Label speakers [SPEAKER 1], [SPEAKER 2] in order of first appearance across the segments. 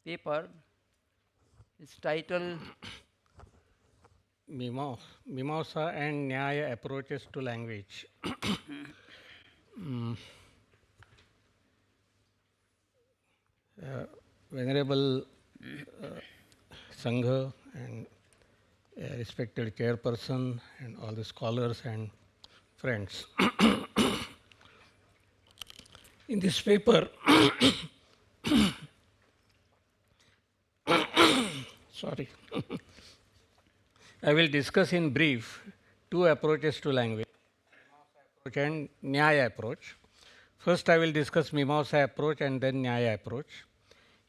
[SPEAKER 1] paper is titled
[SPEAKER 2] Mīmāṃsāka and Nyaya approaches to language. Venerable Sangha and respected Chairperson and all the scholars and friends. In this paper, sorry, I will discuss in brief two approaches to language, approach and Nyaya approach. First, I will discuss Mīmāṃsāka approach and then Nyaya approach.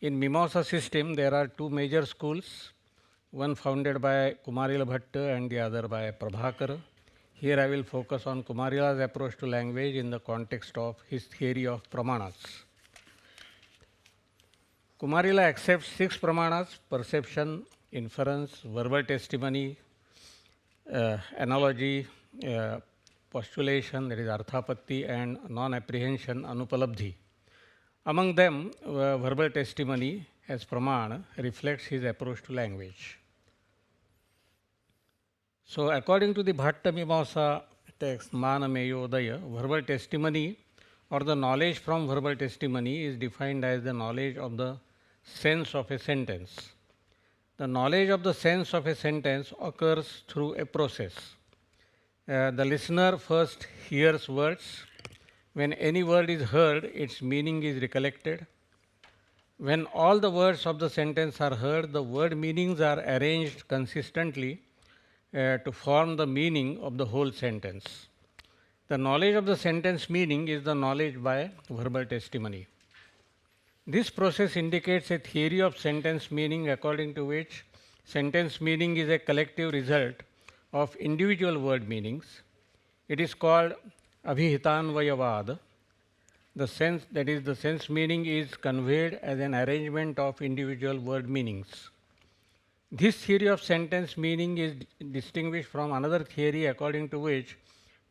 [SPEAKER 2] In Mīmāṃsāka system, there are two major schools, one founded by Kumarila Bhatta and the other by Prabhakara. Here I will focus on Kumarila's approach to language in the context of his theory of Pramāṇas. Kumarila accepts 6 Pramāṇas: perception, inference, verbal testimony, analogy, postulation, that is arthapatti, and non-apprehension, anupalabdhi. Among them, verbal testimony as Pramāṇa reflects his approach to language. So, according to the Bhatta Mīmāṃsāka text, Manameyodaya, verbal testimony or the knowledge from verbal testimony is defined as the knowledge of the sense of a sentence. The knowledge of the sense of a sentence occurs through a process. The listener first hears words. When any word is heard, its meaning is recollected. When all the words of the sentence are heard, the word meanings are arranged consistently to form the meaning of the whole sentence. The knowledge of the sentence meaning is the knowledge by verbal testimony. This process indicates a theory of sentence meaning according to which sentence meaning is a collective result of individual word meanings. It is called abhihitanvayavad. The sense, that is, the sense meaning is conveyed as an arrangement of individual word meanings. This theory of sentence meaning is distinguished from another theory according to which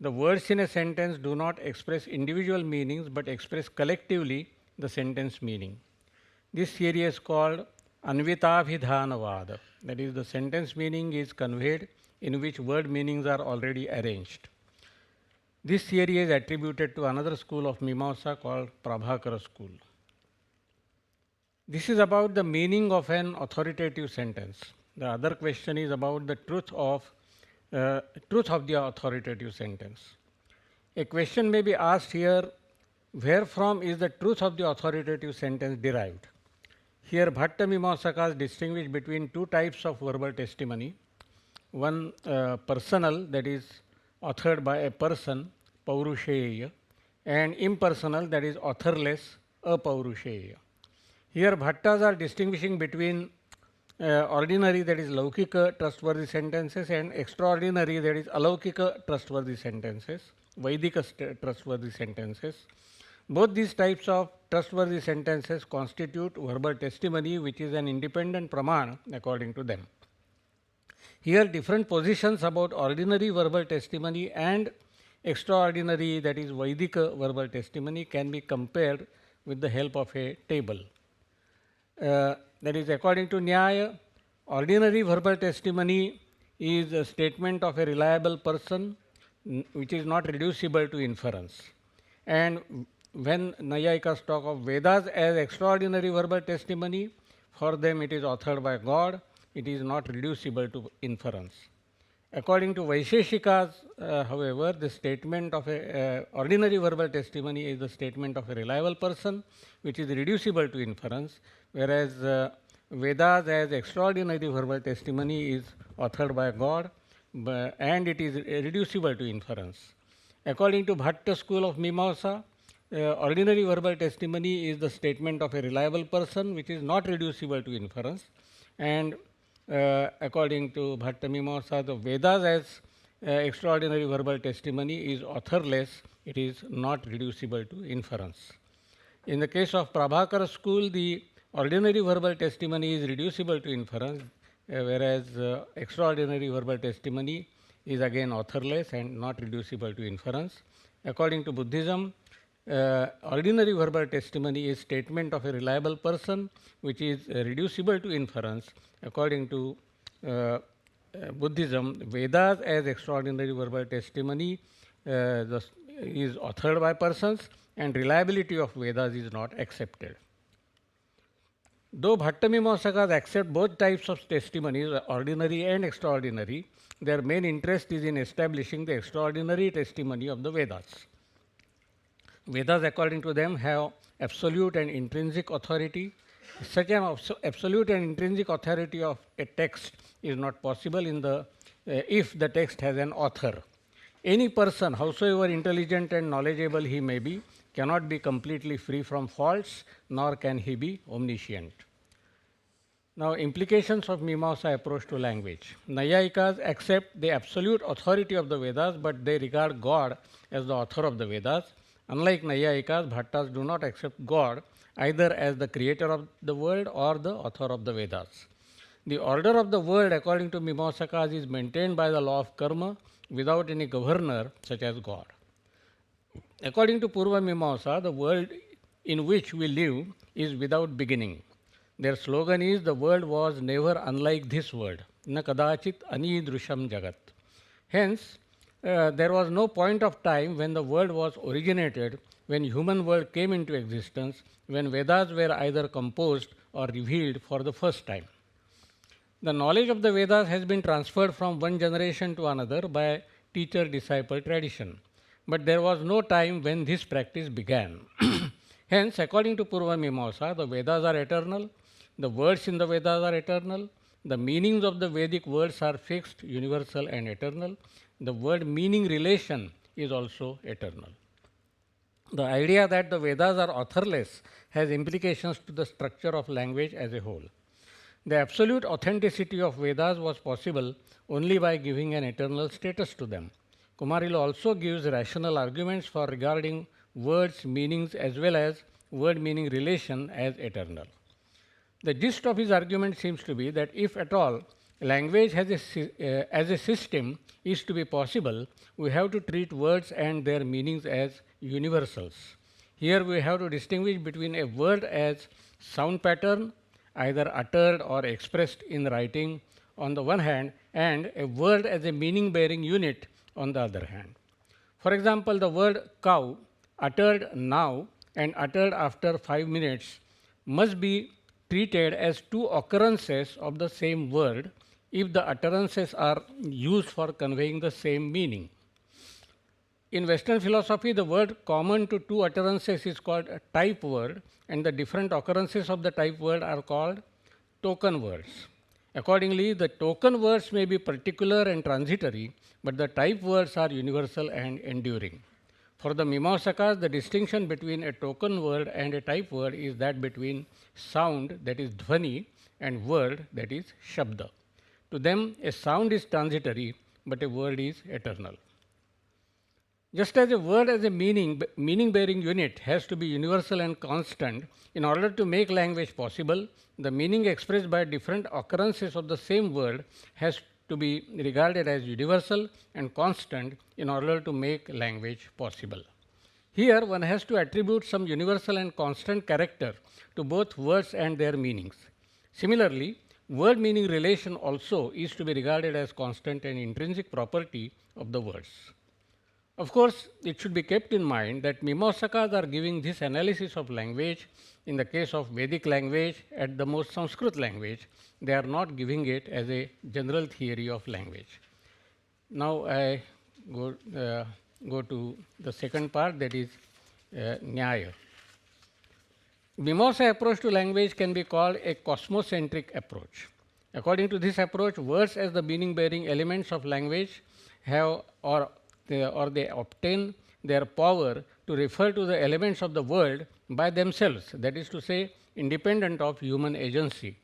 [SPEAKER 2] the words in a sentence do not express individual meanings but express collectively the sentence meaning. This theory is called anvitabhidhanavada. That is, the sentence meaning is conveyed in which word meanings are already arranged. This theory is attributed to another school of Mīmāṃsāka called Prabhakara school. This is about the meaning of an authoritative sentence. The other question is about the truth of the authoritative sentence. A question may be asked here, where from is the truth of the authoritative sentence derived? Here Bhatta Mīmāṃsākas distinguish between two types of verbal testimony. One personal, that is authored by a person, paurusheya, and impersonal, that is authorless, apaurusheya. Here Bhattas are distinguishing between ordinary, that is laukika trustworthy sentences, and extraordinary, that is alaukika trustworthy sentences, Vaidika trustworthy sentences. Both these types of trustworthy sentences constitute verbal testimony, which is an independent Pramāṇa according to them. Here different positions about ordinary verbal testimony and extraordinary, that is Vaidika verbal testimony, can be compared with the help of a table. That is, according to Nyaya, ordinary verbal testimony is a statement of a reliable person which is not reducible to inference. And when Nayayikas talk of Vedas as extraordinary verbal testimony, for them it is authored by God, it is not reducible to inference. According to Vaisheshikas, however, the statement of a ordinary verbal testimony is the statement of a reliable person which is reducible to inference, whereas Vedas as extraordinary verbal testimony is authored by God and it is reducible to inference. According to Bhatta school of Mīmāṃsāka, ordinary verbal testimony is the statement of a reliable person which is not reducible to inference, and according to Bhatta Mīmāṃsāka, the Vedas as extraordinary verbal testimony is authorless, it is not reducible to inference. In the case of Prabhakara school, the ordinary verbal testimony is reducible to inference, whereas extraordinary verbal testimony is again authorless and not reducible to inference. According to Buddhism, ordinary verbal testimony is statement of a reliable person which is reducible to inference. According to Buddhism, Vedas as extraordinary verbal testimony is authored by persons, and reliability of Vedas is not accepted. Though Bhattamīmāṃsakas accept both types of testimonies, ordinary and extraordinary, their main interest is in establishing the extraordinary testimony of the Vedas. Vedas, according to them, have absolute and intrinsic authority. Such an absolute and intrinsic authority of a text is not possible if the text has an author. Any person, howsoever intelligent and knowledgeable he may be, cannot be completely free from faults, nor can he be omniscient. Now, implications of Mīmāṃsā approach to language. Naiyayikas accept the absolute authority of the Vedas, but they regard God as the author of the Vedas. Unlike Naiyayikas, Bhattas do not accept God either as the creator of the world or the author of the Vedas. The order of the world, according to Mīmāṃsakas, is maintained by the law of karma without any governor such as God. According to Purva Mīmāṃsā, the world in which we live is without beginning. Their slogan is, the world was never unlike this world. Na kadachit anidrusham jagat. Hence, there was no point of time when the world was originated, when human world came into existence, when Vedas were either composed or revealed for the first time. The knowledge of the Vedas has been transferred from one generation to another by teacher-disciple tradition. But there was no time when this practice began. Hence, according to Purva Mīmāṃsā, the Vedas are eternal, the words in the Vedas are eternal, the meanings of the Vedic words are fixed, universal and eternal. The word meaning relation is also eternal. The idea that the Vedas are authorless has implications to the structure of language as a whole. The absolute authenticity of Vedas was possible only by giving an eternal status to them. Kumarila also gives rational arguments for regarding words' meanings as well as word-meaning relation as eternal. The gist of his argument seems to be that if at all language as a system is to be possible, we have to treat words and their meanings as universals. Here we have to distinguish between a word as sound pattern, either uttered or expressed in writing on the one hand, and a word as a meaning-bearing unit on the other hand. For example, the word cow, uttered now and uttered after 5 minutes, must be treated as two occurrences of the same word if the utterances are used for conveying the same meaning. In Western philosophy, the word common to two utterances is called a type word, and the different occurrences of the type word are called token words. Accordingly, the token words may be particular and transitory, but the type words are universal and enduring. For the Mīmāṃsakas, the distinction between a token word and a type word is that between sound, that is dhvani, and word, that is shabda. To them, a sound is transitory, but a word is eternal. Just as a word as a meaning-bearing unit has to be universal and constant in order to make language possible, the meaning expressed by different occurrences of the same word has to be regarded as universal and constant in order to make language possible. Here, one has to attribute some universal and constant character to both words and their meanings. Similarly, word-meaning relation also is to be regarded as constant and intrinsic property of the words. Of course, it should be kept in mind that Mīmāṃsakas are giving this analysis of language in the case of Vedic language at the most Sanskrit language. They are not giving it as a general theory of language. Now I go to the second part, that is Nyaya. Mīmāṃsā approach to language can be called a cosmocentric approach. According to this approach, words as the meaning-bearing elements of language have they obtain their power to refer to the elements of the world by themselves, that is to say, independent of human agency.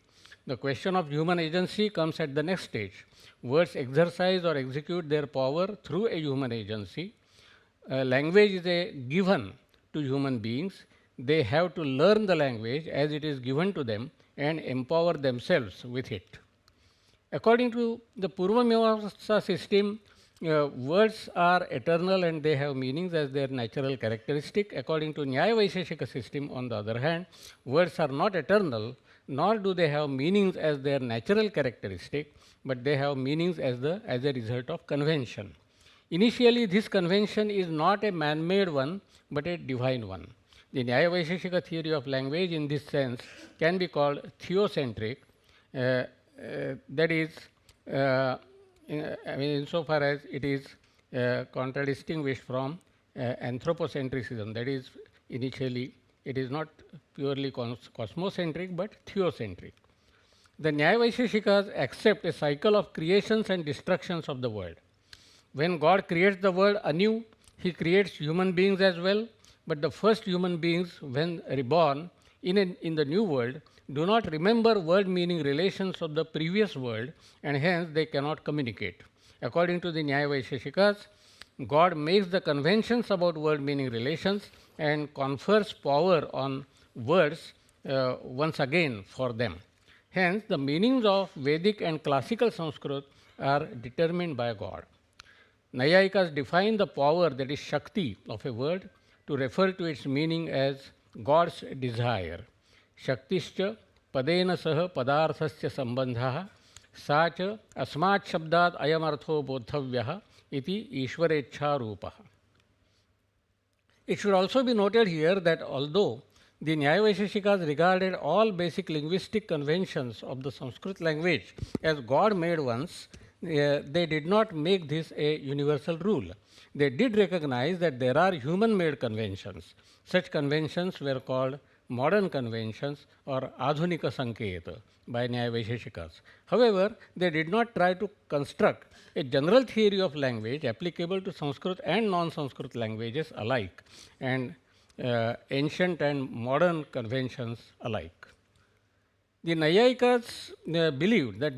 [SPEAKER 2] The question of human agency comes at the next stage. Words exercise or execute their power through a human agency. Language is a given to human beings. They have to learn the language as it is given to them and empower themselves with it. According to the Purva Mīmāṃsā system, words are eternal and they have meanings as their natural characteristic. According to Nyaya Vaisheshika system, on the other hand, words are not eternal, nor do they have meanings as their natural characteristic, but they have meanings as a result of convention. Initially, this convention is not a man-made one, but a divine one. The Nyaya Vaisheshika theory of language in this sense can be called theocentric, that is, insofar as it is contradistinguished from anthropocentrism, that is, initially it is not purely cosmocentric but theocentric. The Nyaya Vaisheshikas accept a cycle of creations and destructions of the world. When God creates the world anew, He creates human beings as well, but the first human beings, when reborn in the new world, do not remember word meaning relations of the previous world, and hence they cannot communicate. According to the Nyaya Vaisheshikas, God makes the conventions about word meaning relations and confers power on words once again for them. Hence, the meanings of Vedic and classical Sanskrit are determined by God. Naiyayikas define the power, that is Shakti, of a word to refer to its meaning as God's desire. Shaktischa padena saha padarthasya sambandhaha sa cha asmat shabdat ayam artho bodhavyaha iti ishwarecha rupaha. It should also be noted here that although the Nyaya Vaisheshikas regarded all basic linguistic conventions of the Sanskrit language as God-made ones, they did not make this a universal rule. They did recognize that there are human-made conventions. Such conventions were called modern conventions or Adhunika Sanketa by Nyaya Vaisheshikas. However, they did not try to construct a general theory of language applicable to Sanskrit and non-Sanskrit languages alike, and ancient and modern conventions alike. The Naiyayikas believed that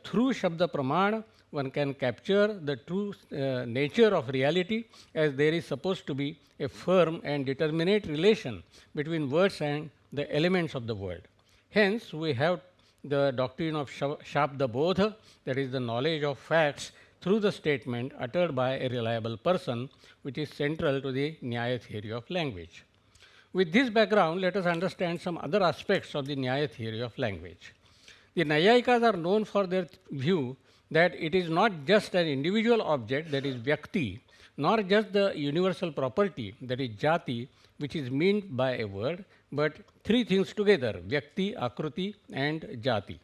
[SPEAKER 2] through Shabda Pramāṇa one can capture the true nature of reality, as there is supposed to be a firm and determinate relation between words and the elements of the world. Hence, we have the doctrine of Shabda Bodha, that is the knowledge of facts through the statement uttered by a reliable person, which is central to the Nyaya theory of language. With this background, let us understand some other aspects of the Nyaya theory of language. The Naiyayikas are known for their view that it is not just an individual object, that is Vyakti, nor just the universal property, that is Jati, which is meant by a word, but three things together, Vyakti, Akruti and Jati.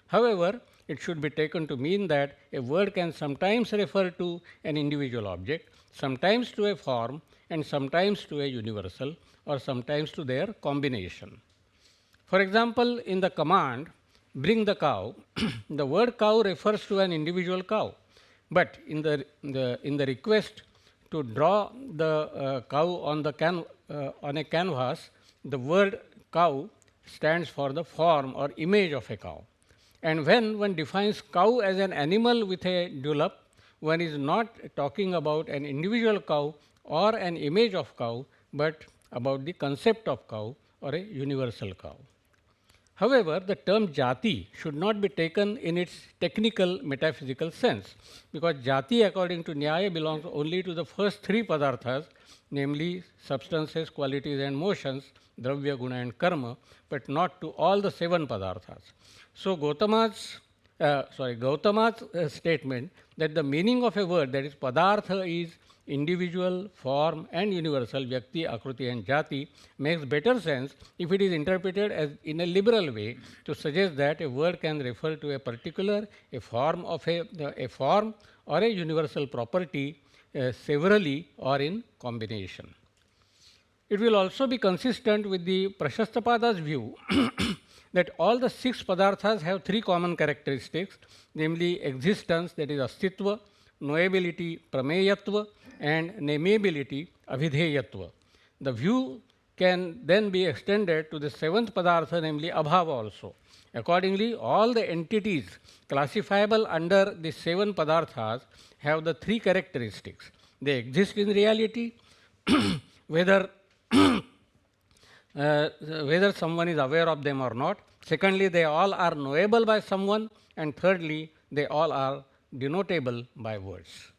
[SPEAKER 2] However, it should be taken to mean that a word can sometimes refer to an individual object, sometimes to a form, and sometimes to a universal, or sometimes to their combination. For example, in the command, bring the cow, the word cow refers to an individual cow. But in the request to draw the cow on a canvas, the word cow stands for the form or image of a cow. And when one defines cow as an animal with a dewlap, one is not talking about an individual cow or an image of cow, but about the concept of cow or a universal cow. However, the term Jati should not be taken in its technical metaphysical sense, because Jati, according to Nyaya, belongs only to the first three padarthas, namely substances, qualities and motions, dravya, guna and karma, but not to all the seven padarthas. So Gautama's statement that the meaning of a word, that is padartha, is individual, form and universal, Vyakti, Akruti and Jati, makes better sense if it is interpreted as in a liberal way to suggest that a word can refer to a particular, a form or a universal property severally or in combination. It will also be consistent with the Prashastapada's view that all the six padarthas have three common characteristics, namely existence, that is astitva, knowability, prameyatva, and nameability, abhidheyatva. The view can then be extended to the seventh padartha, namely abhava also. Accordingly, all the entities classifiable under the seven padarthas have the three characteristics. They exist in reality, whether someone is aware of them or not. Secondly, they all are knowable by someone. And thirdly, they all are denotable by words.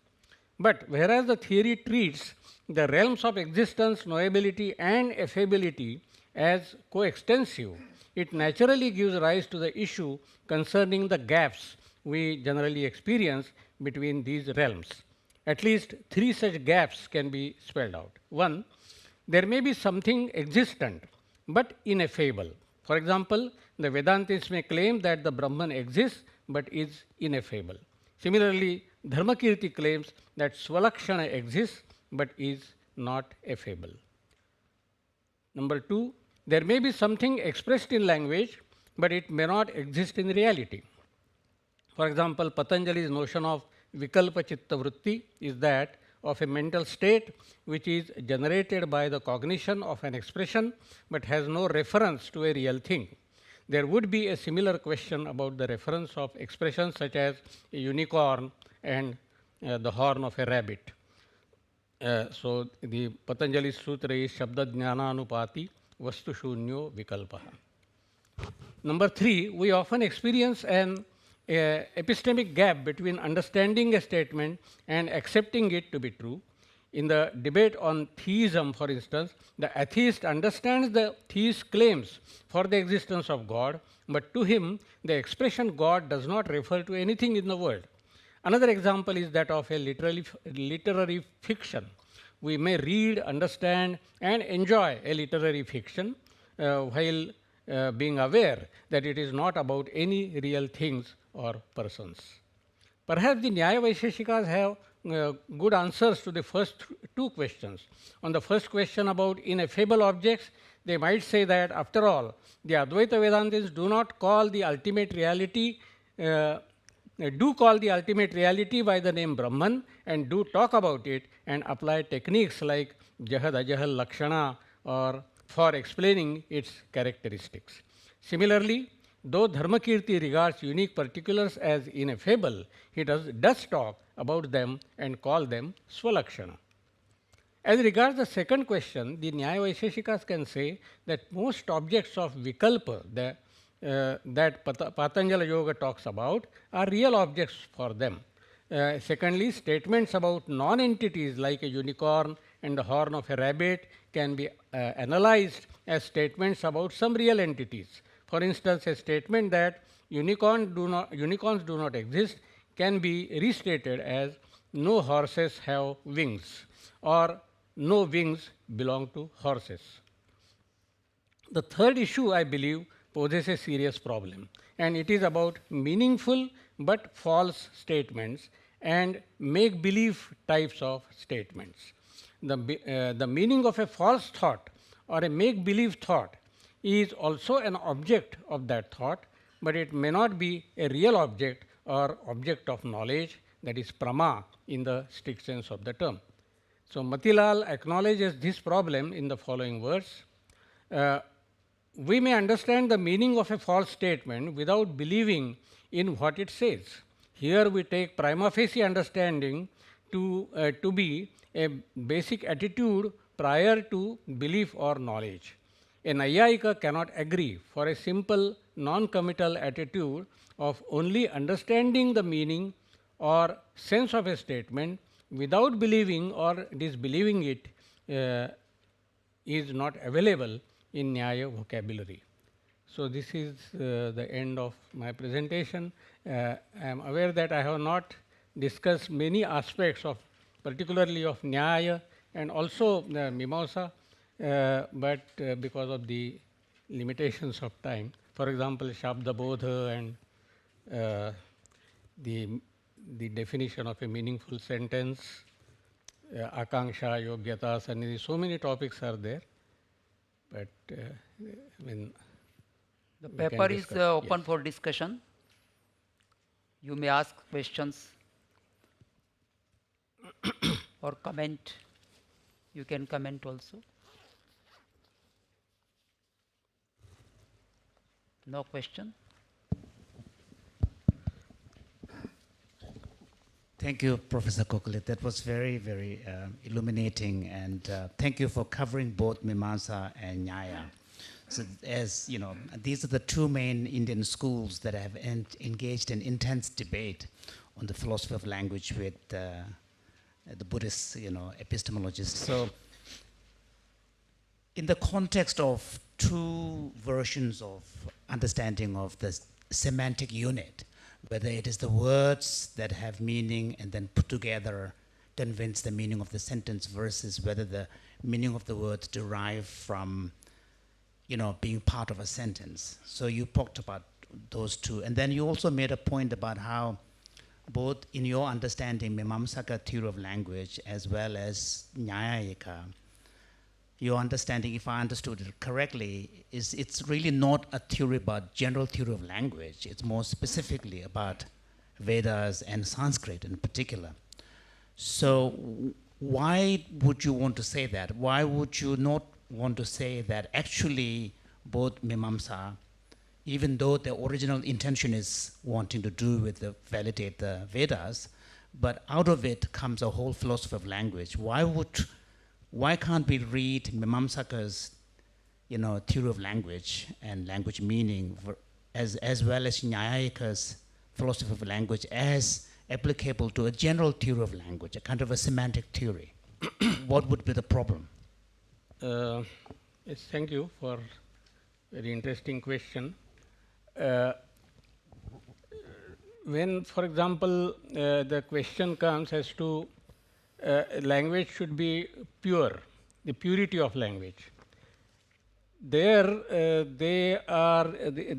[SPEAKER 2] But whereas the theory treats the realms of existence, knowability, and affability as coextensive, it naturally gives rise to the issue concerning the gaps we generally experience between these realms. At least three such gaps can be spelled out. One, there may be something existent but ineffable. For example, the Vedantists may claim that the Brahman exists but is ineffable. Similarly, Dharmakīrti claims that Svalakshana exists but is not affable. Number two, there may be something expressed in language but it may not exist in reality. For example, Patanjali's notion of Vikalpa Chitta Vritti is that of a mental state which is generated by the cognition of an expression but has no reference to a real thing. There would be a similar question about the reference of expressions such as a unicorn and the horn of a rabbit. So, the Patanjali Sutra is Shabda Jnananupati Vastu Shunyo Vikalpaha. Number three, we often experience an epistemic gap between understanding a statement and accepting it to be true. In the debate on theism, for instance, the atheist understands the theist's claims for the existence of God, but to him, the expression God does not refer to anything in the world. Another example is that of a literary fiction. We may read, understand, and enjoy a literary fiction while being aware that it is not about any real things or persons. Perhaps the Nyaya Vaisheshikas have good answers to the first two questions. On the first question about ineffable objects, they might say that after all, the Advaita Vedantis do not call the ultimate reality, do call the ultimate reality by the name Brahman and do talk about it and apply techniques like Jahad Ajahal Lakshana or for explaining its characteristics. Similarly, though Dharmakīrti regards unique particulars as ineffable, he does talk about them and call them Swalakshana. As regards the second question, the Nyaya Vaisheshikas can say that most objects of Vikalpa that Patanjala Yoga talks about are real objects for them. Secondly, statements about non-entities like a unicorn and the horn of a rabbit can be analyzed as statements about some real entities. For instance, a statement that unicorns do not exist can be restated as no horses have wings or no wings belong to horses. The third issue, I believe, poses a serious problem, and it is about meaningful but false statements and make-believe types of statements. The meaning of a false thought or a make-believe thought is also an object of that thought, but it may not be a real object or object of knowledge, that is Pramāṇa in the strict sense of the term. So, Matilal acknowledges this problem in the following words. We may understand the meaning of a false statement without believing in what it says. Here we take prima facie understanding to be a basic attitude prior to belief or knowledge. A Nyayika cannot agree for a simple non-committal attitude of only understanding the meaning or sense of a statement without believing or disbelieving it is not available in Nyaya vocabulary. So, this is the end of my presentation. I am aware that I have not discussed many aspects of, particularly of Nyaya and also Mīmāṃsāka, but because of the limitations of time, for example, Śabdārtha and the definition of a meaningful sentence, Akanksha, Yogyata, Sannidhi, so many topics are there, but I mean,
[SPEAKER 1] the paper is open for discussion. You may ask questions or comment. You can comment also. No question?
[SPEAKER 3] Thank you, Professor Gokhale. That was very, very illuminating, and thank you for covering both Mīmāṃsāka and Nyaya. So, as you know, these are the two main Indian schools that have engaged in intense debate on the philosophy of language with the Buddhist, epistemologist. So, in the context of two versions of understanding of the semantic unit, whether it is the words that have meaning and then put together convince the meaning of the sentence versus whether the meaning of the words derive from, being part of a sentence. So you talked about those two. And then you also made a point about how both in your understanding Mīmāṃsāka theory of language as well as Nyaya, your understanding, if I understood it correctly, is it's really not a theory about general theory of language. It's more specifically about Vedas and Sanskrit in particular. So why would you want to say that? Why would you not want to say that actually both Mīmāṃsā, even though the original intention is wanting to do with the validate the Vedas, but out of it comes a whole philosophy of language. Why can't we read Mīmāṃsāka's, theory of language and language meaning as well as Nyāyika's philosophy of language as applicable to a general theory of language, a kind of a semantic theory? What would be the problem?
[SPEAKER 2] Yes, thank you for very interesting question. When, for example, the question comes as to language should be pure, the purity of language. There, they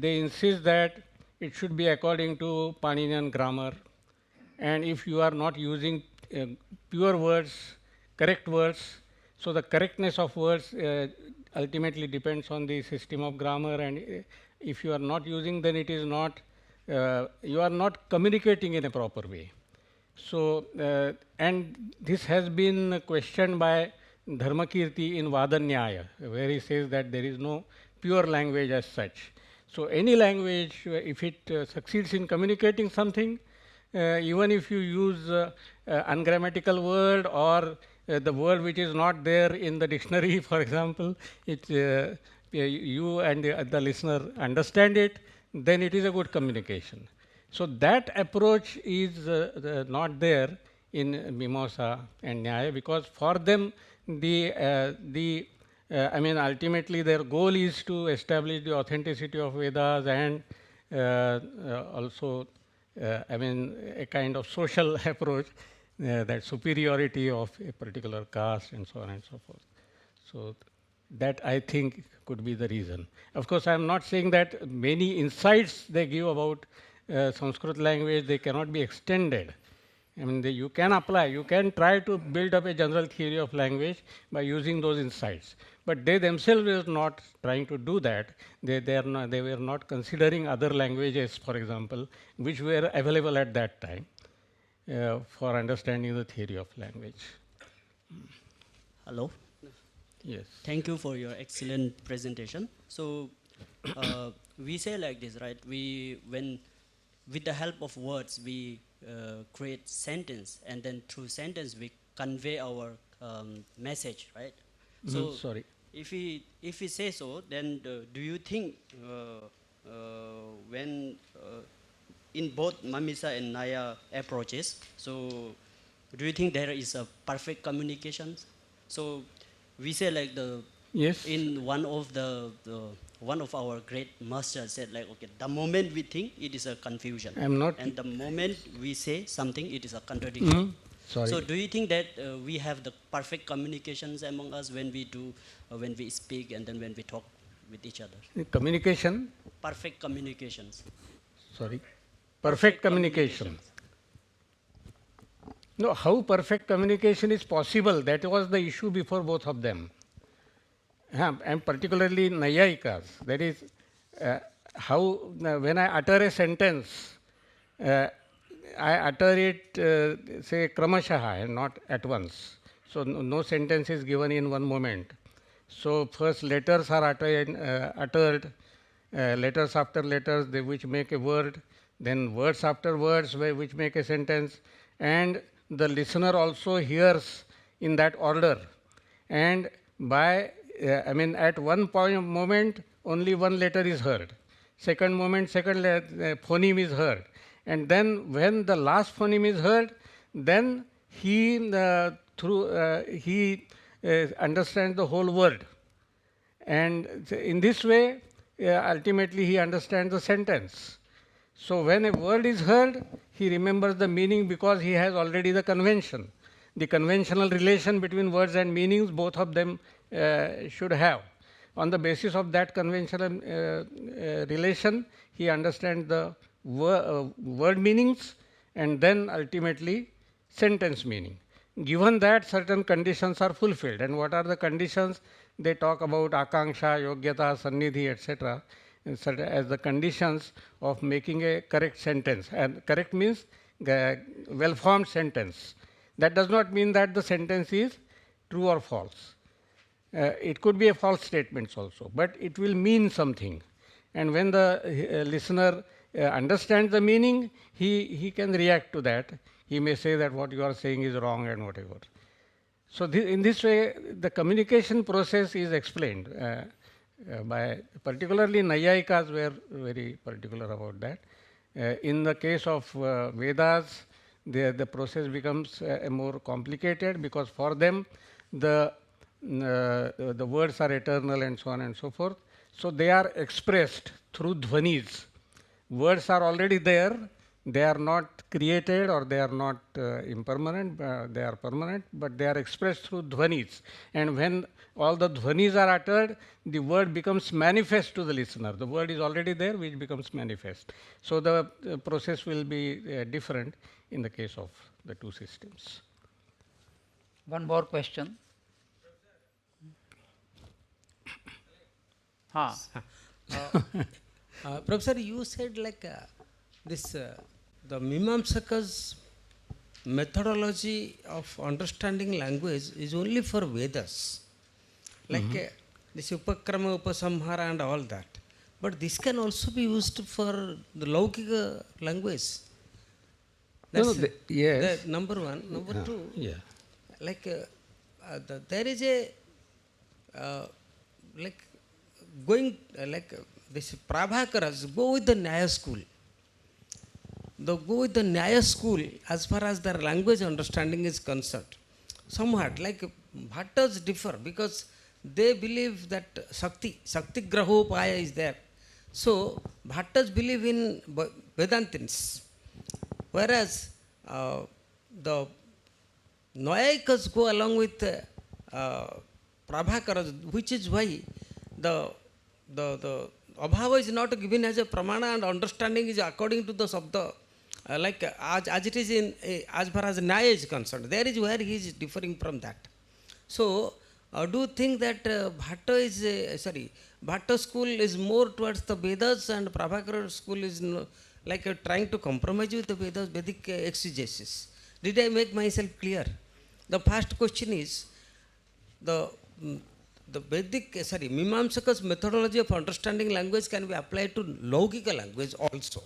[SPEAKER 2] insist that it should be according to Paninian grammar, and if you are not using pure words, correct words, so the correctness of words ultimately depends on the system of grammar, and if you are not using, then it is not, you are not communicating in a proper way. So, and this has been questioned by Dharmakīrti in Nyaya, where he says that there is no pure language as such. So, any language, if it succeeds in communicating something, even if you use ungrammatical word or the word which is not there in the dictionary, for example, you and the listener understand it, then it is a good communication. So that approach is not there in Mīmāṃsā and Nyaya, because for them ultimately their goal is to establish the authenticity of Vedas and also a kind of social approach, that superiority of a particular caste and so on and so forth. So that I think could be the reason. Of course, I am not saying that many insights they give about Sanskrit language, they cannot be extended. You can apply, you can try to build up a general theory of language by using those insights. But they themselves were not trying to do that. They were not considering other languages, for example, which were available at that time for understanding the theory of language.
[SPEAKER 4] Hello.
[SPEAKER 2] Yes.
[SPEAKER 4] Thank you for your excellent presentation. So we say like this, right? With the help of words, we create sentence, and then through sentence we convey our message, right? So
[SPEAKER 2] sorry.
[SPEAKER 4] If we say so, then do you think when in both Mīmāṃsā and Nyaya approaches, so do you think there is a perfect communication? So we say like
[SPEAKER 2] yes.
[SPEAKER 4] In one of one of our great masters said like, okay, the moment we think, it is a confusion. And the moment we say something, it is a contradiction.
[SPEAKER 2] Sorry.
[SPEAKER 4] So do you think that we have the perfect communications among us when we speak and then when we talk with each other?
[SPEAKER 2] Communication?
[SPEAKER 4] Perfect communications.
[SPEAKER 2] Sorry. Perfect communication. No, how perfect communication is possible? That was the issue before both of them. And particularly Nyayikas. That is, how when I utter a sentence, I utter it, say, kramashah, and not at once. So no sentence is given in one moment. So first letters are uttered, letters after letters, which make a word, then words after words, which make a sentence, and the listener also hears in that order. And by at one moment, only one letter is heard. Second moment, phoneme is heard. And then when the last phoneme is heard, then he understands the whole world. And in this way, ultimately he understands the sentence. So when a word is heard, he remembers the meaning because he has already the convention. The conventional relation between words and meanings, both of them should have. On the basis of that conventional relation, he understands the word meanings and then ultimately sentence meaning. Given that certain conditions are fulfilled, and what are the conditions? They talk about akanksha, yogyata, sannidhi, etc. as the conditions of making a correct sentence. And correct means well-formed sentence. That does not mean that the sentence is true or false. It could be a false statement also, but it will mean something. And when the listener understands the meaning, he can react to that. He may say that what you are saying is wrong and whatever. So in this way, the communication process is explained by, particularly Nyayikas were very particular about that. In the case of Vedas, the process becomes more complicated because for them the words are eternal and so on and so forth. So they are expressed through dhvanis. Words are already there. They are not created or they are not impermanent, they are permanent, but they are expressed through dhvanis. And when all the dhvanis are uttered, the word becomes manifest to the listener. The word is already there, which becomes manifest. So the process will be different in the case of the two systems.
[SPEAKER 1] One more question.
[SPEAKER 5] Professor, you said like the Mīmāṃsāka's methodology of understanding language is only for Vedas, like this Upakrama, Upasamhara and all that. But this can also be used for the Laukika language. That's
[SPEAKER 2] yes.
[SPEAKER 5] the number one. Number two,
[SPEAKER 2] Yeah.
[SPEAKER 5] like there is a like going this Prabhakaras go with the Nyaya school. They go with the Nyaya school as far as their language understanding is concerned. Somewhat like Bhattas differ because they believe that Shakti Grahopaya is there. So Bhattas believe in Vedantins. Whereas the Nyayikas go along with Prabhakaras, which is why the Abhava is not given as a Pramāṇa and understanding is according to the Sabda, like as it is in as far as Nyaya is concerned. There is where he is differing from that. So do you think that Bhatta school is more towards the Vedas and Prabhakara school is like trying to compromise with the Vedas, Vedic exegesis? Did I make myself clear? The first question is the Mīmāṃsāka's methodology of understanding language can be applied to Laukika language also.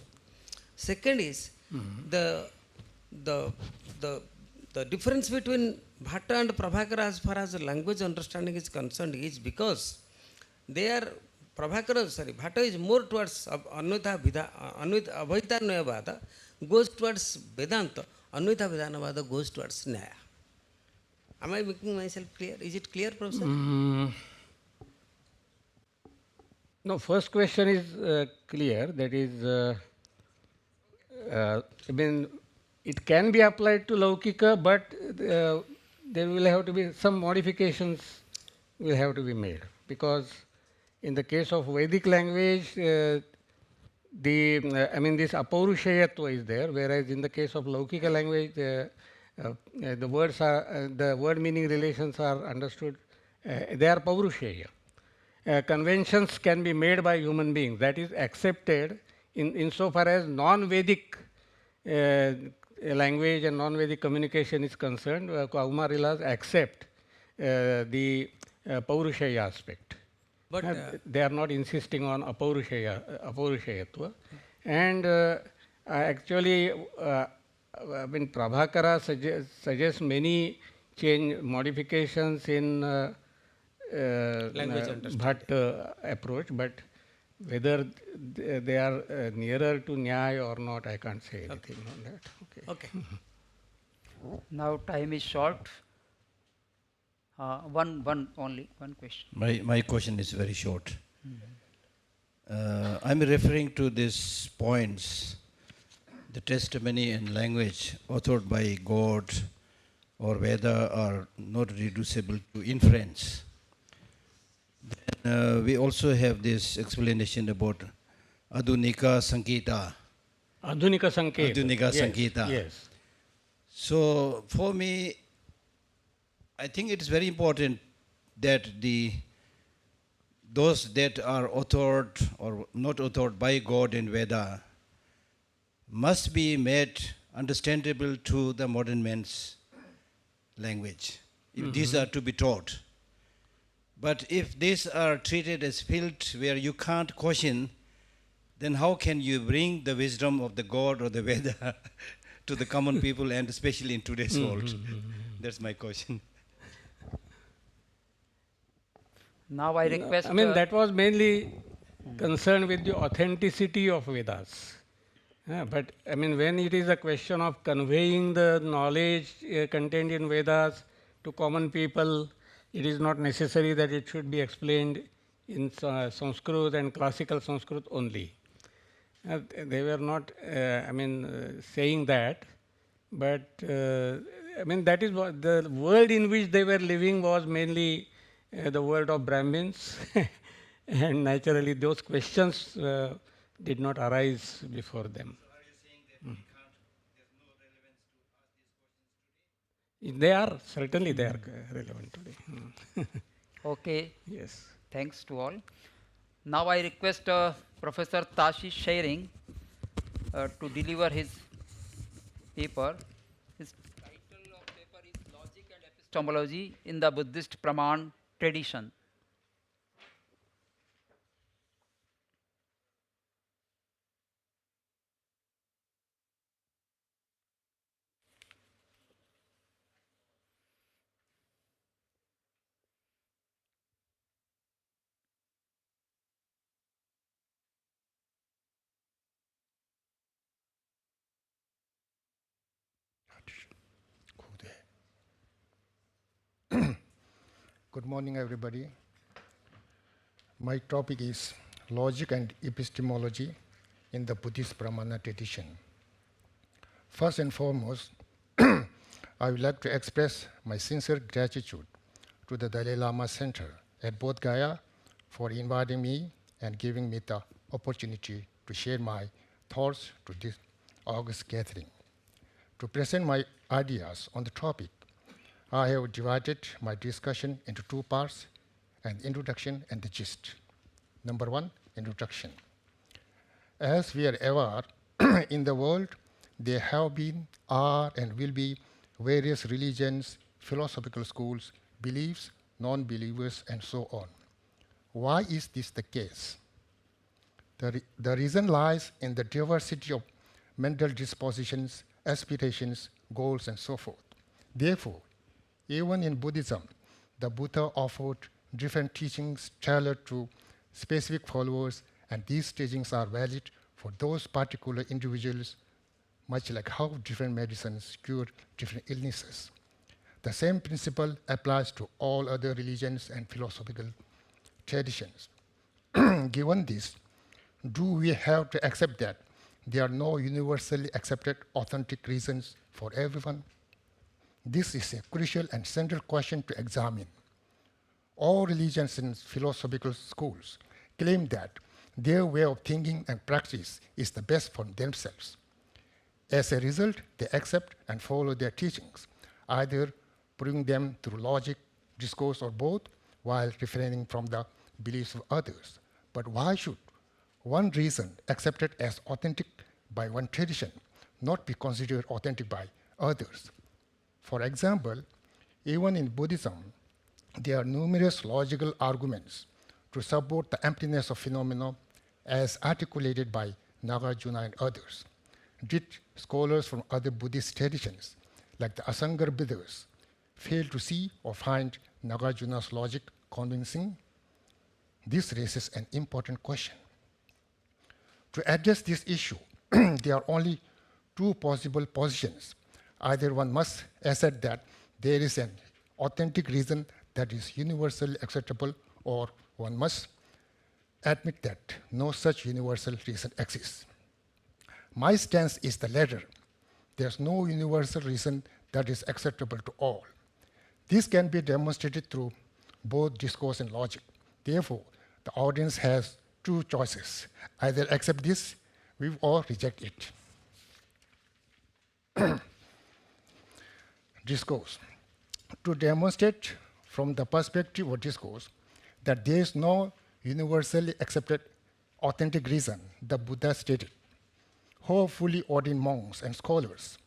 [SPEAKER 5] Second is the difference between Bhatta and Prabhakara as far as language understanding is concerned is because they are Bhatta is more towards Advaita Nyayavada, goes towards Vedanta, Advaita Vedantavada goes towards Nyaya. Am I making myself clear? Is it clear, Professor?
[SPEAKER 2] No, first question is clear. That is, I mean, it can be applied to Laukika, but there will have to be some modifications will have to be made. Because in the case of Vedic language, this Apaurushayatva is there, whereas in the case of Laukika language, the words are, the word meaning relations are understood, they are Paurusheya. Conventions can be made by human beings, that is accepted insofar as non-Vedic language and non-Vedic communication is concerned. Kaumarilas accept the Paurusheya aspect. But they are not insisting on Apaurushayatva. And actually, Prabhakara suggests many modifications in Bhatta approach, but whether they are nearer to Nyaya or not, I can't say anything on that.
[SPEAKER 5] Okay.
[SPEAKER 1] Now time is short. One question.
[SPEAKER 6] My question is very short. I'm referring to these points, the testimony and language authored by God or Veda are not reducible to inference. Then we also have this explanation about Adhunika Sankita.
[SPEAKER 2] Adhunika Sanketa.
[SPEAKER 6] Adhunika
[SPEAKER 2] Yes,
[SPEAKER 6] Sanketa.
[SPEAKER 2] Yes.
[SPEAKER 6] So for me, I think it is very important that those that are authored or not authored by God and Veda must be made understandable to the modern man's language, if these are to be taught. But if these are treated as field where you can't question, then how can you bring the wisdom of the God or the Veda to the common people and especially in today's world? That's my question.
[SPEAKER 1] Now I request.
[SPEAKER 2] I mean, that was mainly concerned with the authenticity of Vedas. But I mean, when it is a question of conveying the knowledge contained in Vedas to common people, it is not necessary that it should be explained in Sanskrit and classical Sanskrit only. They were not, saying that, but I mean, that is what the world in which they were living was mainly the world of Brahmins, and naturally those questions did not arise before them.
[SPEAKER 6] So are you saying that we can't, there's no relevance to ask these questions today?
[SPEAKER 2] They are, certainly they are relevant today.
[SPEAKER 1] Okay.
[SPEAKER 2] Yes.
[SPEAKER 1] Thanks to all. Now I request Professor Tashi Tsering to deliver his paper. His title of paper is Logic and Epistemology in the Buddhist Pramāṇa Tradition.
[SPEAKER 7] Good morning, everybody. My topic is Logic and Epistemology in the Buddhist Pramāṇa Tradition. First and foremost, I would like to express my sincere gratitude to the Dalai Lama Centre at Bodhgaya for inviting me and giving me the opportunity to share my thoughts to this august gathering. To present my ideas on the topic, I have divided my discussion into two parts, an introduction and the gist. Number one, introduction. As we are aware, in the world, there have been, are, and will be various religions, philosophical schools, beliefs, non-believers, and so on. Why is this the case? The reason lies in the diversity of mental dispositions, aspirations, goals, and so forth. Therefore, even in Buddhism, the Buddha offered different teachings tailored to specific followers, and these teachings are valid for those particular individuals, much like how different medicines cure different illnesses. The same principle applies to all other religions and philosophical traditions. Given this, do we have to accept that there are no universally accepted authentic reasons for everyone? This is a crucial and central question to examine. All religions and philosophical schools claim that their way of thinking and practice is the best for themselves. As a result, they accept and follow their teachings, either proving them through logic, discourse, or both, while refraining from the beliefs of others. But why should one reason accepted as authentic by one tradition not be considered authentic by others? For example, even in Buddhism, there are numerous logical arguments to support the emptiness of phenomena as articulated by Nagarjuna and others. Did scholars from other Buddhist traditions, like the Asanga brothers, fail to see or find Nagarjuna's logic convincing? This raises an important question. To address this issue, there are only two possible positions, either one must assert that there is an authentic reason that is universally acceptable, or one must admit that no such universal reason exists. My stance is the latter. There's no universal reason that is acceptable to all. This can be demonstrated through both discourse and logic. Therefore, the audience has two choices: either accept this or reject it. Discourse. To demonstrate from the perspective of discourse that there is no universally accepted authentic reason, the Buddha stated, "Ho fully ordained monks and scholars,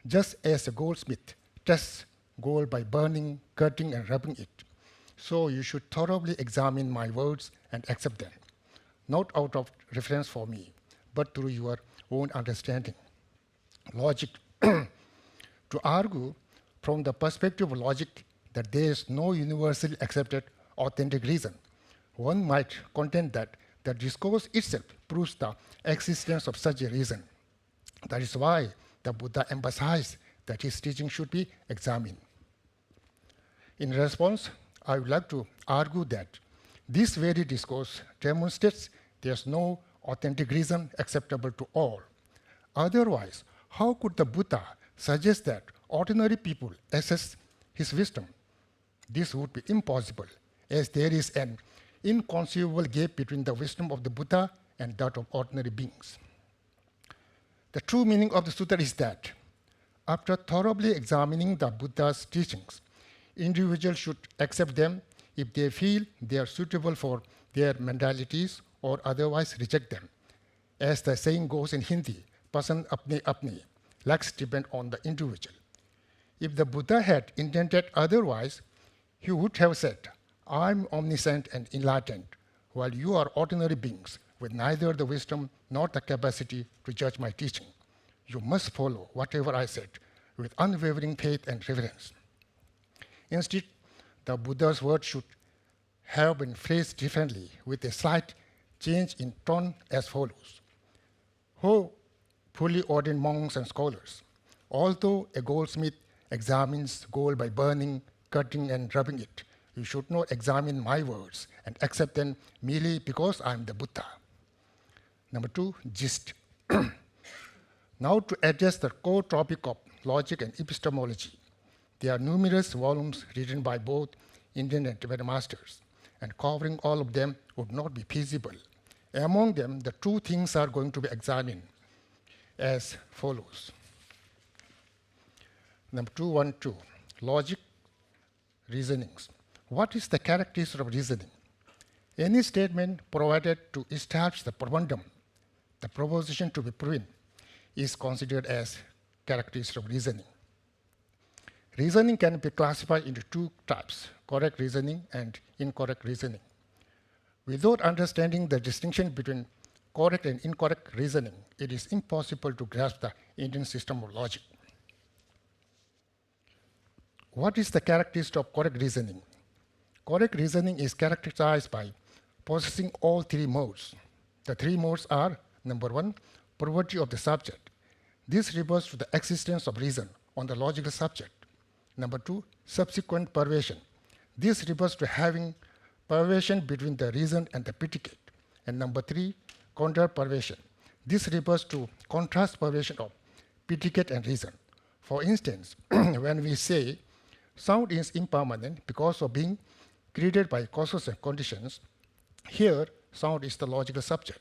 [SPEAKER 7] just as a goldsmith tests gold by burning, cutting, and rubbing it, so you should thoroughly examine my words and accept them, not out of reference for me, but through your own understanding." Logic. To argue from the perspective of logic that there is no universally accepted authentic reason, one might contend that the discourse itself proves the existence of such a reason. That is why the Buddha emphasized that his teaching should be examined. In response, I would like to argue that this very discourse demonstrates there is no authentic reason acceptable to all. Otherwise, how could the Buddha suggest that ordinary people assess his wisdom? This would be impossible, as there is an inconceivable gap between the wisdom of the Buddha and that of ordinary beings. The true meaning of the sutta is that, after thoroughly examining the Buddha's teachings, individuals should accept them if they feel they are suitable for their mentalities, or otherwise reject them. As the saying goes in Hindi, "Pasand apne apne," likes depend on the individual. If the Buddha had intended otherwise, he would have said, "I'm omniscient and enlightened, while you are ordinary beings with neither the wisdom nor the capacity to judge my teaching. You must follow whatever I said with unwavering faith and reverence." Instead, the Buddha's words should have been phrased differently, with a slight change in tone, as follows: "Ho fully ordained monks and scholars, although a goldsmith examines gold by burning, cutting, and rubbing it, you should not examine my words and accept them merely because I am the Buddha." Number 2, gist. Now, to address the core topic of logic and epistemology, there are numerous volumes written by both Indian and Tibetan masters, and covering all of them would not be feasible. Among them, the two things are going to be examined as follows. Number 212, logic, reasonings. What is the characteristic of reasoning? Any statement provided to establish the probandam, the proposition to be proven, is considered as characteristic of reasoning. Reasoning can be classified into two types: correct reasoning and incorrect reasoning. Without understanding the distinction between correct and incorrect reasoning, it is impossible to grasp the Indian system of logic. What is the characteristic of correct reasoning? Correct reasoning is characterized by possessing all three modes. The three modes are: number 1, probity of the subject. This refers to the existence of reason on the logical subject. Number 2, subsequent pervasion. This refers to having pervasion between the reason and the predicate. And number 3, counter-pervasion. This refers to contrast pervasion of predicate and reason. For instance, when we say sound is impermanent because of being created by causes and conditions, here sound is the logical subject.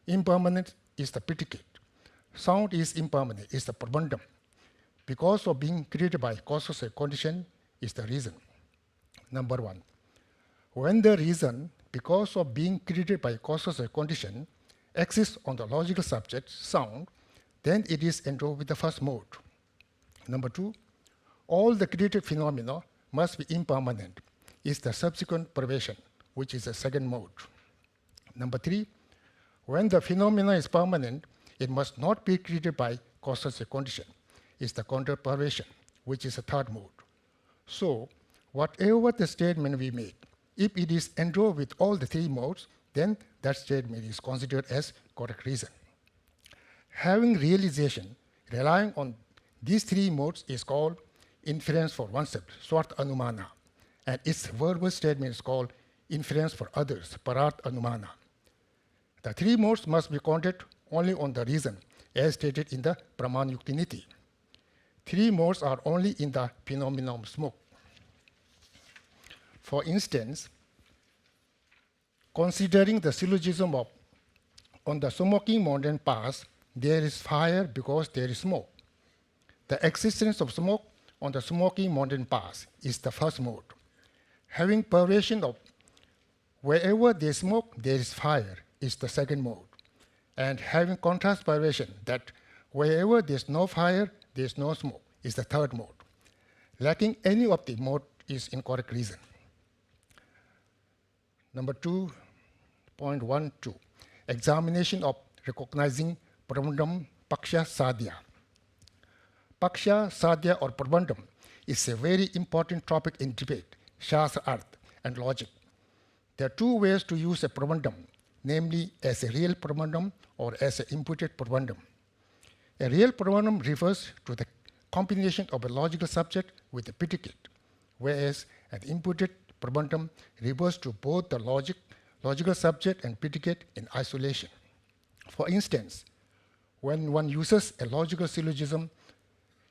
[SPEAKER 7] Impermanent is the predicate. Sound is impermanent is the probandam. Because of being created by causes and condition is the reason. Number 1. When the reason, because of being created by causes and condition, exists on the logical subject, sound, then it is endowed with the first mode. Number 2, all the created phenomena must be impermanent, is the subsequent pervasion, which is the second mode. Number 3, when the phenomena is permanent, it must not be created by causes and condition, is the counter-pervasion, which is the third mode. So, whatever the statement we make, if it is endowed with all the three modes, then that statement is considered as correct reason. Having realization, relying on These three modes is called inference for oneself, Swart Anumana, and its verbal statement is called inference for others, Parat Anumana. The three modes must be counted only on the reason, as stated in the Pramāṇa Yukti Niti. Three modes are only in the phenomenon of smoke. For instance, considering the syllogism of on the smoking mountain pass, there is fire because there is smoke. The existence of smoke on the smoking mountain pass is the first mode. Having pervation of wherever there is smoke, there is fire is the second mode. And having contrast pervation that wherever there is no fire, there is no smoke is the third mode. Lacking any of the mode is incorrect reason. Number 2.12, examination of recognizing Prabandham Paksha Sadhya. Paksha Sadhya or Prabandham is a very important topic in debate, Śabdārtha and logic. There are two ways to use a Prabandham, namely as a real Prabandham or as an imputed Prabandham. A real Prabandham refers to the combination of a logical subject with a predicate, whereas an imputed Prabandham refers to both the logical subject and predicate in isolation. For instance, when one uses a logical syllogism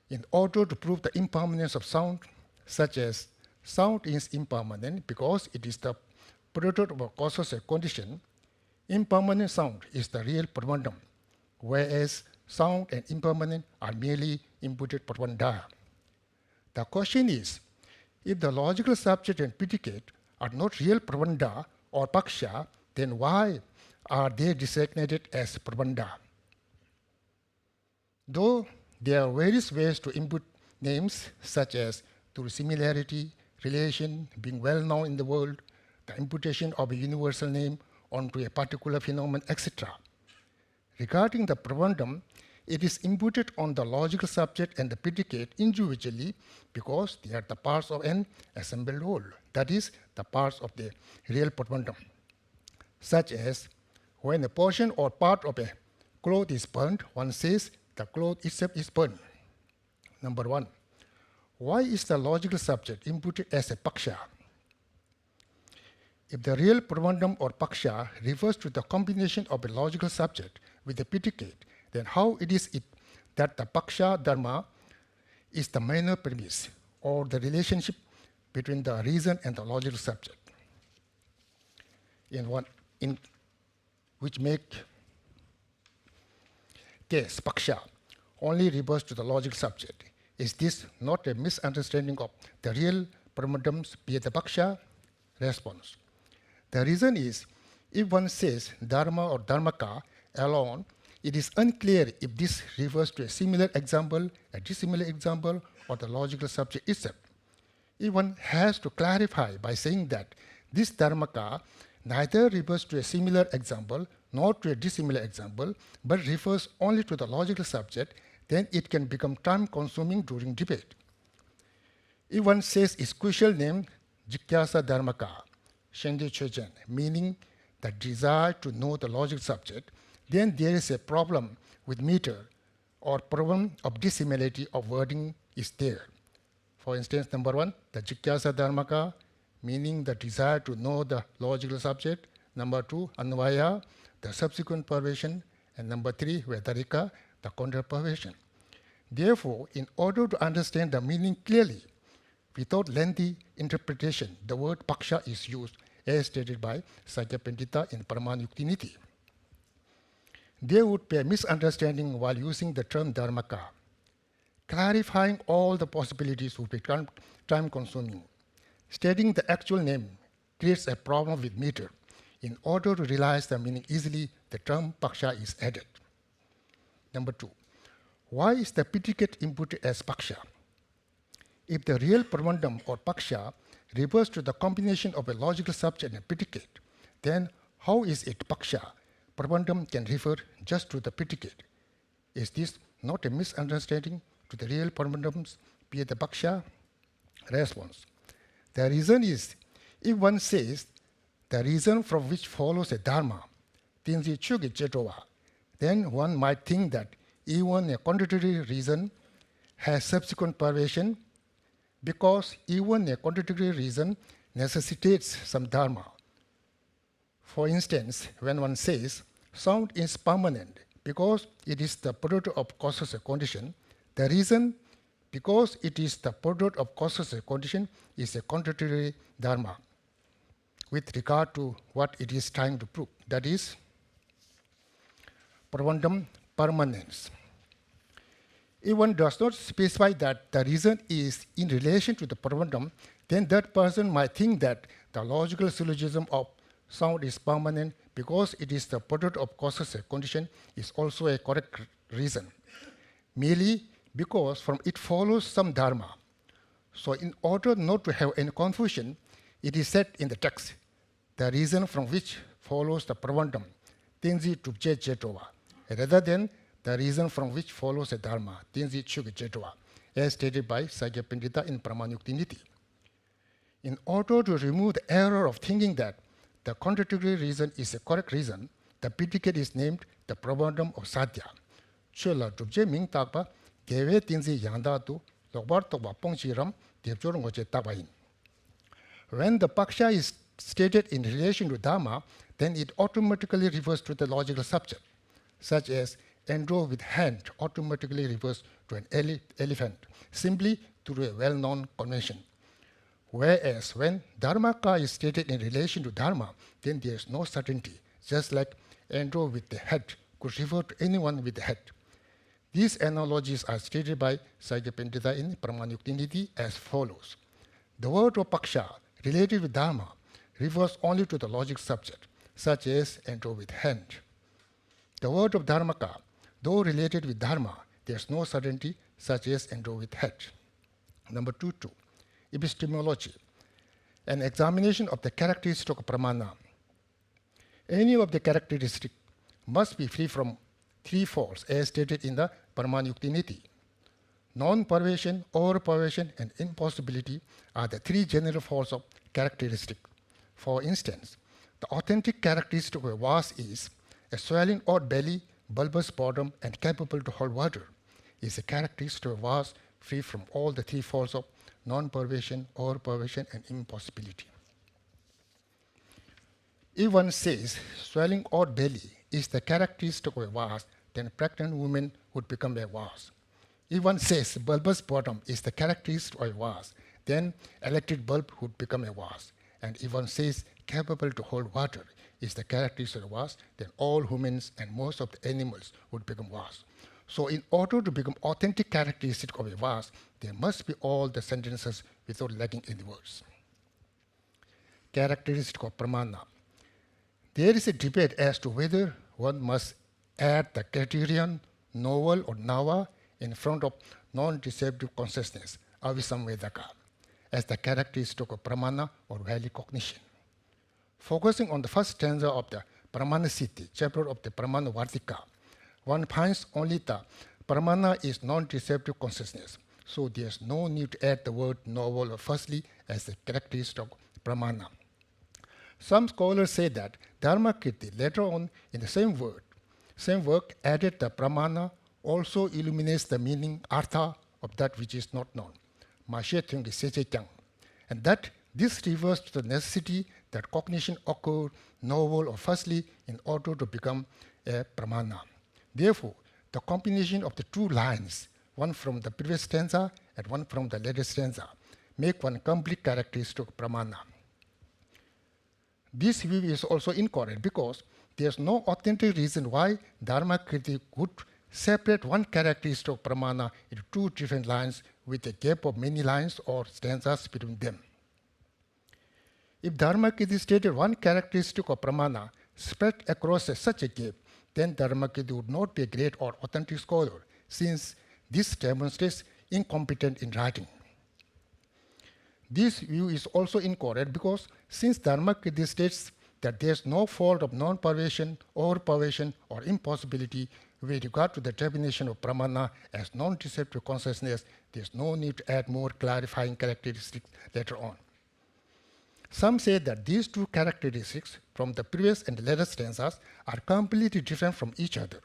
[SPEAKER 7] in order to prove the impermanence of sound, such as sound is impermanent because it is the product of a causal condition, impermanent sound is the real Prabandham, whereas sound and impermanent are merely imputed Prabandha. The question is, if the logical subject and predicate are not real Prabandha or Paksha, then why are they designated as Prabandha? Though there are various ways to input names, such as through similarity, relation, being well known in the world, the imputation of a universal name onto a particular phenomenon, etc. Regarding the Prabandham, it is imputed on the logical subject and the predicate individually because they are the parts of an assembled whole, that is, the parts of the real Prabandham. Such as, when a portion or part of a cloth is burnt, one says the cloth itself is burnt. Number one, why is the logical subject imputed as a Paksha? If the real Prabandham or Paksha refers to the combination of a logical subject with a predicate, then how it is that the Paksha Dharma is the minor premise or the relationship between the reason and the logical subject, in which make case Paksha only refers to the logical subject. Is this not a misunderstanding of the real Prabandhams, be it the Paksha? Response. The reason is, if one says Dharma or Dharmaka alone, it is unclear if this refers to a similar example, a dissimilar example, or the logical subject itself. If one has to clarify by saying that this Dharmaka neither refers to a similar example nor to a dissimilar example, but refers only to the logical subject, then it can become time-consuming during debate. If one says its crucial name, Jikyasa Dharmaka, Shendi Chojen, meaning the desire to know the logical subject, then there is a problem with meter or problem of dissimilarity of wording is there. For instance, number one, the Jikyasa Dharmaka, meaning the desire to know the logical subject. Number two, Anvaya, the subsequent perversion. And number three, Vedarika, the counter perversion. Therefore, in order to understand the meaning clearly, without lengthy interpretation, the word Paksha is used as stated by Sakya Pandita in Pramāṇa Yukti Niti. There would be a misunderstanding while using the term Dharmaka. Clarifying all the possibilities would be time-consuming. Stating the actual name creates a problem with meter. In order to realize the meaning easily, the term Paksha is added. Number two, why is the predicate inputted as Paksha? If the real Prabandham or Paksha refers to the combination of a logical subject and predicate, then how is it Paksha? Prabandham can refer just to the predicate. Is this not a misunderstanding to the real Prabandhams, be it the Paksha? Response. The reason is, if one says the reason from which follows a Dharma, Tinzi Chugi Chetova, then one might think that even a contradictory reason has subsequent pervasion because even a contradictory reason necessitates some dharma. For instance, when one says sound is permanent because it is the product of causes and condition, the reason because it is the product of causes and condition is a contradictory dharma with regard to what it is trying to prove, that is, pravandam, permanence. If one does not specify that the reason is in relation to the pravandam, then that person might think that the logical syllogism of sound is permanent because it is the product of causes and condition is also a correct reason, merely because from it follows some dharma. So in order not to have any confusion, it is said in the text, the reason from which follows the pravandam, tinzi tupje jetova, rather than the reason from which follows a dharma, tinzi chug jetova, as stated by Sakya Pandita in Pramāṇa Niti. In order to remove the error of thinking that the contradictory reason is a correct reason, the predicate is named the pravandam of sadhya. Chula tupje ming takpa, gewe tinzi yanda tu, lokbar tokba pongchiram, debjor ngoche tabain. When the paksha is stated in relation to dharma, then it automatically refers to the logical subject, such as enroll with hand automatically refers to an elephant, simply through a well-known convention. Whereas when dharmaka is stated in relation to dharma, then there is no certainty, just like enroll with the head could refer to anyone with the head. These analogies are stated by Sakya Pandita in Pramāṇa Niti as follows. The word of paksha related with dharma refers only to the logic subject, such as enroll with hand. The word of dharmaka, though related with dharma, there is no certainty, such as enroll with head. Number 2.2. Epistemology, an examination of the characteristic of pramāṇa. Any of the characteristics must be free from three faults, as stated in the Pramāṇa Niti. Non-pervasion, over-pervasion, and impossibility are the three general faults of characteristic. For instance, the authentic characteristic of a vase is a swelling odd belly, bulbous bottom, and capable to hold water. Is a characteristic of a vase free from all the three faults of non-pervasion, over-pervasion, and impossibility. If one says swelling odd belly is the characteristic of a vase, then pregnant woman would become a vase. If one says bulbous bottom is the characteristic of a vase, then electric bulb would become a vase. And if one says capable to hold water is the characteristic of a vase, then all humans and most of the animals would become vase. So in order to become authentic characteristic of a vase, there must be all the sentences without lacking any words. Characteristic of pramāṇa. There is a debate as to whether one must add the criterion novel or nava in front of non-deceptive consciousness, avisamvedaka, as the characteristic of pramāṇa or valid cognition. Focusing on the first stanza of the Pramāṇa Siddhi, chapter of the Pramāṇa Vartika, one finds only the pramāṇa is non-deceptive consciousness, so there is no need to add the word novel or firstly as the characteristic of pramāṇa. Some scholars say that Dharmakīrti later on in the same work added the pramāṇa also illuminates the meaning, artha, of that which is not known, and that this refers to the necessity that cognition occur novel or firstly in order to become a pramāṇa. Therefore, the combination of the two lines, one from the previous stanza and one from the later stanza, make one complete characteristic of pramāṇa. This view is also incorrect because there is no authentic reason why Dharmakīrti would separate one characteristic of pramāṇa into two different lines with a gap of many lines or stanzas between them. If Dharmakīrti stated one characteristic of pramāṇa spread across such a gap, then Dharmakīrti would not be a great or authentic scholar, since this demonstrates incompetence in writing. This view is also incorrect because since Dharmakīrti states that there is no fault of non-pervasion, over-pervasion, or impossibility with regard to the definition of pramāṇa as non-deceptive consciousness, there is no need to add more clarifying characteristics later on. Some say that these two characteristics from the previous and later stanzas are completely different from each other,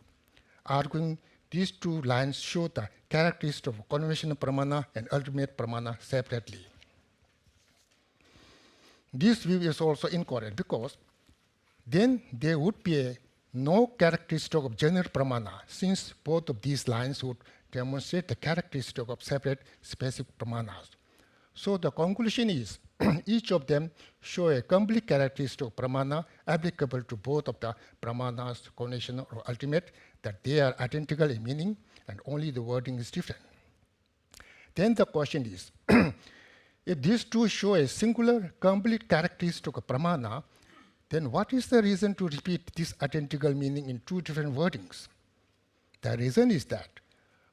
[SPEAKER 7] arguing these two lines show the characteristics of conventional pramana and ultimate pramana separately. This view is also incorrect because then there would be no characteristic of general pramana, since both of these lines would demonstrate the characteristic of separate specific pramanas. So the conclusion is each of them show a complete characteristic of pramana applicable to both of the pramanas, conventional or ultimate, that they are identical in meaning and only the wording is different. Then the question is, if these two show a singular complete characteristic of pramana, then what is the reason to repeat this identical meaning in two different wordings? The reason is that,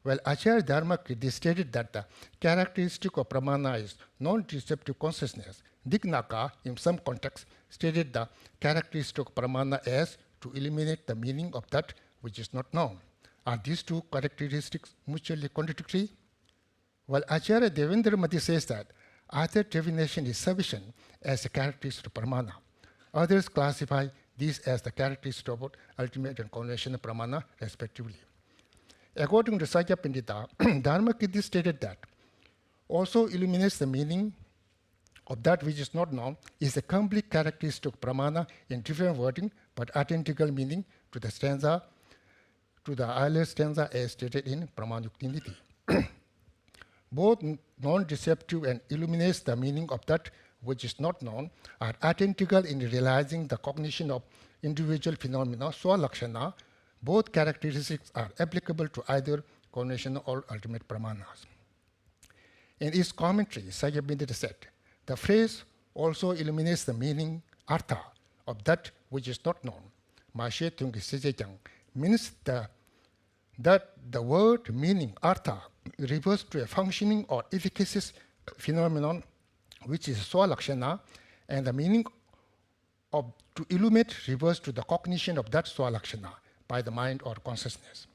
[SPEAKER 7] well, Acharya Dharmakīrti stated that the characteristic of pramana is non-receptive consciousness. Dignāga, in some contexts, stated the characteristic of pramana as to eliminate the meaning of that which is not known. Are these two characteristics mutually contradictory? Well, Acharya Devendramathi says that either definition is sufficient as a characteristic of pramana. Others classify these as the characteristic of ultimate and conventional pramana, respectively. According to Sakya Pandita, Dharmakīrti stated that also illuminates the meaning of that which is not known is a complete characteristic of pramana in different wording, but identical meaning to the stanza, to the earlier stanza as stated in Pramāṇa. Both non-deceptive and illuminates the meaning of that which is not known are identical in realizing the cognition of individual phenomena, swalakshana. Both characteristics are applicable to either conventional or ultimate pramanas. In his commentary, Sakya Pandita said, the phrase also illuminates the meaning, artha, of that which is not known. Mashe Tungi Sejejang means that the word meaning, artha, refers to a functioning or efficacious phenomenon which is swalakshana, and the meaning of to illuminate refers to the cognition of that swalakshana by the mind or consciousness.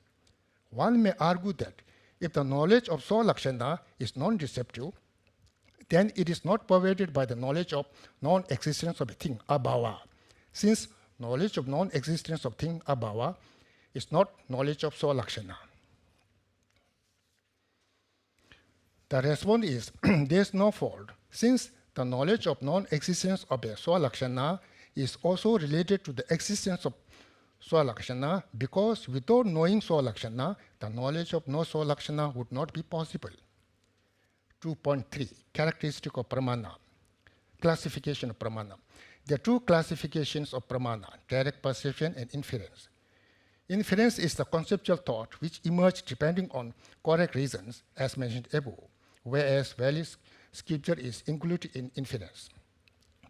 [SPEAKER 7] One may argue that if the knowledge of swalakshana is non-deceptive, then it is not pervaded by the knowledge of non-existence of a thing, abhava, since knowledge of non-existence of thing, abhava, is not knowledge of swalakshana. The response is, there is no fault, since the knowledge of non-existence of a swalakshana is also related to the existence of swalakshana, because without knowing swalakshana, the knowledge of no swalakshana would not be possible. 2.3, characteristic of pramana, classification of pramana. There are two classifications of pramana, direct perception and inference. Inference is the conceptual thought which emerges depending on correct reasons, as mentioned above, whereas valid scripture is included in inference.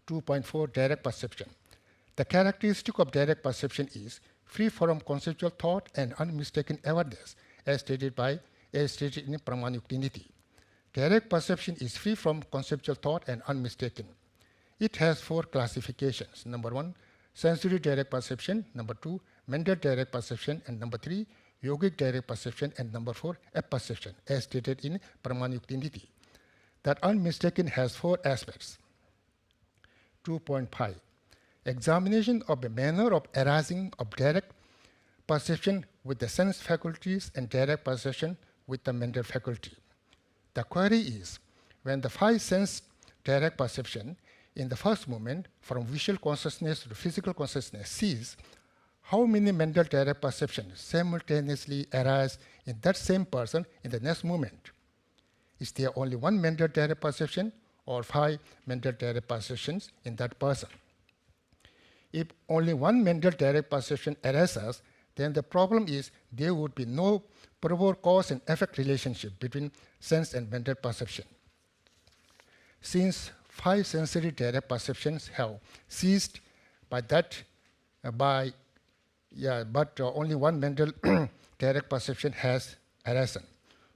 [SPEAKER 7] 2.4, direct perception. The characteristic of direct perception is free from conceptual thought and unmistaken awareness, as stated in Pramāṇa. Direct perception is free from conceptual thought and unmistaken. It has four classifications. Number 1, sensory direct perception. Number 2, mental direct perception. And number 3, yogic direct perception. And number 4, apperception, as stated in Pramāṇa. That unmistaken has four aspects. 2.5, examination of the manner of arising of direct perception with the sense faculties and direct perception with the mental faculty. The query is, when the 5 sense direct perception in the first moment from visual consciousness to physical consciousness cease, how many mental direct perceptions simultaneously arise in that same person in the next moment? Is there only one mental direct perception or 5 mental direct perceptions in that person? If only one mental direct perception arises, then the problem is there would be no proper cause and effect relationship between sense and mental perception. Since 5 sensory direct perceptions have ceased but only one mental direct perception has arisen.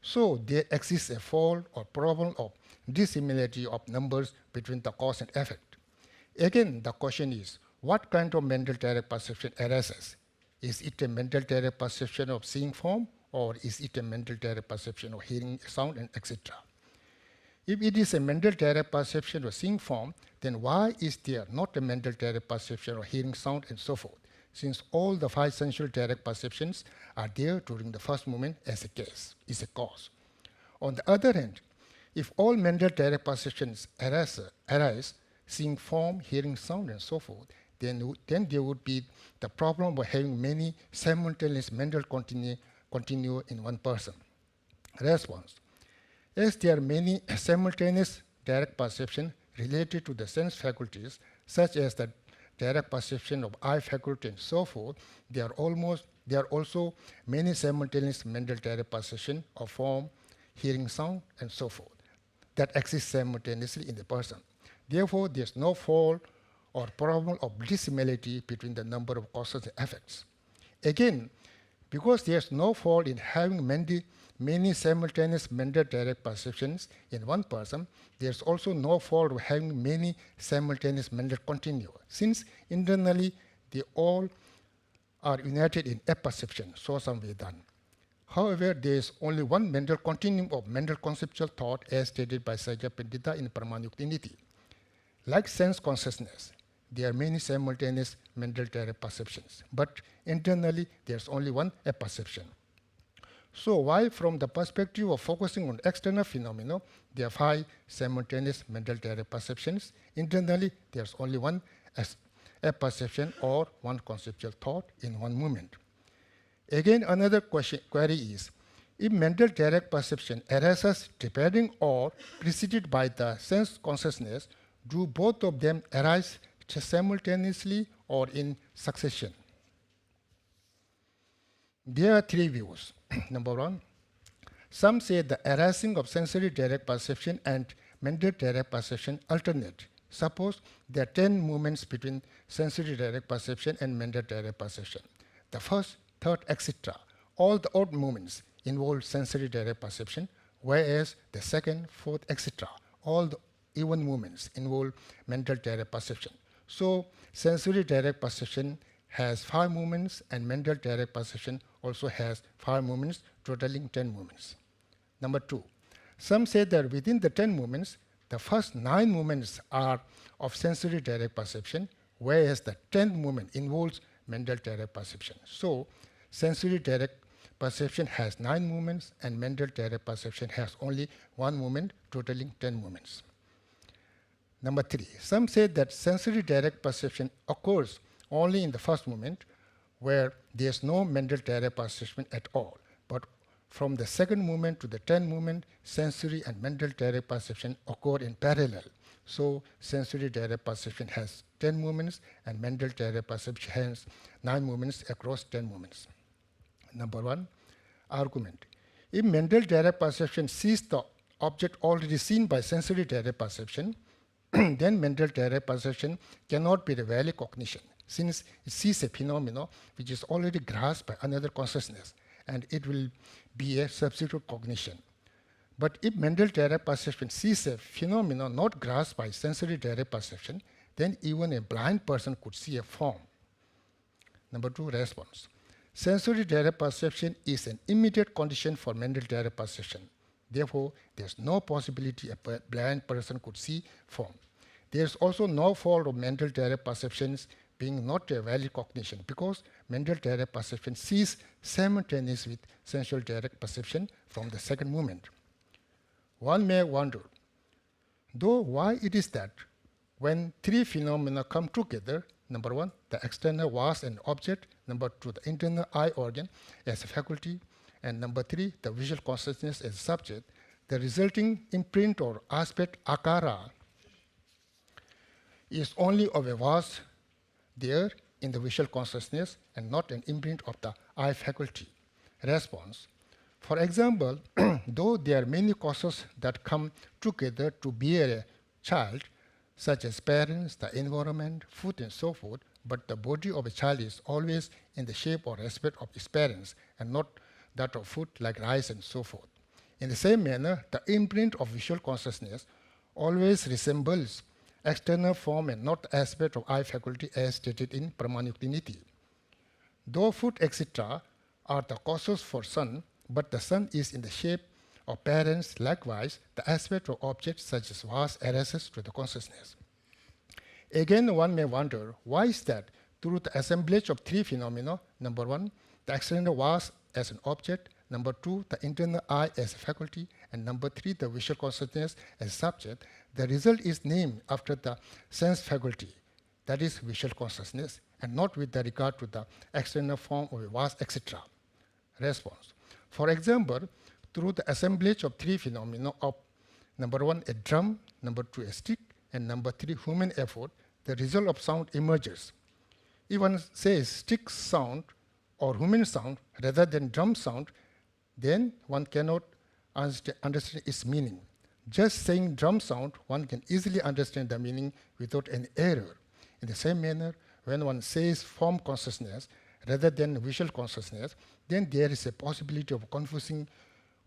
[SPEAKER 7] So there exists a fault or problem of dissimilarity of numbers between the cause and effect. Again, the question is, what kind of mental direct perception arises? Is it a mental direct perception of seeing form, or is it a mental direct perception of hearing sound, and etc.? If it is a mental direct perception of seeing form, then why is there not a mental direct perception of hearing sound and so forth? since all the 5 sensual direct perceptions are there during the first moment as a cause. On the other hand, if all mental direct perceptions arise, seeing form, hearing sound, and so forth, then there would be the problem of having many simultaneous mental continue in one person. Response. As there are many simultaneous direct perceptions related to the sense faculties, such as the direct perception of eye faculty and so forth, there are also many simultaneous mental direct perception of form, hearing sound, and so forth that exist simultaneously in the person. Therefore, there is no fault or problem of dissimilarity between the number of causes and effects. Again, because there is no fault in having many simultaneous mental direct perceptions in one person, there is also no fault of having many simultaneous mental continua, since internally they all are united in apperception, so some way done. However, there is only one mental continuum of mental conceptual thought as stated by Sajja Pandita in Pramāṇa. Like sense consciousness, there are many simultaneous mental direct perceptions, but internally there is only one apperception. So while from the perspective of focusing on external phenomena, there are 5 simultaneous mental direct perceptions, internally there is only one apperception or one conceptual thought in one moment. Again, another query is, if mental direct perception arises depending or preceded by the sense consciousness, do both of them arise simultaneously or in succession? There are 3 views. Number 1, some say the arising of sensory direct perception and mental direct perception alternate. Suppose there are 10 movements between sensory direct perception and mental direct perception. The first, third, etc. All the odd movements involve sensory direct perception, whereas the second, fourth, etc. all the even movements involve mental direct perception. So sensory direct perception has 5 movements and mental direct perception also has 5 movements, totaling 10 movements. Number 2, some say that within the 10 movements, the first 9 movements are of sensory direct perception, whereas the 10th movement involves mental direct perception. So sensory direct perception has 9 movements and mental direct perception has only 1 movement, totaling 10 movements. Number 3, some say that sensory direct perception occurs only in the first moment, where there is no mental direct perception at all. But from the second movement to the 10th movement, sensory and mental direct perception occur in parallel. So sensory direct perception has 10 movements and mental direct perception has 9 movements across 10 movements. Number 1, argument. If mental direct perception sees the object already seen by sensory direct perception, then mental direct perception cannot be the valid cognition, since it sees a phenomenon which is already grasped by another consciousness, and it will be a substitute cognition. But if mental direct perception sees a phenomenon not grasped by sensory direct perception, then even a blind person could see a form. Number 2, response. Sensory direct perception is an immediate condition for mental direct perception. Therefore, there is no possibility a blind person could see form. There is also no fault of mental direct perceptions being not a valid cognition, because mental direct perception sees simultaneous with sensual direct perception from the second moment. One may wonder, though, why it is that when 3 phenomena come together, number 1, the external was an object, number 2, the internal eye organ as a faculty, and number 3, the visual consciousness as a subject, the resulting imprint or aspect akara is only of a was there in the visual consciousness and not an imprint of the eye faculty. Response. For example, though there are many causes that come together to bear a child, such as parents, the environment, food, and so forth, but the body of a child is always in the shape or aspect of its parents and not that of food like rice and so forth. In the same manner, the imprint of visual consciousness always resembles external form and not the aspect of eye faculty as stated in Pramāṇa. Though food, etc., are the causes for sun, but the sun is in the shape of parents, likewise, the aspect of objects such as was arises to the consciousness. Again, one may wonder, why is that through the assemblage of three phenomena. Number one, the external vast as an object. Number two, the internal I as a faculty. And number three, the visual consciousness as a subject. The result is named after the sense faculty, that is visual consciousness, and not with the regard to the external form of a vast, etc. Response. For example, through the assemblage of three phenomena of number one, a drum, number two, a stick, and number three, human effort, the result of sound emerges. If one says stick sound or human sound rather than drum sound, then one cannot understand its meaning. Just saying drum sound, one can easily understand the meaning without any error. In the same manner, when one says form consciousness rather than visual consciousness, then there is a possibility of confusing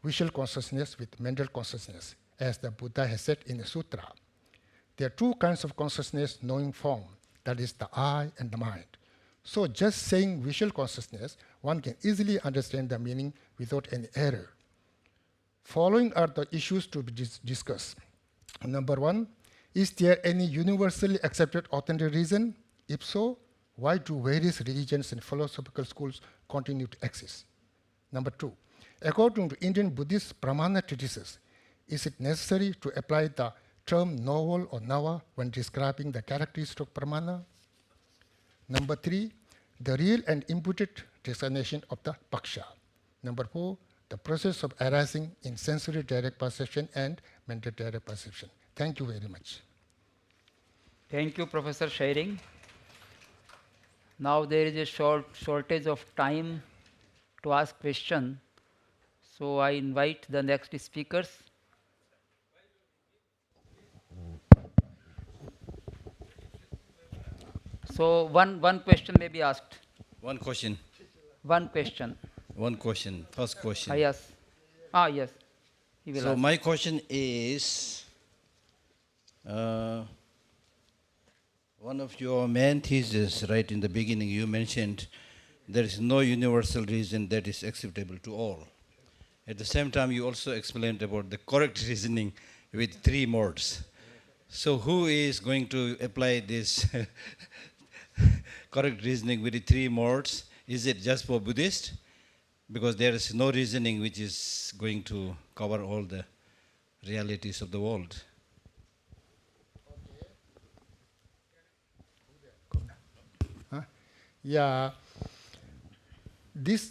[SPEAKER 7] visual consciousness with mental consciousness, as the Buddha has said in the sutra. There are two kinds of consciousness knowing form, that is the I and the mind. So just saying visual consciousness, one can easily understand the meaning without any error. Following are the issues to be discussed. Number one, is there any universally accepted authentic reason? If so, why do various religions and philosophical schools continue to exist? Number two, according to Indian Buddhist Pramāṇa treatises, is it necessary to apply the term novel or nava when describing the characteristic of pramāṇa? Number three, the real and imputed designation of the paksha. Number four, the process of arising in sensory direct perception and mental direct perception. Thank you very much.
[SPEAKER 1] Thank you, Professor Śabdārtha. Now there is a shortage of time to ask question, so I invite the next speakers. So one question may be asked.
[SPEAKER 6] One question.
[SPEAKER 1] One question.
[SPEAKER 6] One question. First question.
[SPEAKER 1] Yes. Yes. He will
[SPEAKER 6] So
[SPEAKER 1] ask.
[SPEAKER 6] my question is, one of your main theses, right in the beginning, you mentioned there is no universal reason that is acceptable to all. At the same time, you also explained about the correct reasoning with three modes. So who is going to apply this correct reasoning with the three modes? Is it just for Buddhists? Because there is no reasoning which is going to cover all the realities of the world.
[SPEAKER 7] Yeah, this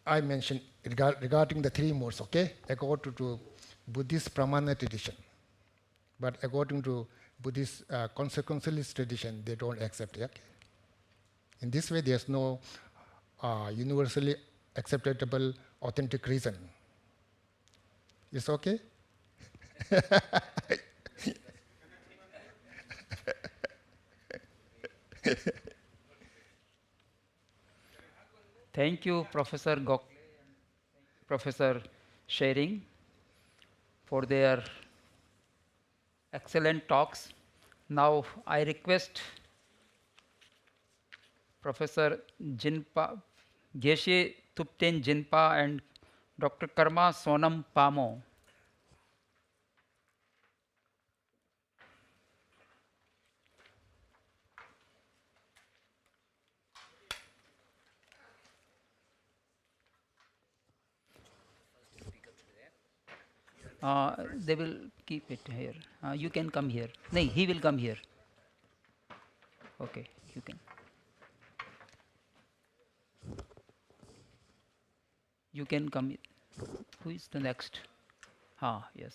[SPEAKER 7] I mentioned regarding the three modes, okay, according to Buddhist Pramāṇa tradition. But according to Buddhist consequentialist tradition, they don't accept it. Okay? In this way, there's no universally acceptable authentic reason. It's okay?
[SPEAKER 1] Thank you, Professor Professor Śabdārtha, for their excellent talks. Now I request Professor Jinpa, Geshe Thupten Jinpa and Dr. Karma Sonam Palmo. They will keep it here. You can come here. No, he will come here. Okay, you can. You can come. Who is the next? Yes.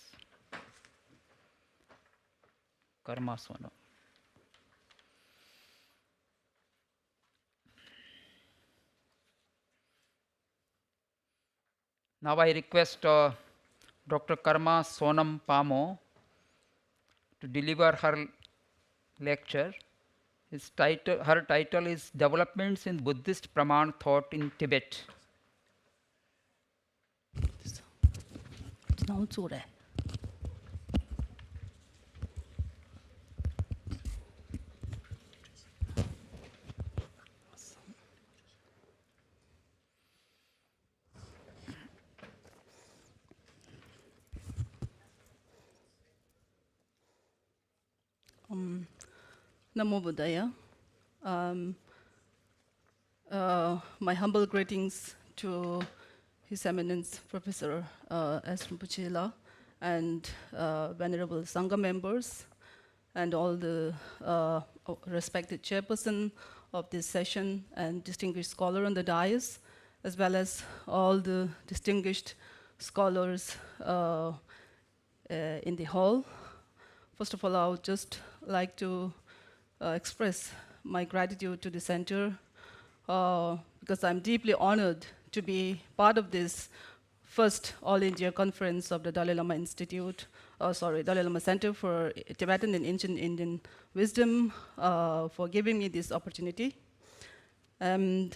[SPEAKER 1] Karma Sonam. Now I request Dr. Karma Sonam Palmo to deliver her lecture. Her title is Developments in Buddhist Pramāṇa Thought in Tibet.
[SPEAKER 8] Namo Buddhaya. My humble greetings to His Eminence Professor S. Rinpoche and Venerable Sangha members and all the respected chairperson of this session and distinguished scholar on the dais, as well as all the distinguished scholars in the hall. First of all, I would just like to express my gratitude to the center because I'm deeply honored to be part of this first All India conference of the Dalai Lama Dalai Lama Centre for Tibetan and Ancient Indian Wisdom, for giving me this opportunity. And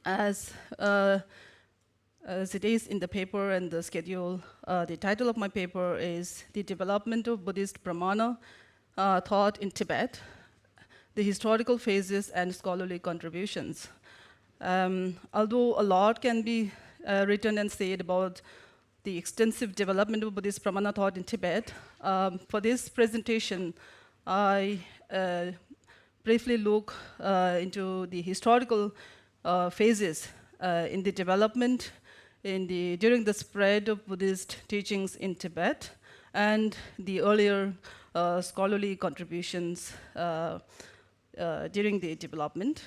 [SPEAKER 8] as it is in the paper and the schedule, the title of my paper is The Development of Buddhist Pramāṇa Thought in Tibet, the Historical Phases and Scholarly Contributions. Although a lot can be written and said about the extensive development of Buddhist Pramāṇa thought in Tibet, for this presentation, I briefly look into the historical phases in the development during the spread of Buddhist teachings in Tibet and the earlier scholarly contributions during the development.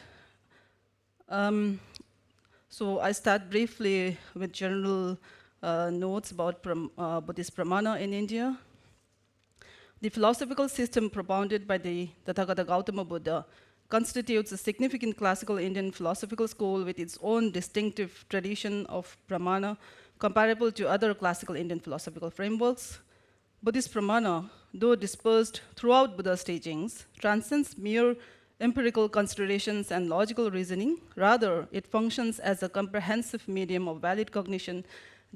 [SPEAKER 8] So I start briefly with general notes about Buddhist Pramāṇa in India. The philosophical system propounded by the Tathagata Gautama Buddha constitutes a significant classical Indian philosophical school with its own distinctive tradition of pramāṇa comparable to other classical Indian philosophical frameworks. Buddhist Pramāṇa, though dispersed throughout Buddha's teachings, transcends mere empirical considerations and logical reasoning. Rather, it functions as a comprehensive medium of valid cognition,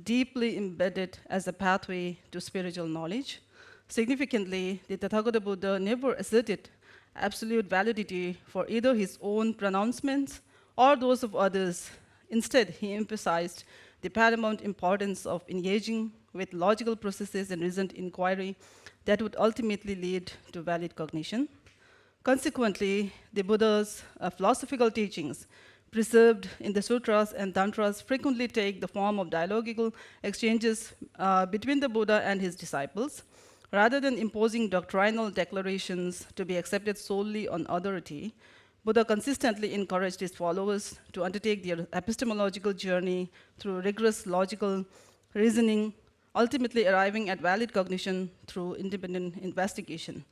[SPEAKER 8] deeply embedded as a pathway to spiritual knowledge. Significantly, the Tathagata Buddha never asserted absolute validity for either his own pronouncements or those of others. Instead, he emphasized the paramount importance of engaging with logical processes and reasoned inquiry that would ultimately lead to valid cognition. Consequently, the Buddha's philosophical teachings preserved in the sutras and tantras frequently take the form of dialogical exchanges between the Buddha and his disciples. Rather than imposing doctrinal declarations to be accepted solely on authority, Buddha consistently encouraged his followers to undertake their epistemological journey through rigorous logical reasoning, ultimately arriving at valid cognition through independent investigation.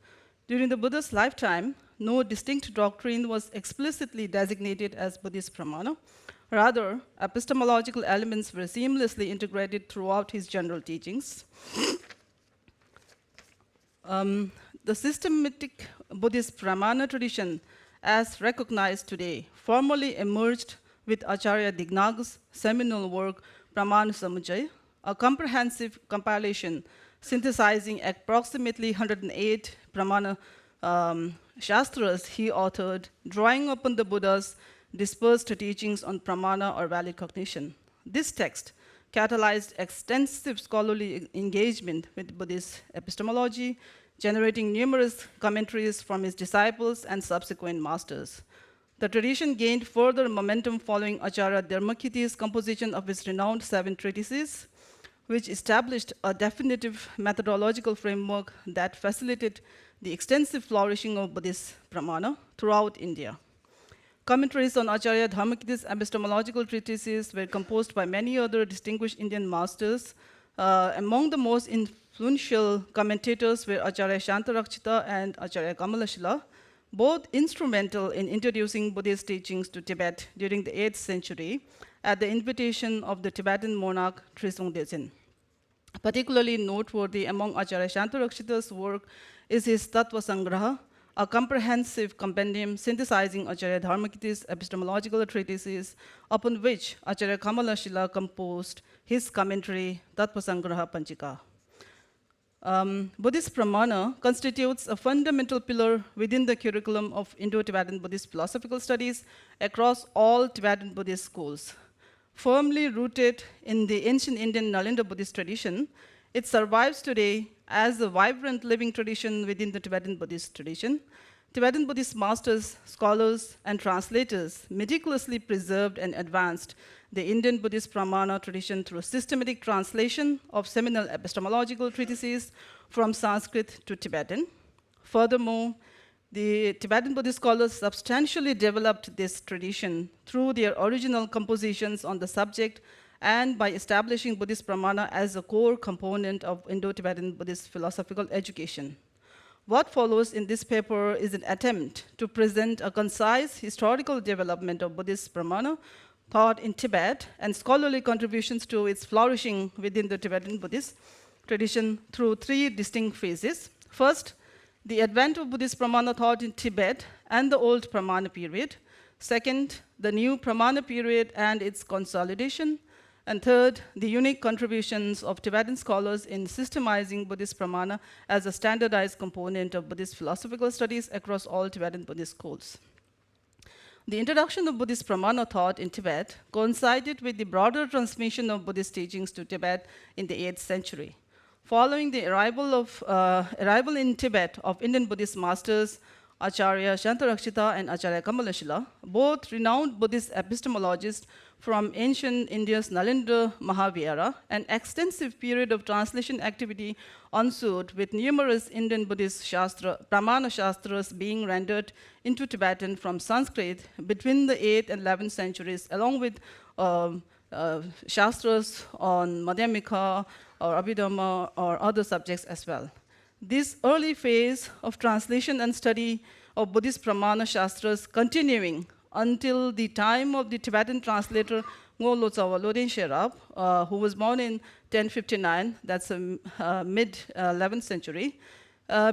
[SPEAKER 8] During the Buddha's lifetime, no distinct doctrine was explicitly designated as Buddhist Pramāṇa. Rather, epistemological elements were seamlessly integrated throughout his general teachings. The systematic Buddhist Pramāṇa tradition, as recognized today, formally emerged with Acharya Dignāga's seminal work, Pramāṇa Samujaya, a comprehensive compilation synthesizing approximately 108 Pramāṇa Shastras he authored, drawing upon the Buddha's dispersed teachings on Pramāṇa or valid cognition. This text catalyzed extensive scholarly engagement with Buddhist epistemology, generating numerous commentaries from his disciples and subsequent masters. The tradition gained further momentum following Acharya Dharmakīrti's composition of his renowned 7 treatises, which established a definitive methodological framework that facilitated the extensive flourishing of Buddhist Pramāṇa throughout India. Commentaries on Acharya Dharmakīrti's epistemological treatises were composed by many other distinguished Indian masters. Among the most influential commentators were Acharya Śabdārtha and Acharya Kamalashila, both instrumental in introducing Buddhist teachings to Tibet during the 8th century at the invitation of the Tibetan monarch Trisong Detsen. Particularly noteworthy among Acharya Śabdārtha's work is his Tattva Sangraha, a comprehensive compendium synthesizing Acharya Dharmakīrti's epistemological treatises, upon which Acharya Kamalashila composed his commentary, Tattva Sangraha Panchika. Buddhist Pramāṇa constitutes a fundamental pillar within the curriculum of Indo-Tibetan Buddhist philosophical studies across all Tibetan Buddhist schools. Firmly rooted in the ancient Indian Nalanda Buddhist tradition, it survives today as a vibrant living tradition within the Tibetan Buddhist tradition. Tibetan Buddhist masters, scholars, and translators meticulously preserved and advanced the Indian Buddhist Pramāṇa tradition through systematic translation of seminal epistemological treatises from Sanskrit to Tibetan. Furthermore, the Tibetan Buddhist scholars substantially developed this tradition through their original compositions on the subject and by establishing Buddhist Pramāṇa as a core component of Indo-Tibetan Buddhist philosophical education. What follows in this paper is an attempt to present a concise historical development of Buddhist Pramāṇa thought in Tibet and scholarly contributions to its flourishing within the Tibetan Buddhist tradition through three distinct phases. First, the advent of Buddhist Pramāṇa thought in Tibet and the old Pramāṇa period. Second, the new Pramāṇa period and its consolidation. And third, the unique contributions of Tibetan scholars in systemizing Buddhist Pramāṇa as a standardized component of Buddhist philosophical studies across all Tibetan Buddhist schools. The introduction of Buddhist Pramāṇa thought in Tibet coincided with the broader transmission of Buddhist teachings to Tibet in the 8th century. Following the arrival in Tibet of Indian Buddhist masters, Acharya Shantarakshita and Acharya Kamalashila, both renowned Buddhist epistemologists from ancient India's Nalindra Mahavihara, an extensive period of translation activity ensued with numerous Indian Buddhist Pramāṇa Shastras being rendered into Tibetan from Sanskrit between the 8th and 11th centuries, along with Shastras on Madhyamika or Abhidhamma or other subjects as well. This early phase of translation and study of Buddhist Pramāṇa Shastras continuing until the time of the Tibetan translator Ngolo Tsawa Loden Sherab, who was born in 1059, that's mid-11th century,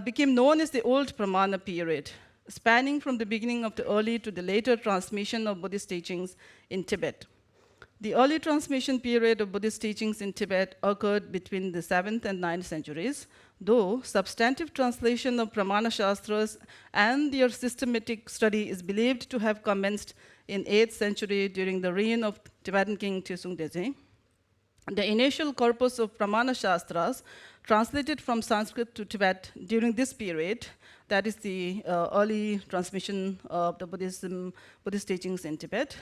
[SPEAKER 8] became known as the Old Pramāṇa period, spanning from the beginning of the early to the later transmission of Buddhist teachings in Tibet. The early transmission period of Buddhist teachings in Tibet occurred between the 7th and 9th centuries, though substantive translation of Pramāṇa Shastras and their systematic study is believed to have commenced in 8th century during the reign of Tibetan king Trisung Deze. The initial corpus of Pramāṇa Shastras translated from Sanskrit to Tibet during this period, that is the early transmission of the Buddhist teachings in Tibet.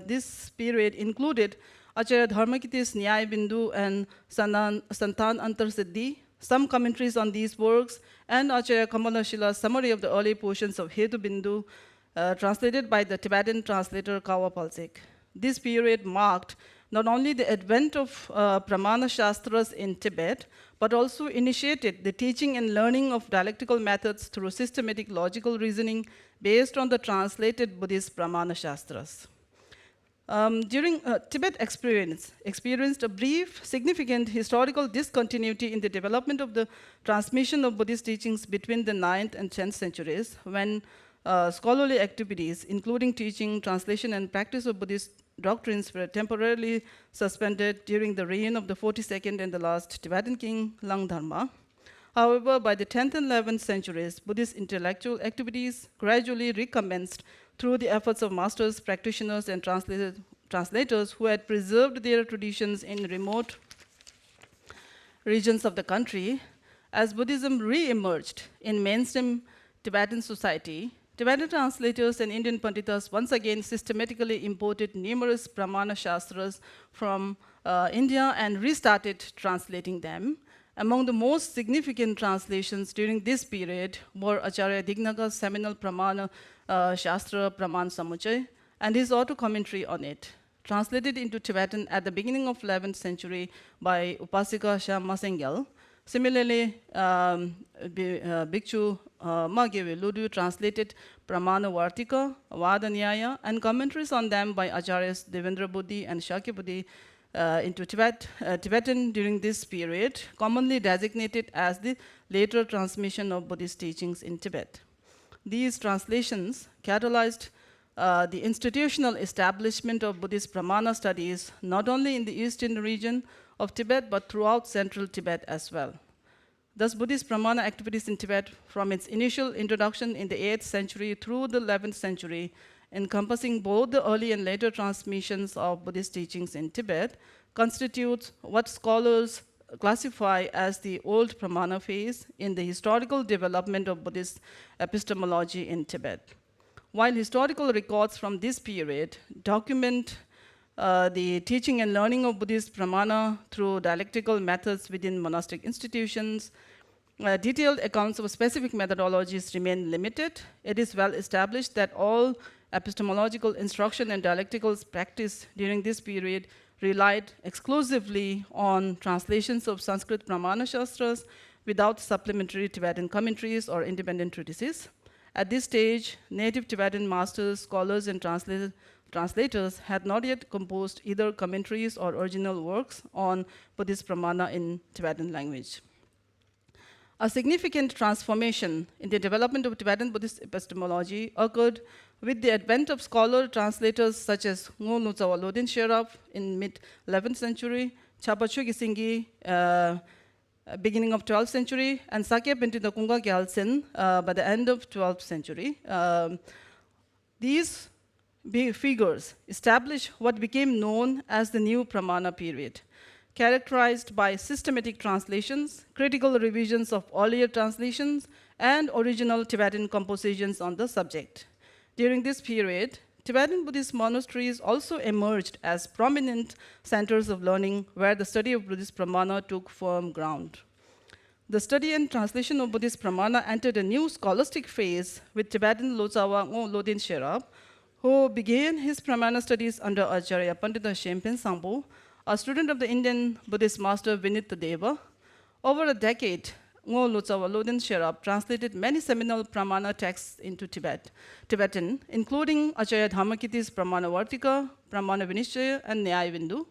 [SPEAKER 8] This period included Acharya Dharmakīrti's Nyaya Bindu and Santan Antar Siddhi, some commentaries on these works, and Acharya Kamalashila's summary of the early portions of Hetu Bindu, translated by the Tibetan translator Kawa Palsek. This period marked not only the advent of Pramāṇa Shastras in Tibet, but also initiated the teaching and learning of dialectical methods through systematic logical reasoning based on the translated Buddhist Pramāṇa Shastras. During Tibet experienced a brief, significant historical discontinuity in the development of the transmission of Buddhist teachings between the 9th and 10th centuries, when scholarly activities, including teaching, translation, and practice of Buddhist doctrines were temporarily suspended during the reign of the 42nd and the last Tibetan king, Langdharma. However, by the 10th and 11th centuries, Buddhist intellectual activities gradually recommenced through the efforts of masters, practitioners, and translators who had preserved their traditions in remote regions of the country. As Buddhism re-emerged in mainstream Tibetan society, Tibetan translators and Indian Panditas once again systematically imported numerous Pramāṇa Shastras from India and restarted translating them. Among the most significant translations during this period were Acharya Dignāga's seminal Pramāṇa Shastra Pramāṇ Samuchay and his auto-commentary on it, translated into Tibetan at the beginning of 11th century by Upasika Shyama Sengyal. Similarly, Bhikshu Magyewe Ludu translated Pramāṇa Vartika, Vada Nyaya, and commentaries on them by Acharyas Devendra Buddhi and Shakya Buddhi into Tibetan during this period, commonly designated as the later transmission of Buddhist teachings in Tibet. These translations catalyzed the institutional establishment of Buddhist Pramāṇa studies, not only in the eastern region of Tibet, but throughout central Tibet as well. Thus, Buddhist Pramāṇa activities in Tibet, from its initial introduction in the 8th century through the 11th century, encompassing both the early and later transmissions of Buddhist teachings in Tibet, constitutes what scholars classify as the old Pramāṇa phase in the historical development of Buddhist epistemology in Tibet. While historical records from this period document the teaching and learning of Buddhist Pramāṇa through dialectical methods within monastic institutions, detailed accounts of specific methodologies remain limited. It is well established that all epistemological instruction and dialectical practice during this period relied exclusively on translations of Sanskrit Pramāṇa Shastras without supplementary Tibetan commentaries or independent treatises. At this stage, native Tibetan masters, scholars, and translators had not yet composed either commentaries or original works on Buddhist Pramāṇa in Tibetan language. A significant transformation in the development of Tibetan Buddhist epistemology occurred with the advent of scholar translators such as Ngo Lodzawa Lodin Sherab in mid-11th century, Chapa Chogyal beginning of 12th century, and Sakya Pentita Kunga Gyaltsen by the end of 12th century. These figures establish what became known as the new Pramāṇa period, characterized by systematic translations, critical revisions of earlier translations, and original Tibetan compositions on the subject. During this period, Tibetan Buddhist monasteries also emerged as prominent centers of learning where the study of Buddhist Pramāṇa took firm ground. The study and translation of Buddhist Pramāṇa entered a new scholastic phase with Tibetan Lodzawa Ngo Lodin Sherab, who began his Pramāṇa studies under Acharya Pandita Shempen Sampo, a student of the Indian Buddhist master Vinita Deva. Over a decade, Ngo Lodzawa Lodin Sherab translated many seminal Pramāṇa texts into Tibetan, including Acharya Dharmakīrti's Pramāṇa Vartika, Pramāṇa Vinishchaya, and Nyaya Vindu,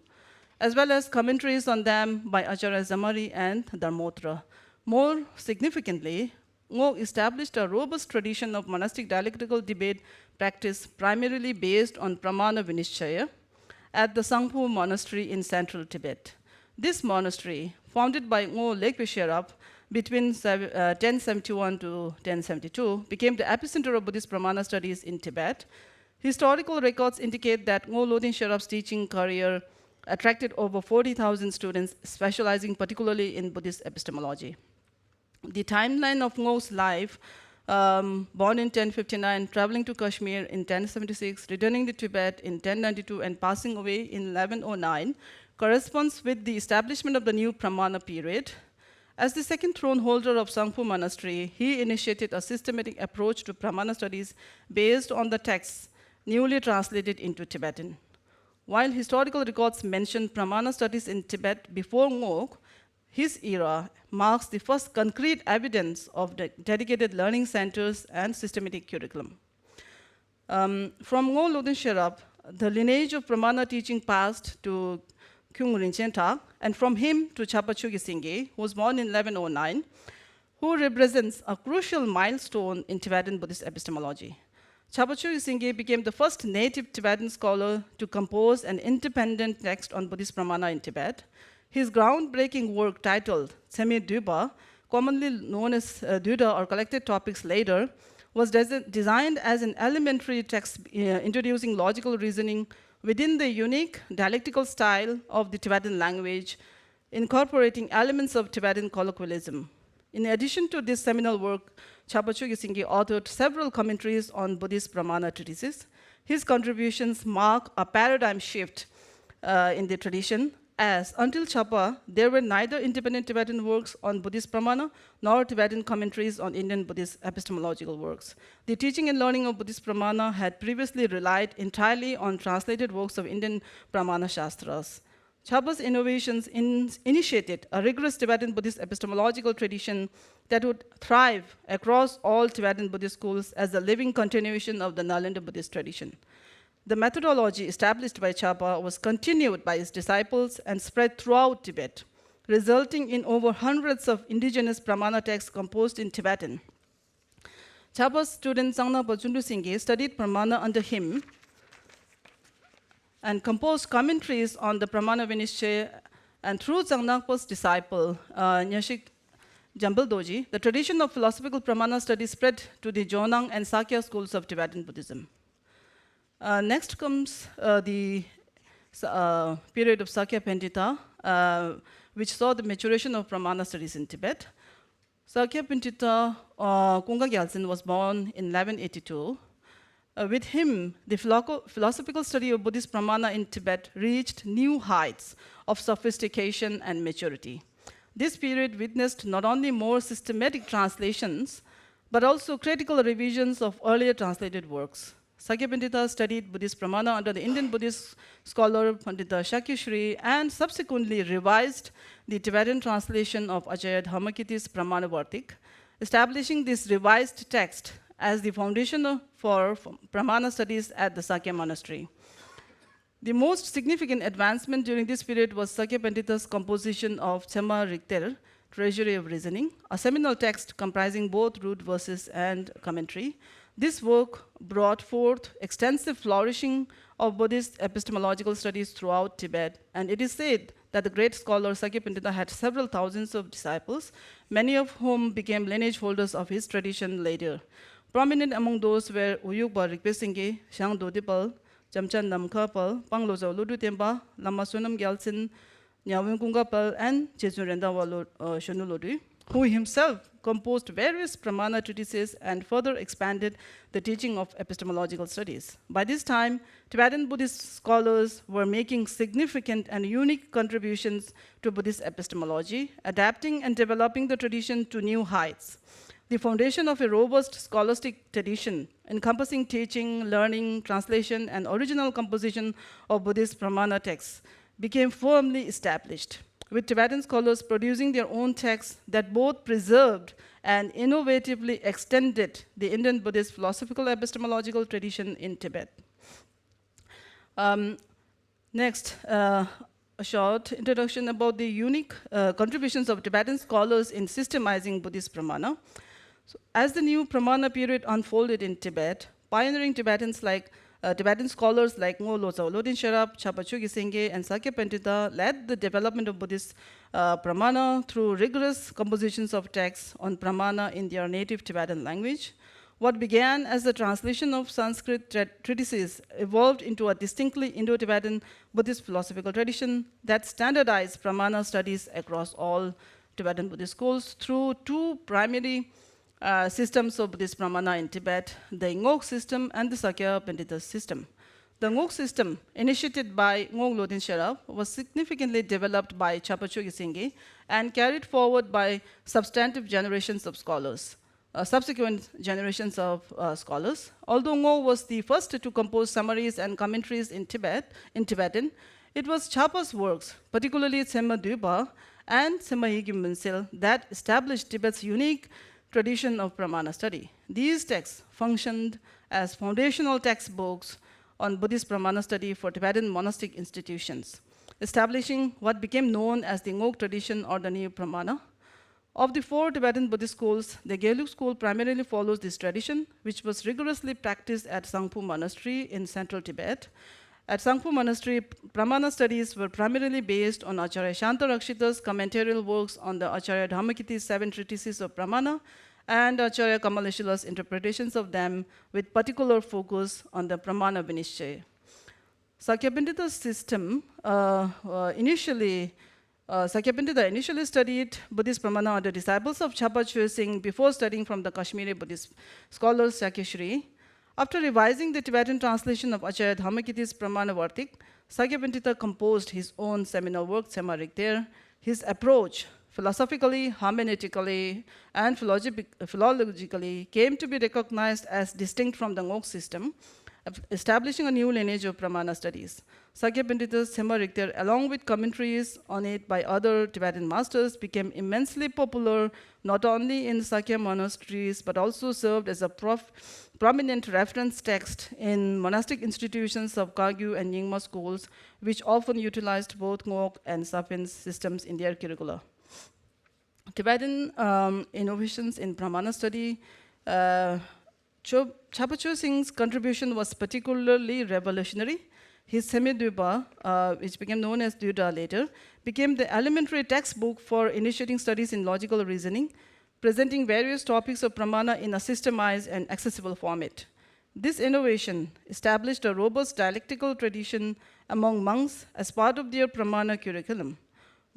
[SPEAKER 8] as well as commentaries on them by Acharya Zamari and Dharmotra. More significantly, Ngo established a robust tradition of monastic dialectical debate practice primarily based on Pramāṇa Vinishchaya at the Sangpo monastery in central Tibet. This monastery, founded by Ngo Lekpe Sherab between 1071 to 1072, became the epicenter of Buddhist Pramāṇa studies in Tibet. Historical records indicate that Ngo Lodin Sherab's teaching career attracted over 40,000 students, specializing particularly in Buddhist epistemology. The timeline of Ngo's life, born in 1059, traveling to Kashmir in 1076, returning to Tibet in 1092, and passing away in 1109, corresponds with the establishment of the new Pramāṇa period. As the second throne holder of Sangpo Monastery, he initiated a systematic approach to Pramāṇa studies based on the texts newly translated into Tibetan. While historical records mention Pramāṇa studies in Tibet before Ngo, his era marks the first concrete evidence of the dedicated learning centers and systematic curriculum. From Ngo Lodin Sherab, the lineage of Pramāṇa teaching passed to Kyung Rinchen Thak, and from him to Chapa Chogyal, who was born in 1109, who represents a crucial milestone in Tibetan Buddhist epistemology. Chapa Chogyal became the first native Tibetan scholar to compose an independent text on Buddhist Pramāṇa in Tibet. His groundbreaking work titled Tseme Duba, commonly known as Duda or Collected Topics later, was designed as an elementary text introducing logical reasoning within the unique dialectical style of the Tibetan language, incorporating elements of Tibetan colloquialism. In addition to this seminal work, Chapa Chogyal authored several commentaries on Buddhist Pramāṇa treatises. His contributions mark a paradigm shift in the tradition, as until Chapa, there were neither independent Tibetan works on Buddhist Pramāṇa nor Tibetan commentaries on Indian Buddhist epistemological works. The teaching and learning of Buddhist Pramāṇa had previously relied entirely on translated works of Indian Pramāṇa Shastras. Chapa's innovations initiated a rigorous Tibetan Buddhist epistemological tradition that would thrive across all Tibetan Buddhist schools as a living continuation of the Nalanda Buddhist tradition. The methodology established by Chapa was continued by his disciples and spread throughout Tibet, resulting in over hundreds of indigenous Pramāṇa texts composed in Tibetan. Chapa's student Zangnapa Chundu Singye studied Pramāṇa under him and composed commentaries on the Pramāṇa Vinishchaya, and through Zangnapa's disciple, Nyashik Jambal Doji, the tradition of philosophical Pramāṇa study spread to the Jonang and Sakya schools of Tibetan Buddhism. Next comes the period of Sakya Pendita, which saw the maturation of Pramāṇa studies in Tibet. Sakya Pintita Kunga Gyaltsen was born in 1182. With him, the philosophical study of Buddhist Pramāṇa in Tibet reached new heights of sophistication and maturity. This period witnessed not only more systematic translations, but also critical revisions of earlier translated works. Sakya Pintita studied Buddhist Pramāṇa under the Indian Buddhist scholar Pandita Shakyashree and subsequently revised the Tibetan translation of Acharya Dharmakīrti's Pramāṇa Vartik, establishing this revised text as the foundation for Pramāṇa studies at the Sakya monastery. The most significant advancement during this period was Sakya Pandita's composition of Chema Rikter, Treasury of Reasoning, a seminal text comprising both root verses and commentary. This work brought forth extensive flourishing of Buddhist epistemological studies throughout Tibet, and it is said that the great scholar Sakya Pintita had several thousands of disciples, many of whom became lineage holders of his tradition later. Prominent among those were Uyukpa Rikpesingye, Shang Dodipal, Dharmchand Namkhapal, Panglozo Ludutemba, Lama Sonam Gyaltsen, Nyawin Kungapal, and Jesu Rendawa Shonulodri, who himself composed various Pramāṇa treatises and further expanded the teaching of epistemological studies. By this time, Tibetan Buddhist scholars were making significant and unique contributions to Buddhist epistemology, adapting and developing the tradition to new heights. The foundation of a robust scholastic tradition encompassing teaching, learning, translation, and original composition of Buddhist Pramāṇa texts became firmly established, with Tibetan scholars producing their own texts that both preserved and innovatively extended the Indian Buddhist philosophical epistemological tradition in Tibet. Next, a short introduction about the unique contributions of Tibetan scholars in systemizing Buddhist Pramāṇa. So, as the new Pramāṇa period unfolded in Tibet, pioneering Tibetan scholars like Ngo Losao Lodin Sherab, Chapachu Gisenge, and Sakya Pintita led the development of Buddhist Pramāṇa through rigorous compositions of texts on Pramāṇa in their native Tibetan language. What began as the translation of Sanskrit treatises evolved into a distinctly Indo-Tibetan Buddhist philosophical tradition that standardized Pramāṇa studies across all Tibetan Buddhist schools through two primary systems of Buddhist Pramāṇa in Tibet, the Ngok system and the Sakya Pintita system. The Ngok system, initiated by Ngok Lodin Sherab, was significantly developed by Chapachu Gisenge and carried forward by substantive generations of scholars, subsequent generations of scholars. Although Ngok was the first to compose summaries and commentaries in Tibetan, it was Chapa's works, particularly Tsema Duypa and Tsema Yigim Munsil, that established Tibet's unique tradition of Pramāṇa study. These texts functioned as foundational textbooks on Buddhist Pramāṇa study for Tibetan monastic institutions, establishing what became known as the Ngok tradition or the new Pramāṇa. Of the four Tibetan Buddhist schools, the Gelug school primarily follows this tradition, which was rigorously practiced at Sangpo Monastery in central Tibet. At Sangpo Monastery, Pramāṇa studies were primarily based on Acharya Shantarakshita's commentarial works on the Acharya Dharmakīrti's 7 treatises of Pramāṇa and Acharya Kamaleshula's interpretations of them, with particular focus on the Pramāṇa Vinishchay. Sakya Pintita's system Sakya Pintita initially studied Buddhist Pramāṇa under disciples of Chapachu Singh before studying from the Kashmiri Buddhist scholar Shakyashree. After revising the Tibetan translation of Acharya Dharmakīrti's Pramāṇa Vartik, Sakya Pintita composed his own seminal work, Tsema Rikter. His approach, philosophically, hermeneutically, and philologically, came to be recognized as distinct from the Ngok system, establishing a new lineage of Pramāṇa studies. Sakya Pintita's Tsema Rikter, along with commentaries on it by other Tibetan masters, became immensely popular not only in Sakya monasteries, but also served as a prominent reference text in monastic institutions of Kagyu and Nyingma schools, which often utilized both Ngok and Sapin systems in their curricula. Tibetan innovations in Pramāṇa study, Chapachu Singh's contribution was particularly revolutionary. His Semidvipa, which became known as Duda later, became the elementary textbook for initiating studies in logical reasoning, presenting various topics of Pramāṇa in a systemized and accessible format. This innovation established a robust dialectical tradition among monks as part of their Pramāṇa curriculum.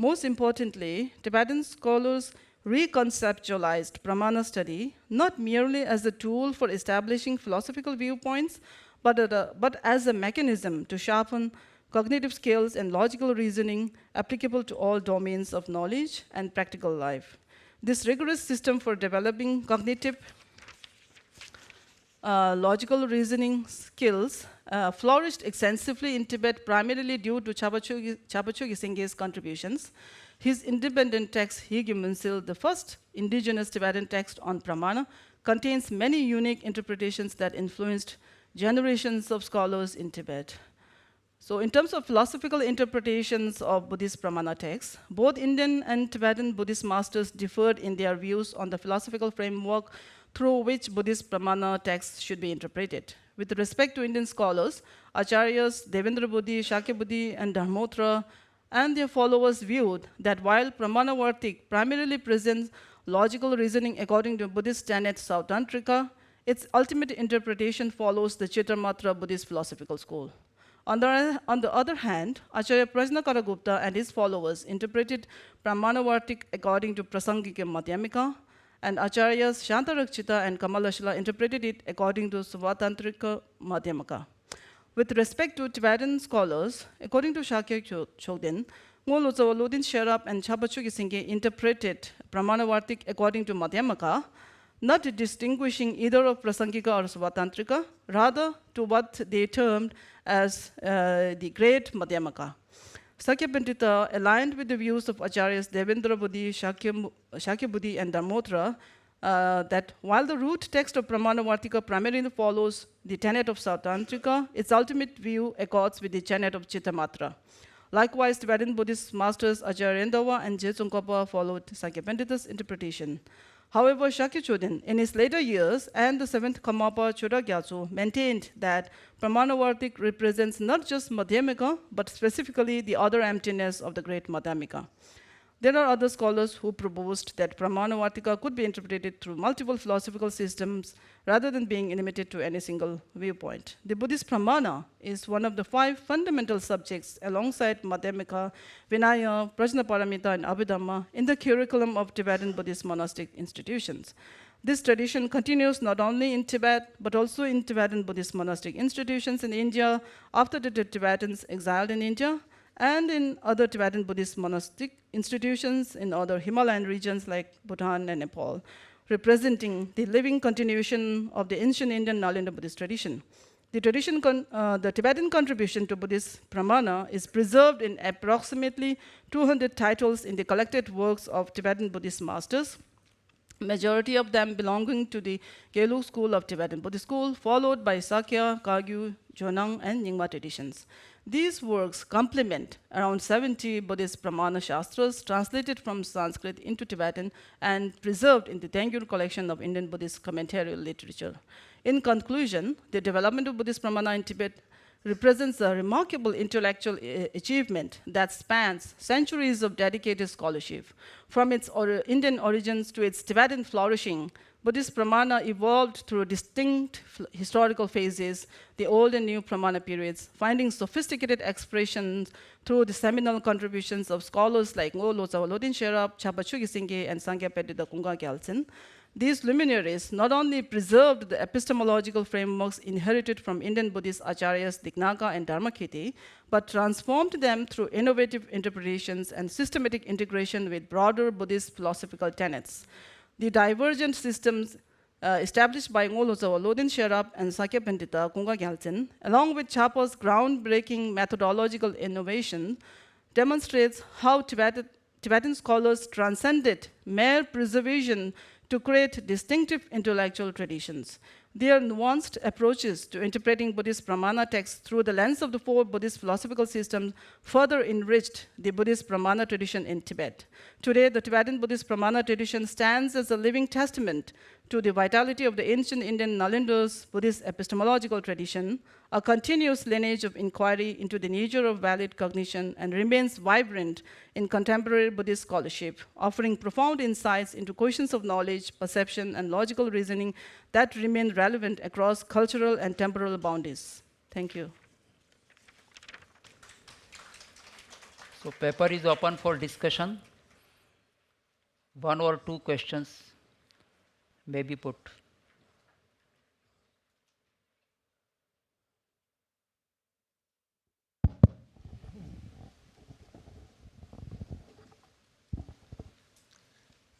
[SPEAKER 8] Most importantly, Tibetan scholars reconceptualized Pramāṇa study not merely as a tool for establishing philosophical viewpoints, but as a mechanism to sharpen cognitive skills and logical reasoning applicable to all domains of knowledge and practical life. This rigorous system for developing cognitive logical reasoning skills flourished extensively in Tibet, primarily due to Chapacho Gyesengye's contributions. His independent text, Higyu, the first indigenous Tibetan text on Pramāṇa, contains many unique interpretations that influenced generations of scholars in Tibet. So in terms of philosophical interpretations of Buddhist Pramāṇa texts, both Indian and Tibetan Buddhist masters differed in their views on the philosophical framework through which Buddhist Pramāṇa texts should be interpreted. With respect to Indian scholars, Acharyas Devendra Buddhi, Shakya Buddhi, and Dharmotra and their followers viewed that while Pramāṇa Vartik primarily presents logical reasoning according to Buddhist tenets Sautantrika, its ultimate interpretation follows the Chittamatra Buddhist philosophical school. On the other hand, Acharya Prajnakaragupta and his followers interpreted Pramāṇa Vartik according to Prasangika Madhyamika, and Acharyas Shantarakshita and Kamalashila interpreted it according to Svatantrika Madhyamaka. With respect to Tibetan scholars, according to Shakya Chodin, Ngolozawaludin Sherab and Chapacho Gyesengye interpreted Pramāṇa Vartik according to Madhyamaka, not distinguishing either of Prasangika or Svatantrika, rather to what they termed as the Great Madhyamaka. Sakya Pandita aligned with the views of Acharyas Devendra Buddhi, Shakya Buddhi, and Dharmotra that while the root text of Pramāṇa Vartika primarily follows the tenet of Sautantrika, its ultimate view accords with the tenet of Chittamatra. Likewise, Tibetan Buddhist masters Acharya Rendawa and Je Tsongkhapa followed Sakya Pandita's interpretation. However, Shakya Chodin, in his later years, and the 7th Karmapa Choda Gyatso maintained that Pramāṇa Vartik represents not just Madhyamika, but specifically the other emptiness of the great Madhyamika. There are other scholars who proposed that Pramāṇa Vartika could be interpreted through multiple philosophical systems rather than being limited to any single viewpoint. The Buddhist Pramāṇa is one of the 5 fundamental subjects alongside Madhyamika, Vinaya, Prajnaparamita, and Abhidhamma in the curriculum of Tibetan Buddhist monastic institutions. This tradition continues not only in Tibet, but also in Tibetan Buddhist monastic institutions in India after the Tibetans exiled in India, and in other Tibetan Buddhist monastic institutions in other Himalayan regions like Bhutan and Nepal, representing the living continuation of the ancient Indian Nalanda Buddhist tradition. The Tibetan contribution to Buddhist Pramāṇa is preserved in approximately 200 titles in the collected works of Tibetan Buddhist masters, majority of them belonging to the Gelug school of Tibetan Buddhist school, followed by Sakya, Kagyu, Jonang, and Nyingma traditions. These works complement around 70 Buddhist Pramāṇa Shastras translated from Sanskrit into Tibetan and preserved in the Tengyur collection of Indian Buddhist commentarial literature. In conclusion, the development of Buddhist Pramāṇa in Tibet represents a remarkable intellectual achievement that spans centuries of dedicated scholarship. From its Indian origins to its Tibetan flourishing, Buddhist Pramāṇa evolved through distinct historical phases, the old and new Pramāṇa periods, finding sophisticated expressions through the seminal contributions of scholars like Ngolozawaludin Sherab, Chapacho Gyesengye, and Sangya Pedida Kunga Gyaltsen. These luminaries not only preserved the epistemological frameworks inherited from Indian Buddhist acharyas Dignāga and Dharmakīrti, but transformed them through innovative interpretations and systematic integration with broader Buddhist philosophical tenets. The divergent systems established by Ngolozawaludin Sherab and Sakya Pandita Kunga Gyaltsen, along with Chapa's groundbreaking methodological innovation, demonstrates how Tibetan scholars transcended mere preservation to create distinctive intellectual traditions. Their nuanced approaches to interpreting Buddhist Pramāṇa texts through the lens of the 4 Buddhist philosophical systems further enriched the Buddhist Pramāṇa tradition in Tibet. Today, the Tibetan Buddhist Pramāṇa tradition stands as a living testament to the vitality of the ancient Indian Nalanda's Buddhist epistemological tradition, a continuous lineage of inquiry into the nature of valid cognition, and remains vibrant in contemporary Buddhist scholarship, offering profound insights into questions of knowledge, perception, and logical reasoning that remain relevant across cultural and temporal boundaries. Thank you.
[SPEAKER 1] So paper is open for discussion. 1 or 2 questions may be put.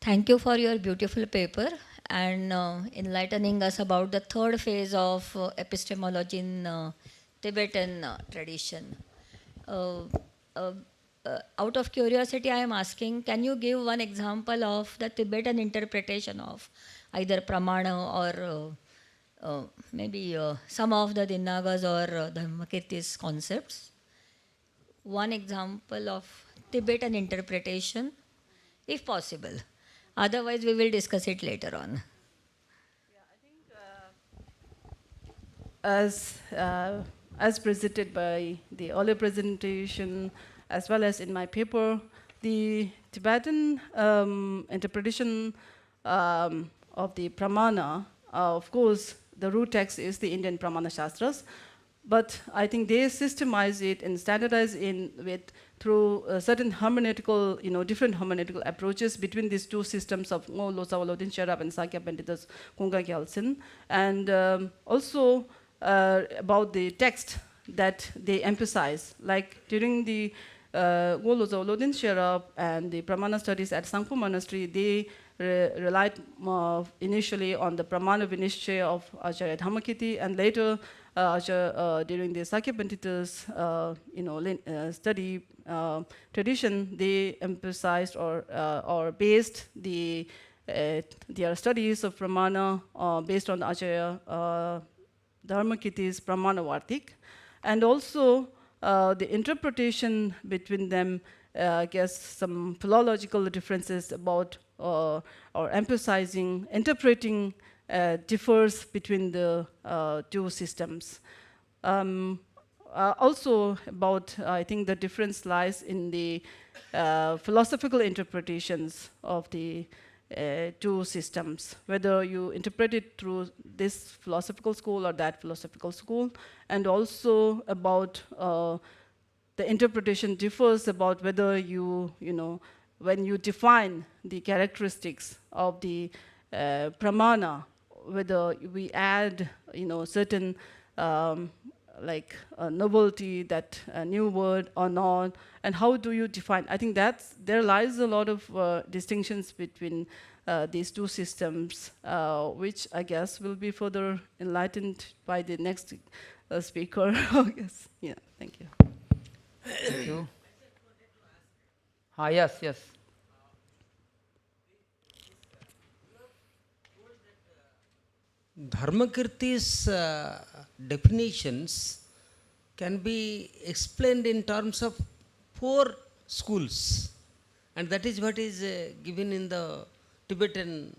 [SPEAKER 9] Thank you for your beautiful paper and enlightening us about the third phase of epistemology in Tibetan tradition. Out of curiosity, I am asking, can you give one example of the Tibetan interpretation of either Pramāṇa or maybe some of the Dignāgas or Dharmakīrti's concepts? One example of Tibetan interpretation, if possible. Otherwise, we will discuss it later on.
[SPEAKER 8] As presented by the earlier presentation, as well as in my paper, the Tibetan interpretation of the Pramāṇa, of course, the root text is the Indian Pramāṇa Shastras, but I think they systemize it and standardize through certain hermeneutical, different hermeneutical approaches between these two systems of Losā Walodin Sherab and Sakya Pandita's Kunga Gyaltsen, and also about the text that they emphasize. Like during the Losā Walodin Sherab and the Pramāṇa studies at Sangpo Monastery, they relied initially on the Pramāṇa Vinishchaya of Acharya Dharmakīrti, and later during the Sakya Pandita's study tradition, they emphasized or based their studies of Pramāṇa based on Acharya Dharmakīrti's Pramāṇa Vartik, and also the interpretation between them, I guess some philological differences about or interpreting differs between the two systems. Also about, I think the difference lies in the philosophical interpretations of the two systems, whether you interpret it through this philosophical school or that philosophical school, and also about the interpretation differs about whether when you define the characteristics of the Pramāṇa, whether we add, certain like novelty, that new word or not, and how do you define? I think there lies a lot of distinctions between these two systems, which I guess will be further enlightened by the next speaker. Yes. Yeah. Thank you.
[SPEAKER 1] Thank you. Yes.
[SPEAKER 5] Dharmakīrti's definitions can be explained in terms of 4 schools, and that is what is given in the Tibetan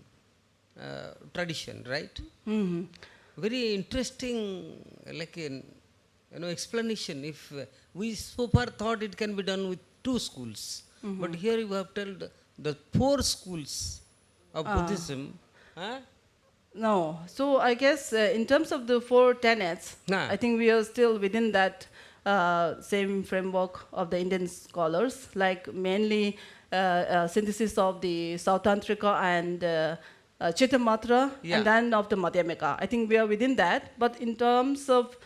[SPEAKER 5] tradition, right?
[SPEAKER 8] Mm-hmm.
[SPEAKER 5] Very interesting, like explanation. If we so far thought it can be done with 2 schools, but here you have told the 4 schools of Buddhism.
[SPEAKER 8] No. So I guess in terms of the 4 tenets, I think we are still within that same framework of the Indian scholars, like mainly synthesis of the Sautrantrika and Chittamatra, and then of the Madhyamika. I think we are within that, but in terms of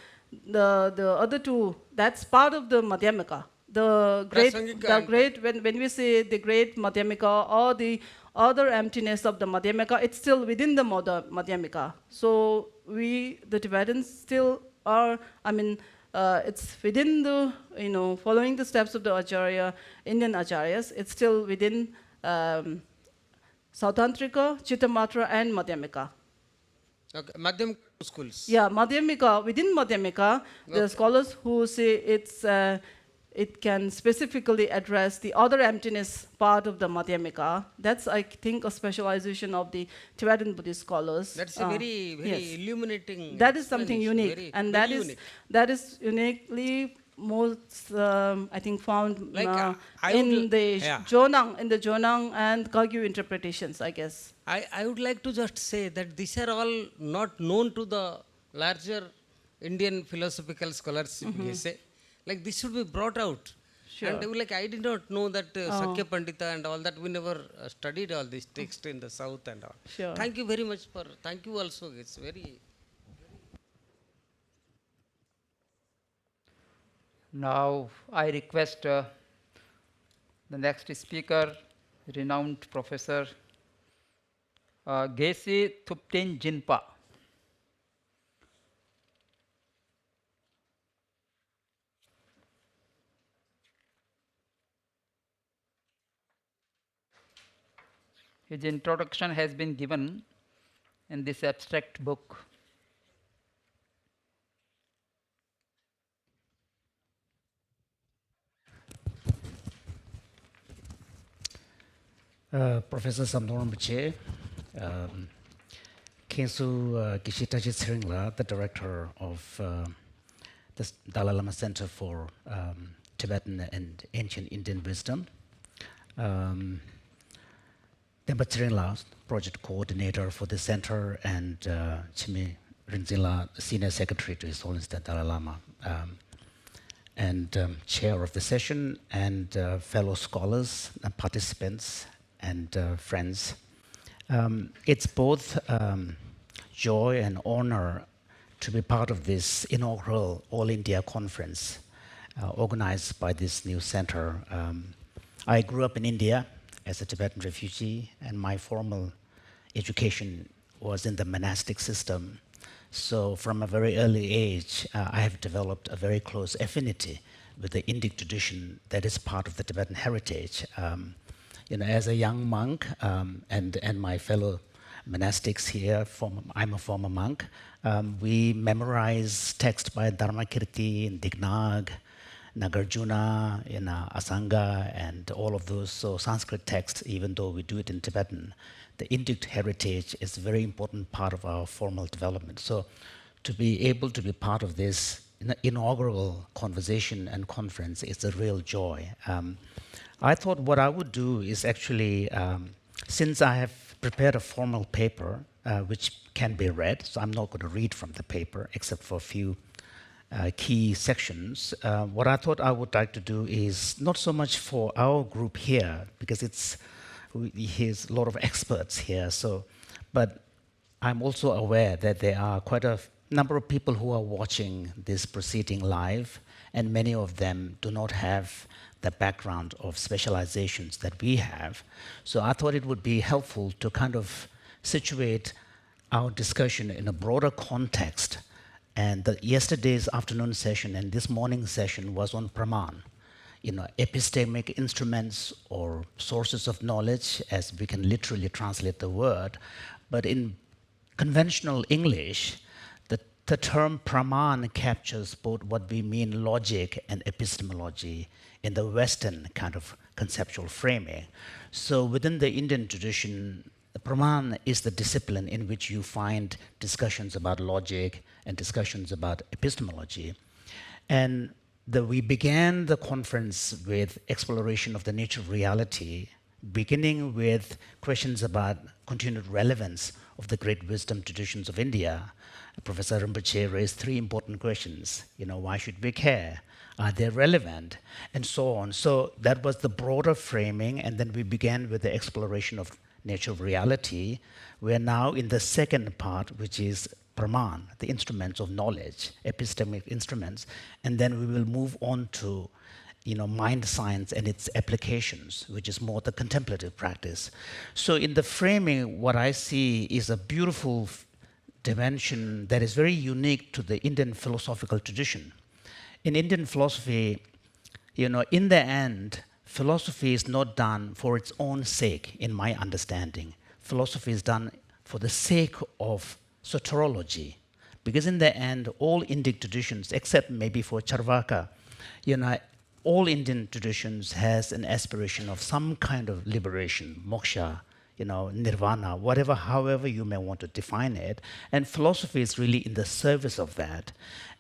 [SPEAKER 8] the other 2, that's part of the Madhyamika. The great, when we say the great Madhyamika or the other emptiness of the Madhyamika, it's still within the Madhyamika. So we, the Tibetans, still are, it's within the, following the steps of the Acharya, Indian Acharyas, it's still within Sautrantrika, Chittamatra, and Madhyamika.
[SPEAKER 5] Okay, Madhyamika schools.
[SPEAKER 8] Yeah, Madhyamika, within Madhyamika, the scholars who say it can specifically address the other emptiness part of the Madhyamika. That's, I think, a specialization of the Tibetan Buddhist scholars.
[SPEAKER 5] That's a very illuminating.
[SPEAKER 8] That is something unique, and that is uniquely most, I think, found in the Jonang and Kagyu interpretations, I guess.
[SPEAKER 5] I would like to just say that these are all not known to the larger Indian philosophical scholars, Geshe. Like this should be brought out.
[SPEAKER 8] Sure.
[SPEAKER 5] And like I did not know that Sakya Pandita and all that. We never studied all these texts in the south and all.
[SPEAKER 8] Sure.
[SPEAKER 5] Thank you very much for. Thank you also. It's very.
[SPEAKER 1] Now I request the next speaker, renowned Professor Geshe Thupten Jinpa. His introduction has been given in this abstract book.
[SPEAKER 3] Professor Samdorn Bache, Kensu Geshe Tashi Tsering, the director of the Dalai Lama Centre for Tibetan and Ancient Indian Wisdom. Denpa Tsering, project coordinator for the center, and Chimi Rinzila, senior secretary to His Holiness the Dalai Lama, and chair of the session, and fellow scholars and participants and friends. It's both joy and honor to be part of this inaugural All India Conference organized by this new center. I grew up in India as a Tibetan refugee, and my formal education was in the monastic system. So from a very early age, I have developed a very close affinity with the Indic tradition that is part of the Tibetan heritage. As a young monk, and my fellow monastics here, I'm a former monk, we memorize texts by Dharmakīrti and Dignāga, Nagarjuna, Asanga, and all of those Sanskrit texts, even though we do it in Tibetan. The Indic heritage is a very important part of our formal development. So to be able to be part of this inaugural conversation and conference is a real joy. I thought what I would do is actually, since I have prepared a formal paper, which can be read, so I'm not going to read from the paper except for a few key sections. What I thought I would like to do is not so much for our group here, because here's a lot of experts here, but I'm also aware that there are quite a number of people who are watching this proceeding live, and many of them do not have the background of specializations that we have. So I thought it would be helpful to kind of situate our discussion in a broader context. And yesterday's afternoon session and this morning's session was on Pramāṇa, epistemic instruments or sources of knowledge, as we can literally translate the word. But in conventional English, the term Pramāṇa captures both what we mean logic and epistemology in the Western kind of conceptual framing. So within the Indian tradition, the Pramāṇa is the discipline in which you find discussions about logic and discussions about epistemology. And we began the conference with exploration of the nature of reality, beginning with questions about continued relevance of the great wisdom traditions of India. Professor Rinpoche raised three important questions. Why should we care? Are they relevant? And so on. So that was the broader framing, and then we began with the exploration of nature of reality. We are now in the second part, which is Pramāṇa, the instruments of knowledge, epistemic instruments, and then we will move on to mind science and its applications, which is more the contemplative practice. So in the framing, what I see is a beautiful dimension that is very unique to the Indian philosophical tradition. In Indian philosophy, in the end, philosophy is not done for its own sake, in my understanding. Philosophy is done for the sake of soteriology, because in the end, all Indic traditions, except maybe for Charvaka, all Indian traditions has an aspiration of some kind of liberation, moksha, nirvana, however you may want to define it. And philosophy is really in the service of that.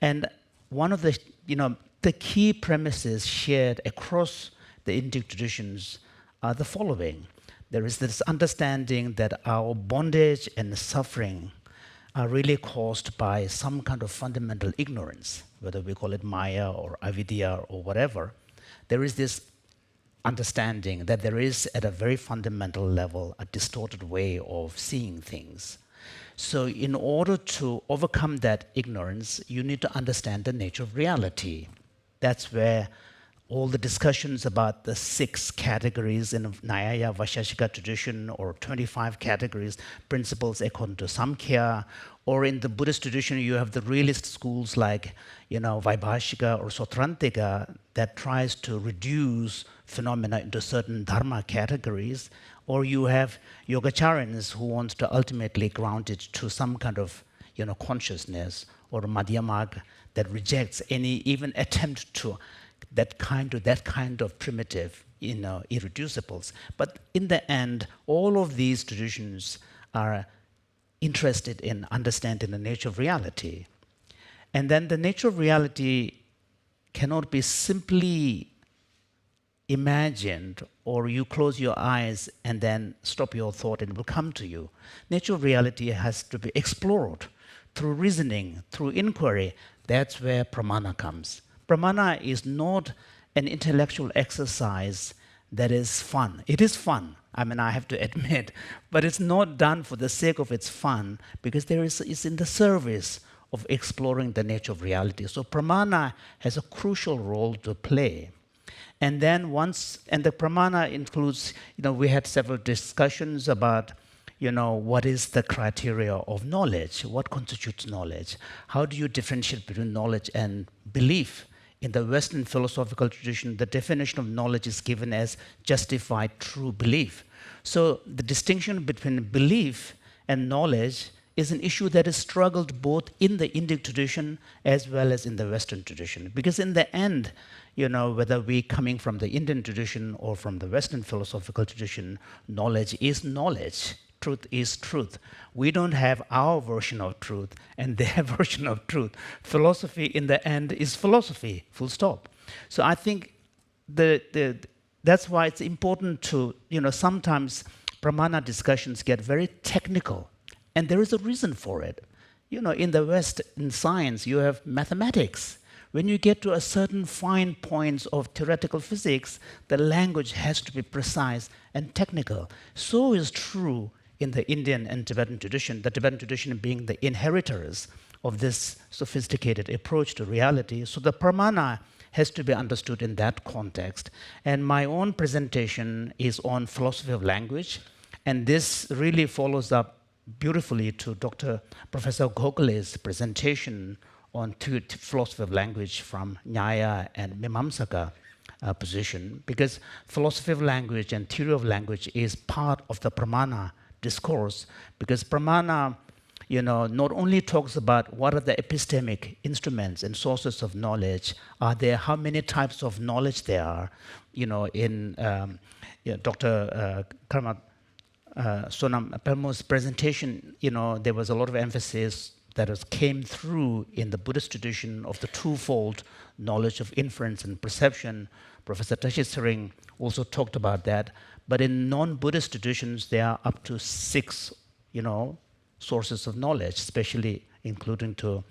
[SPEAKER 3] And one of the key premises shared across the Indic traditions are the following. There is this understanding that our bondage and suffering are really caused by some kind of fundamental ignorance, whether we call it Maya or avidya or whatever. there is this understanding that there is, at a very fundamental level, a distorted way of seeing things. So in order to overcome that ignorance, you need to understand the nature of reality. That's where all the discussions about the 6 categories in Nyaya Vaisheshika tradition, or 25 categories, principles according to Samkhya, or in the Buddhist tradition, you have the realist schools like, Vaibhashika or Sautrantika that tries to reduce phenomena into certain dharma categories, or you have Yogacharyans who wants to ultimately ground it to some kind of, consciousness, or Madhyamaka that rejects any even attempt to that kind of primitive, irreducibles. But in the end, all of these traditions are interested in understanding the nature of reality. And then the nature of reality cannot be simply imagined, or you close your eyes and then stop your thought and it will come to you. Nature of reality has to be explored through reasoning, through inquiry. That's where Pramāṇa comes. Pramāṇa is not an intellectual exercise that is fun. It is fun, I have to admit, but it's not done for the sake of its fun, because it's in the service of exploring the nature of reality. So Pramāṇa has a crucial role to play. And then the Pramāṇa includes, we had several discussions about, what is the criteria of knowledge? What constitutes knowledge? How do you differentiate between knowledge and belief? In the Western philosophical tradition, the definition of knowledge is given as justified true belief. So the distinction between belief and knowledge is an issue that is struggled both in the Indic tradition as well as in the Western tradition. Because in the end, whether we coming from the Indian tradition or from the Western philosophical tradition, knowledge is knowledge. Truth is truth. We don't have our version of truth and their version of truth. Philosophy in the end is philosophy, full stop. So I think that's why it's important to, sometimes Pramāṇa discussions get very technical, and there is a reason for it. In the West, in science, you have mathematics. When you get to a certain fine points of theoretical physics, the language has to be precise and technical. So is true in the Indian and Tibetan tradition, the Tibetan tradition being the inheritors of this sophisticated approach to reality. So the Pramāṇa has to be understood in that context. And my own presentation is on philosophy of language, and this really follows up beautifully to Professor Gokhale's presentation on philosophy of language from Nyaya and Mīmāṃsāka position, because philosophy of language and theory of language is part of the Pramāṇa discourse, because Pramāṇa, not only talks about what are the epistemic instruments and sources of knowledge, how many types of knowledge there are. In Dr. Sonam Palmo's presentation, there was a lot of emphasis that came through in the Buddhist tradition of the twofold knowledge of inference and perception. Professor Tashi Tsering also talked about that. But in non-Buddhist traditions, there are up to 6, sources of knowledge, especially including to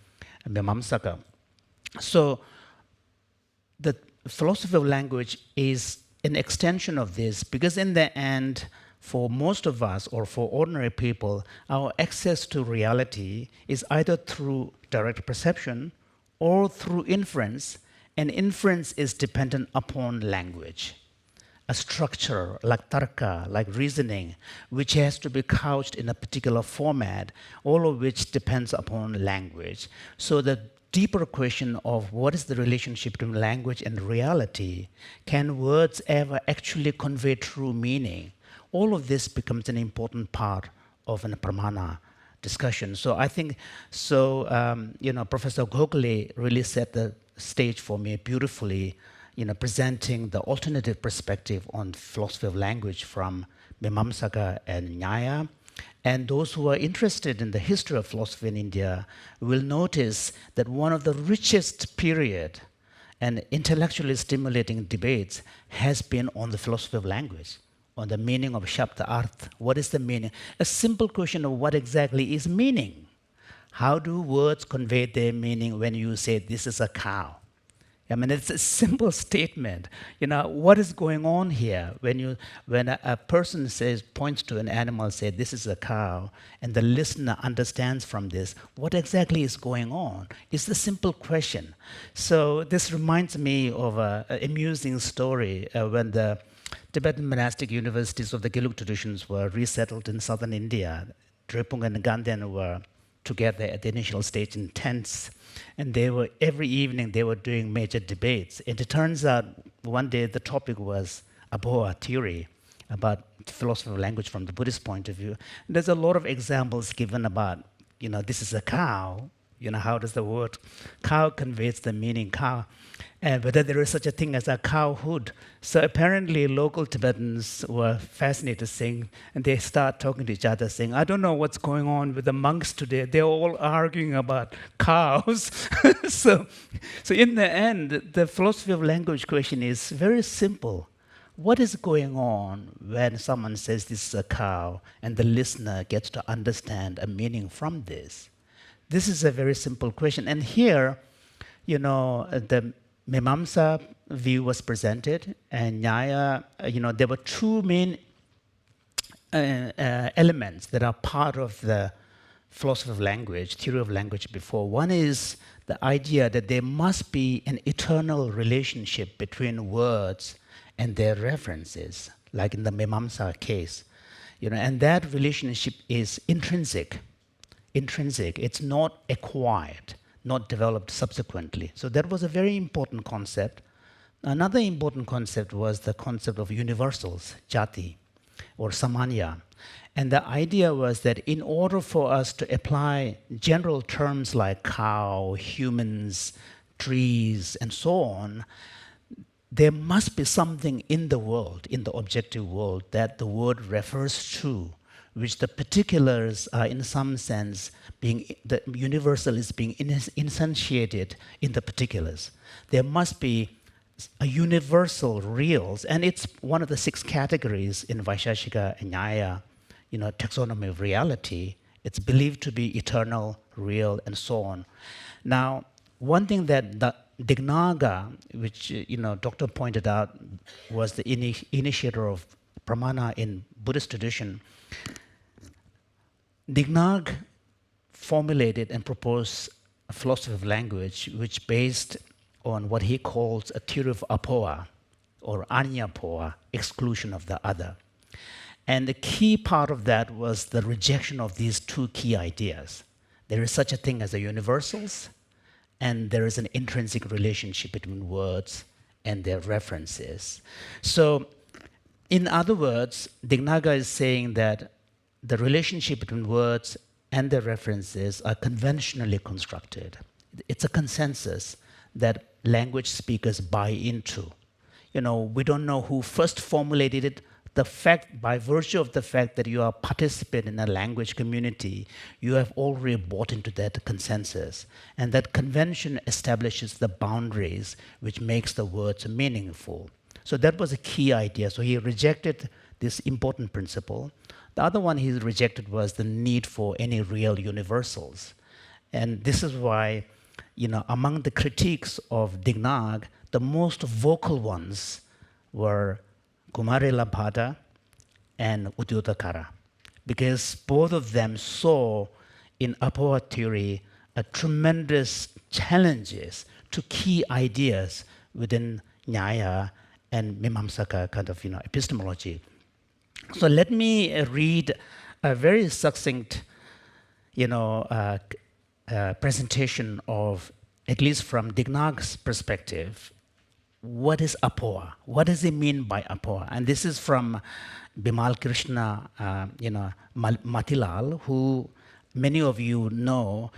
[SPEAKER 3] Mīmāṃsāka. So the philosophy of language is an extension of this, because in the end, for most of us, or for ordinary people, our access to reality is either through direct perception or through inference, and inference is dependent upon language. A structure like tarka, like reasoning, which has to be couched in a particular format, all of which depends upon language. So the deeper question of what is the relationship between language and reality, can words ever actually convey true meaning? All of this becomes an important part of a Pramāṇa discussion. So I think, Professor Gokhale really set the stage for me beautifully, presenting the alternative perspective on philosophy of language from Mīmāṃsāka and Nyaya. And those who are interested in the history of philosophy in India will notice that one of the richest period and intellectually stimulating debates has been on the philosophy of language, on the meaning of Śabdārtha. What is the meaning? A simple question of what exactly is meaning. How do words convey their meaning when you say this is a cow? I mean, it's a simple statement. You know, what is going on here? When a person points to an animal, say, this is a cow, and the listener understands from this, what exactly is going on? It's a simple question. So this reminds me of an amusing story when the Tibetan monastic universities of the Gelug traditions were resettled in southern India. Drepung and Ganden were together at the initial stage in tents, and every evening they were doing major debates. And it turns out one day the topic was Apoha theory, about philosophy of language from the Buddhist point of view. And there's a lot of examples given about, this is a cow. How does the word cow conveys the meaning cow, and whether there is such a thing as a cowhood. So apparently local Tibetans were fascinated, saying, and they start talking to each other, saying, I don't know what's going on with the monks today. They're all arguing about cows. So in the end, the philosophy of language question is very simple. What is going on when someone says this is a cow and the listener gets to understand a meaning from this? This is a very simple question. And here, the Mīmāṃsā view was presented, and Nyaya, there were two main elements that are part of the philosophy of language, theory of language before. One is the idea that there must be an eternal relationship between words and their references, like in the Mīmāṃsā case. And that relationship is intrinsic. It's not acquired, not developed subsequently. So that was a very important concept. Another important concept was the concept of universals, jati, or samanya. And the idea was that in order for us to apply general terms like cow, humans, trees, and so on, there must be something in the world, in the objective world, that the word refers to, which the particulars are in some sense the universal is being instantiated in the particulars. There must be a universal reals, and it's one of the 6 categories in Vaisheshika and Nyaya, taxonomy of reality. It's believed to be eternal, real, and so on. Now, one thing that the Dignāga, which Doctor pointed out, was the initiator of Pramāṇa in Buddhist tradition. Dignāga formulated and proposed a philosophy of language which based on what he calls a theory of Apoha, or Anyapoha, exclusion of the other. And the key part of that was the rejection of these 2 key ideas. There is such a thing as the universals, and there is an intrinsic relationship between words and their references. So, in other words, Dignāga is saying that the relationship between words and their references are conventionally constructed. It's a consensus that language speakers buy into. We don't know who first formulated it. The fact, by virtue of the fact that you are participating in a language community, you have already bought into that consensus. And that convention establishes the boundaries which makes the words meaningful. So that was a key idea. So he rejected this important principle. The other one he rejected was the need for any real universals. And this is why, among the critiques of Dignāga, the most vocal ones were Kumarila and Uddiyodhakara, because both of them saw in Apoha theory a tremendous challenges to key ideas within Nyaya and Mīmāṃsāka kind of epistemology. So let me read a very succinct presentation of, at least from Dignāga's perspective, what is Apoha? What does it mean by Apoha? And this is from Bimal Krishna, Matilal, who many of you know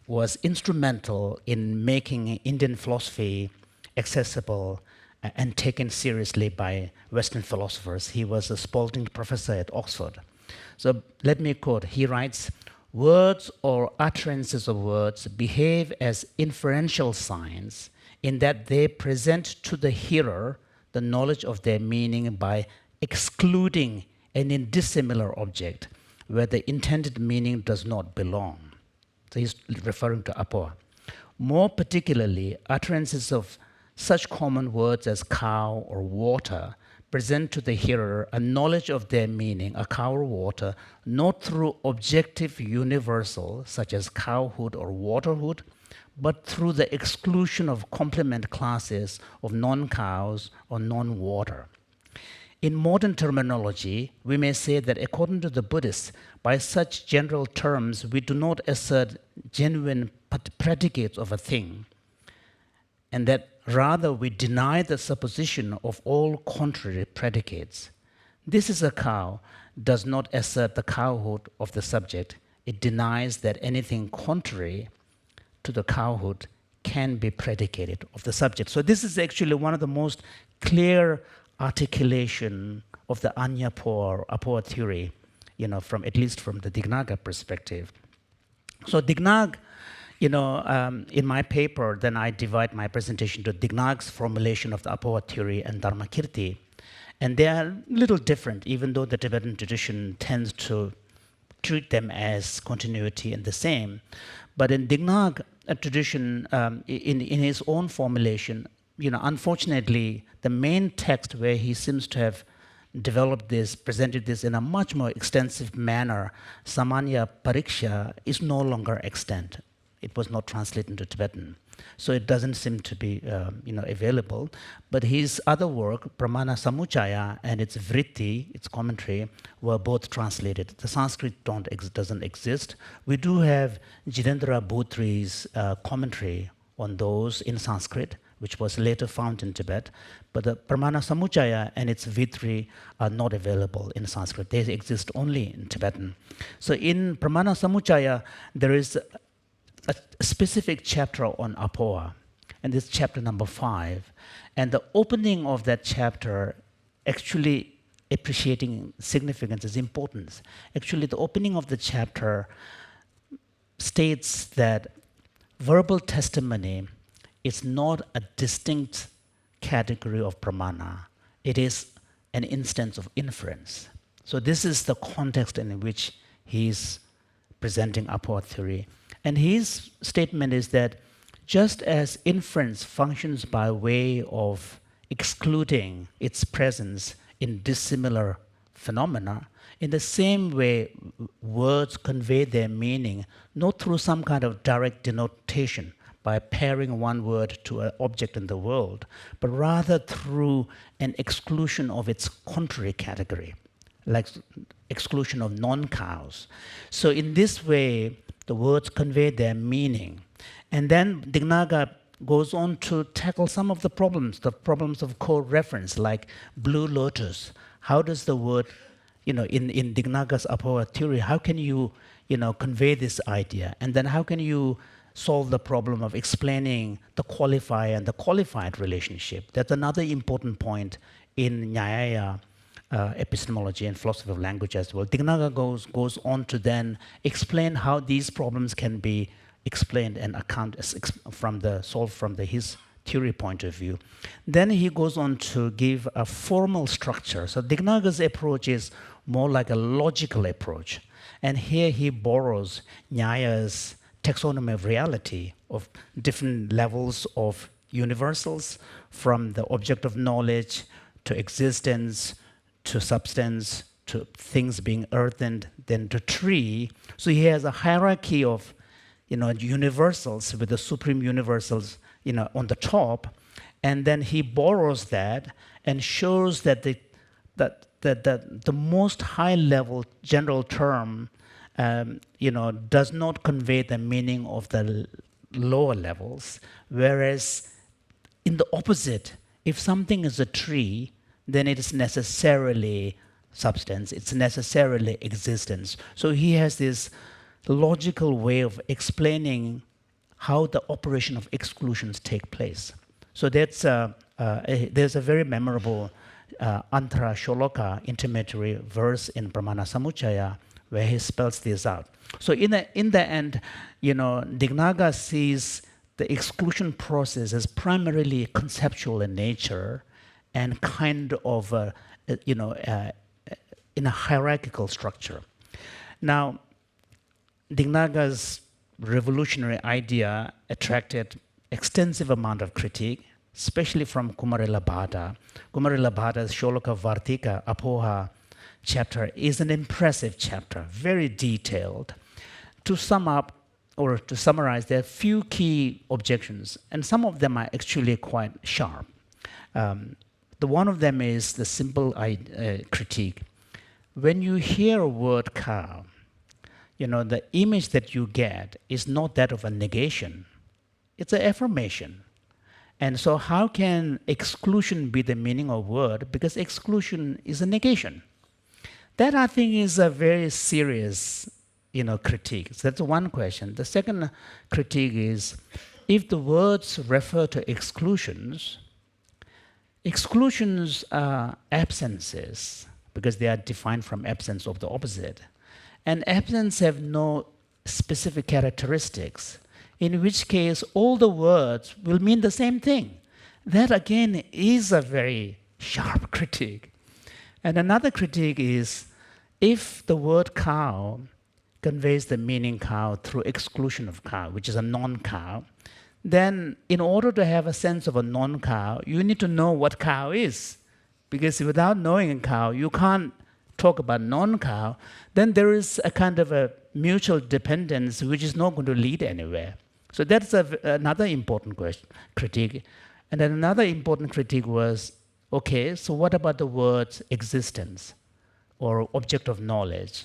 [SPEAKER 3] was instrumental in making Indian philosophy accessible and taken seriously by Western philosophers. He was a Spalding professor at Oxford. So let me quote. He writes, "Words or utterances of words behave as inferential signs in that they present to the hearer the knowledge of their meaning by excluding an indissimilar object where the intended meaning does not belong." So he's referring to Apoha. More particularly, utterances of such common words as cow or water present to the hearer a knowledge of their meaning, a cow or water, not through objective universal, such as cowhood or waterhood, but through the exclusion of complement classes of non-cows or non-water. In modern terminology, we may say that according to the Buddhists, by such general terms, we do not assert genuine predicates of a thing, and that rather we deny the supposition of all contrary predicates. This is a cow does not assert the cowhood of the subject. It denies that anything contrary to the cowhood can be predicated of the subject. So this is actually one of the most clear articulation of the Apoha theory, from at least from the Dignāga perspective. So Dignāga, in my paper, then I divide my presentation to Dignāga's formulation of the Apoha theory and Dharmakīrti. And they are a little different, even though the Tibetan tradition tends to treat them as continuity and the same. But in Dignāga tradition, in his own formulation, unfortunately, the main text where he seems to have developed this, presented this in a much more extensive manner, Samanya Pariksha, is no longer extant. It was not translated into Tibetan. So it doesn't seem to be available. But his other work, Pramāṇa Samuccaya and its Vritti, its commentary, were both translated. The Sanskrit doesn't exist. We do have Jirendra Bhutri's commentary on those in Sanskrit, which was later found in Tibet. But the Pramāṇa Samuccaya and its Vritti are not available in Sanskrit. They exist only in Tibetan. So in Pramāṇa Samuccaya, there is a specific chapter on Apoha, and this is chapter number 5. And the opening of that chapter, actually appreciating significance is importance. Actually, the opening of the chapter states that verbal testimony is not a distinct category of pramana. It is an instance of inference. So this is the context in which he's presenting Apoha theory. And his statement is that just as inference functions by way of excluding its presence in dissimilar phenomena, in the same way words convey their meaning not through some kind of direct denotation by pairing one word to an object in the world, but rather through an exclusion of its contrary category, like exclusion of non-cows. So in this way, the words convey their meaning. And then Dignāga goes on to tackle some of the problems of co-reference, like blue lotus. How does the word, in Dignāga's Apoha theory, how can you, convey this idea? And then how can you solve the problem of explaining the qualifier and the qualified relationship? That's another important point in Nyaya epistemology and philosophy of language as well. Dignāga goes on to then explain how these problems can be explained and solved from his theory point of view. Then he goes on to give a formal structure. So Dignāga's approach is more like a logical approach. And here he borrows Nyaya's taxonomy of reality, of different levels of universals, from the object of knowledge to existence, to substance, to things being earthened, then to tree. So he has a hierarchy of, universals, with the supreme universals, on the top, and then he borrows that and shows that the most high-level general term, does not convey the meaning of the lower levels, whereas in the opposite, if something is a tree, then it is necessarily substance, it's necessarily existence. So he has this logical way of explaining how the operation of exclusions take place. So there's a very memorable Antara Sholoka intermediary verse in Pramāṇa Samuccaya where he spells this out. So in the end, Dignāga sees the exclusion process as primarily conceptual in nature, and kind of, in a hierarchical structure. Now, Dignāga's revolutionary idea attracted extensive amount of critique. especially from Kumarila Bhatta. Kumarila Bhatta's Sholoka Vartika Apoha chapter is an impressive chapter, very detailed. To sum up or to summarize, there are few key objections, and some of them are actually quite sharp. The one of them is the simple critique. When you hear a word cow, the image that you get is not that of a negation. It's an affirmation. And so how can exclusion be the meaning of word? Because exclusion is a negation. That, I think, is a very serious critique. So that's one question. The second critique is, if the words refer to exclusions are absences, because they are defined from absence of the opposite. And absence have no specific characteristics, in which case all the words will mean the same thing. That, again, is a very sharp critique. And another critique is, if the word cow conveys the meaning cow through exclusion of cow, which is a non-cow, then in order to have a sense of a non-cow, you need to know what cow is. Because without knowing a cow, you can't talk about non-cow. Then there is a kind of a mutual dependence which is not going to lead anywhere. So that's another important critique. And then another important critique was, okay, so what about the words existence or object of knowledge,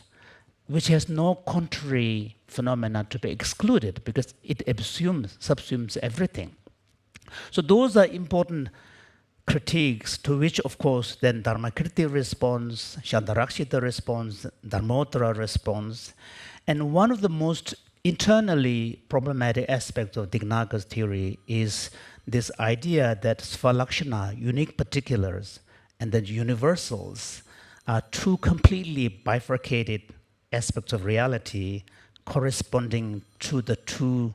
[SPEAKER 3] which has no contrary phenomena to be excluded because it subsumes everything. So those are important critiques to which, of course, then Dharmakīrti responds, Śabdārtha responds, Dharmottara responds. And one of the most internally problematic aspects of Dignāga's theory is this idea that Svalakshana, unique particulars, and the universals are two completely bifurcated aspects of reality corresponding to the two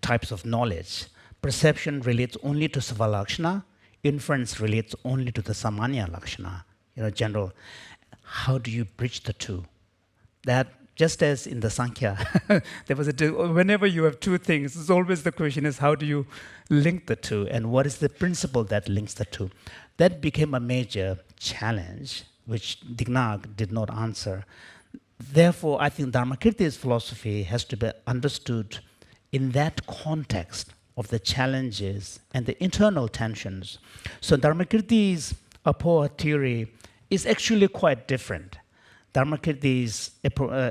[SPEAKER 3] types of knowledge. Perception relates only to Svalakshana, inference relates only to the Samanya Lakshana, general. How do you bridge the two? That, just as in the Sankhya, whenever you have two things, it's always the question is, how do you link the two, and what is the principle that links the two? That became a major challenge, which Dignāga did not answer. Therefore, I think Dharmakīrti's philosophy has to be understood in that context of the challenges and the internal tensions. So Dharmakīrti's Apoha theory is actually quite different. Dharmakīrti's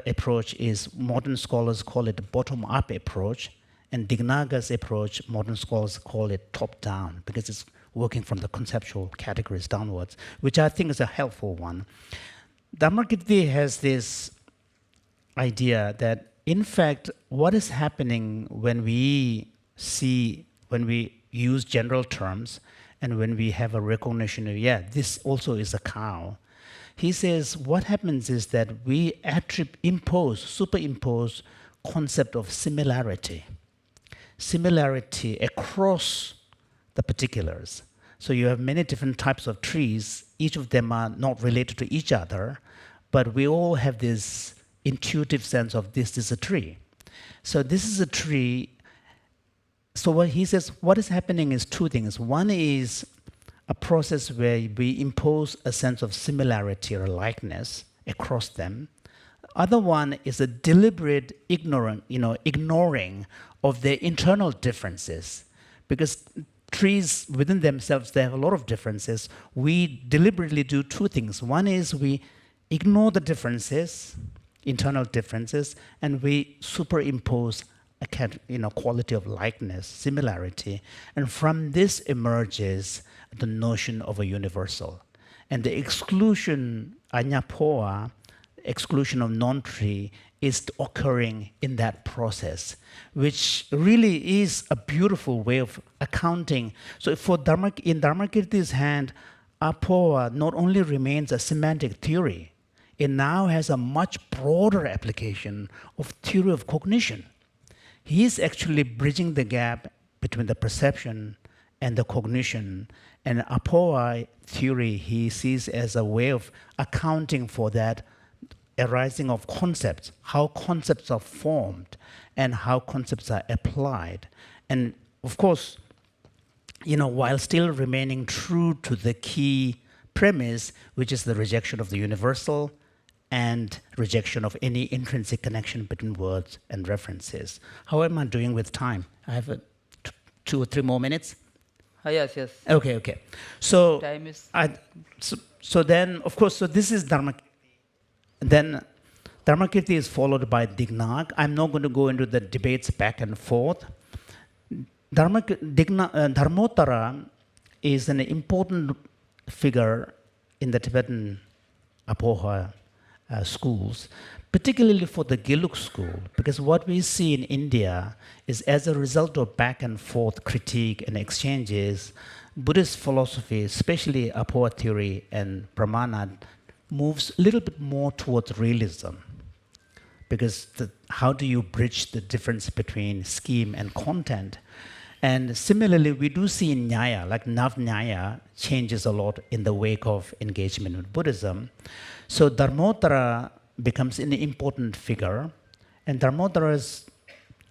[SPEAKER 3] approach is, modern scholars call it a bottom-up approach, and Dignāga's approach, modern scholars call it top-down, because it's working from the conceptual categories downwards, which I think is a helpful one. Dharmakīrti has this idea that, in fact, what is happening when we use general terms and when we have a recognition of, this also is a cow. He says what happens is that we superimpose concept of similarity across the particulars. So you have many different types of trees. Each of them are not related to each other, but we all have this intuitive sense of this is a tree. So this is a tree. So what he says, what is happening is two things. One is a process where we impose a sense of similarity or likeness across them. Other one is a deliberate ignoring of their internal differences. Because trees within themselves, they have a lot of differences. We deliberately do two things. One is we ignore the differences, internal differences, and we superimpose a quality of likeness, similarity. And from this emerges the notion of a universal. And the exclusion, Añapoa, exclusion of non-tree, is occurring in that process, which really is a beautiful way of accounting. So in Dharmakīrti's hand, Apoha not only remains a semantic theory, it now has a much broader application of theory of cognition. He is actually bridging the gap between the perception and the cognition. And Apoha theory he sees as a way of accounting for that arising of concepts, how concepts are formed and how concepts are applied. And of course, while still remaining true to the key premise, which is the rejection of the universal and rejection of any intrinsic connection between words and references. How am I doing with time? I have 2 or 3 more minutes?
[SPEAKER 1] Yes.
[SPEAKER 3] Okay. So,
[SPEAKER 1] Time is.
[SPEAKER 3] so then, of course, so this is Dharmakīrti. Then Dharmakīrti is followed by Dignāga. I'm not going to go into the debates back and forth. Dharmottara is an important figure in the Tibetan Apoha schools, particularly for the Gelug school, because what we see in India is, as a result of back and forth critique and exchanges, Buddhist philosophy, especially Apoha theory and Pramāṇa, moves a little bit more towards realism. Because how do you bridge the difference between scheme and content? And similarly, we do see in Nyaya, like Nyaya changes a lot in the wake of engagement with Buddhism. So Dharmottara becomes an important figure, and Dharmottara's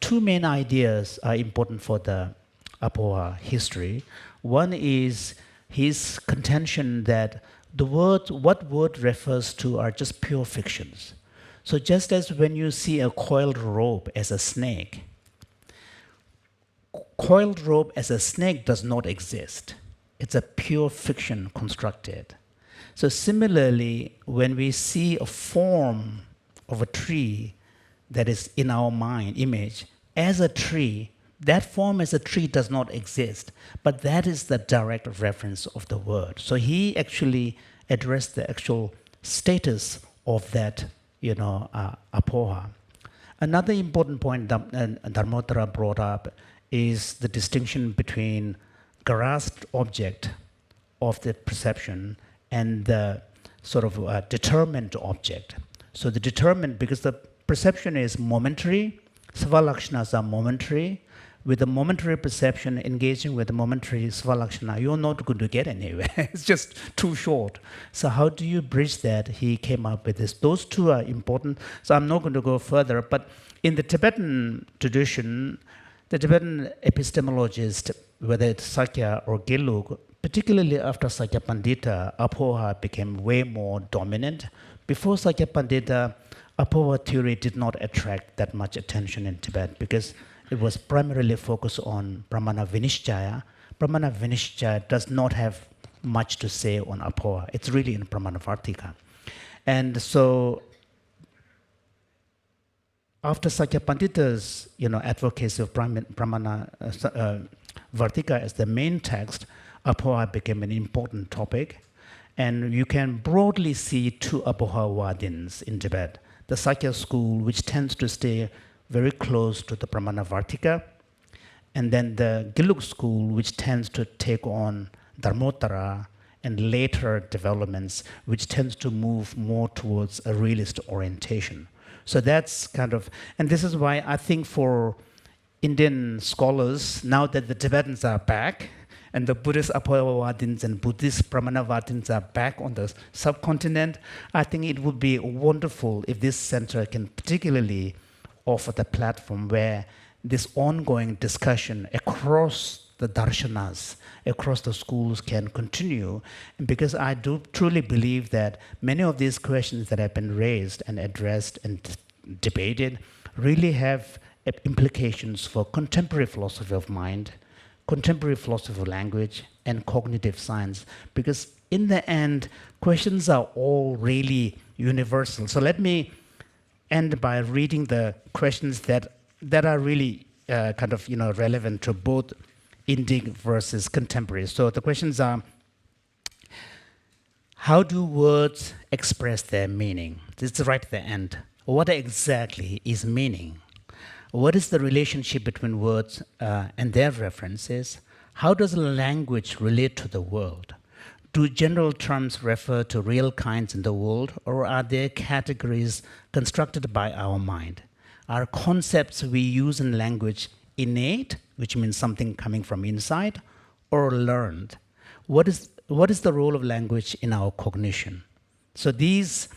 [SPEAKER 3] 2 main ideas are important for the Apoha history. One is his contention that what word refers to are just pure fictions. So just as when you see a coiled rope as a snake, coiled rope as a snake does not exist. It's a pure fiction constructed. So similarly, when we see a form of a tree that is in our mind, image, as a tree, that form as a tree does not exist, but that is the direct reference of the word. So he actually addressed the actual status of that, Apoha. Another important point Dharmottara brought up is the distinction between grasped object of the perception and the sort of determined object. So the determined, because the perception is momentary, svalakshanas are momentary. With the momentary perception, engaging with the momentary svalakshana, you're not going to get anywhere. It's just too short. So how do you bridge that? He came up with this. Those 2 are important. So I'm not going to go further. But in the Tibetan tradition, the Tibetan epistemologists, whether it's Sakya or Gelug, particularly after Sakya Pandita, Apoha became way more dominant. Before Sakya Pandita, Apoha theory did not attract that much attention in Tibet because it was primarily focused on Pramāṇa Vinishchaya. Pramāṇa Vinishchaya does not have much to say on Apoha. It's really in Pramāṇa Vartika. And so after Sakya Pandita's advocacy of Pramāṇa Vartika as the main text, Apoha became an important topic. And you can broadly see 2 Apoha-wadins in Tibet. The Sakya school, which tends to stay very close to the Pramāṇa Vartika, and then the Gelug school, which tends to take on Dharmottara and later developments, which tends to move more towards a realist orientation. So that's kind of, and this is why I think for Indian scholars, now that the Tibetans are back, and the Buddhist Apoha-wadins and Buddhist Pramāṇa-wadins are back on the subcontinent, I think it would be wonderful if this center can particularly offer the platform where this ongoing discussion across the darshanas, across the schools can continue. And because I do truly believe that many of these questions that have been raised and addressed and debated really have implications for contemporary philosophy of mind, contemporary philosophy of language, and cognitive science. Because in the end, questions are all really universal. So let me end by reading the questions that are really relevant to both Indic versus contemporary. So the questions are, how do words express their meaning? This is right at the end. What exactly is meaning? What is the relationship between words and their references? How does language relate to the world? Do general terms refer to real kinds in the world, or are they categories constructed by our mind? Are concepts we use in language innate, which means something coming from inside, or learned? What is the role of language in our cognition? So these,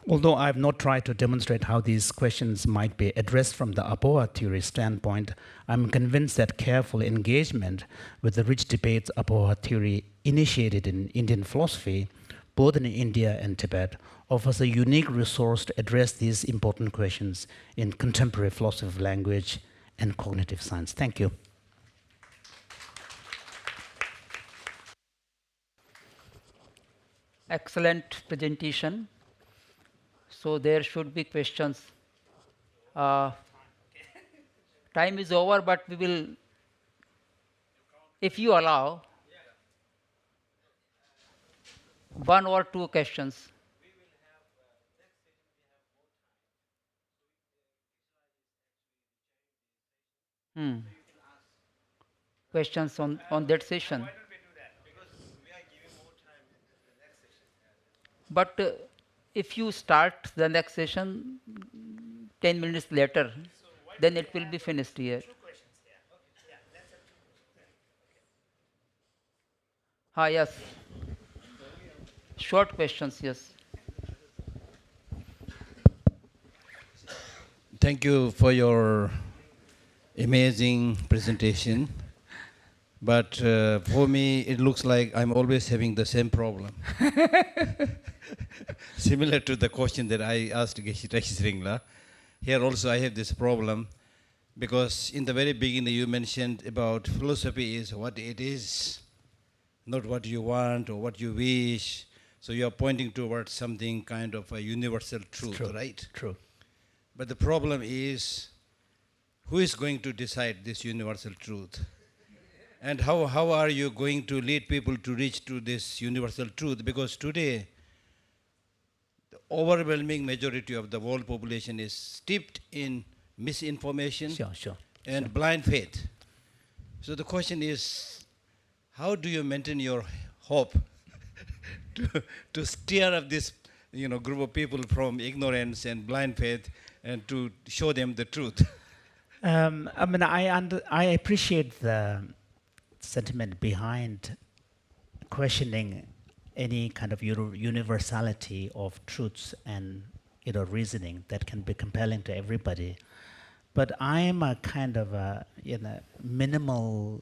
[SPEAKER 3] Although I have not tried to demonstrate how these questions might be addressed from the Apoha theory standpoint, I'm convinced that careful engagement with the rich debates Apoha theory initiated in Indian philosophy, both in India and Tibet, offers a unique resource to address these important questions in contemporary philosophy of language and cognitive science. Thank you.
[SPEAKER 1] Excellent presentation. So there should be questions. Time is over, but we will, if you allow, one or two questions. Questions on that session. But if you start the next session 10 minutes later, then it will be finished here. Yes. Short questions, yes.
[SPEAKER 6] Thank you for your amazing presentation. But for me, it looks like I'm always having the same problem. Similar to the question that I asked Geshe Tsering. Here also I have this problem, because in the very beginning you mentioned about philosophy is what it is, not what you want or what you wish. So you are pointing towards something kind of a universal truth, right?
[SPEAKER 3] True.
[SPEAKER 6] But the problem is, who is going to decide this universal truth? And how are you going to lead people to reach to this universal truth? Because today, the overwhelming majority of the world population is steeped in misinformation and blind faith. So the question is, how do you maintain your hope to steer up this group of people from ignorance and blind faith and to show them the truth?
[SPEAKER 3] I appreciate the sentiment behind questioning any kind of universality of truths and reasoning that can be compelling to everybody. But I am a kind of a minimal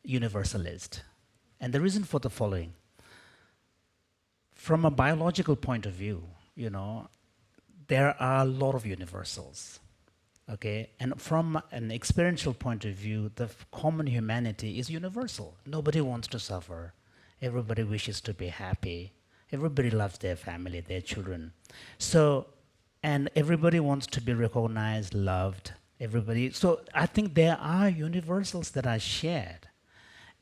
[SPEAKER 3] universalist. And the reason for the following. From a biological point of view, there are a lot of universals. Okay, and from an experiential point of view, the common humanity is universal. Nobody wants to suffer. Everybody wishes to be happy. Everybody loves their family, their children. So, and everybody wants to be recognized, loved. Everybody. So I think there are universals that are shared.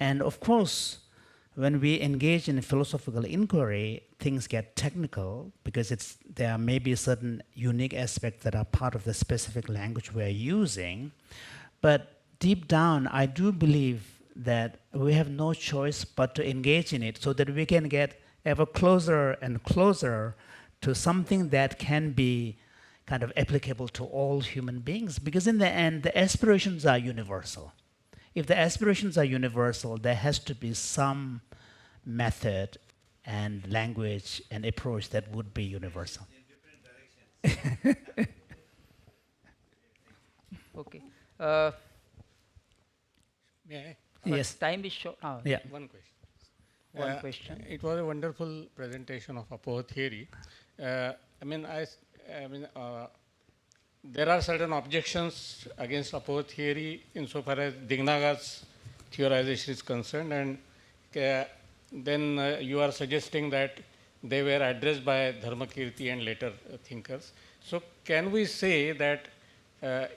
[SPEAKER 3] And of course, when we engage in philosophical inquiry, things get technical because there may be certain unique aspects that are part of the specific language we're using. But deep down, I do believe that we have no choice but to engage in it so that we can get ever closer and closer to something that can be kind of applicable to all human beings. Because in the end, the aspirations are universal. If the aspirations are universal, there has to be some method and language and approach that would be universal.
[SPEAKER 1] Okay.
[SPEAKER 2] Yes.
[SPEAKER 1] Time is short.
[SPEAKER 2] Yeah. One question.
[SPEAKER 1] One question.
[SPEAKER 2] It was a wonderful presentation of Apoha theory. There are certain objections against Apoha theory insofar as Dignāga's theorization is concerned, and then you are suggesting that they were addressed by Dharmakīrti and later thinkers. So can we say that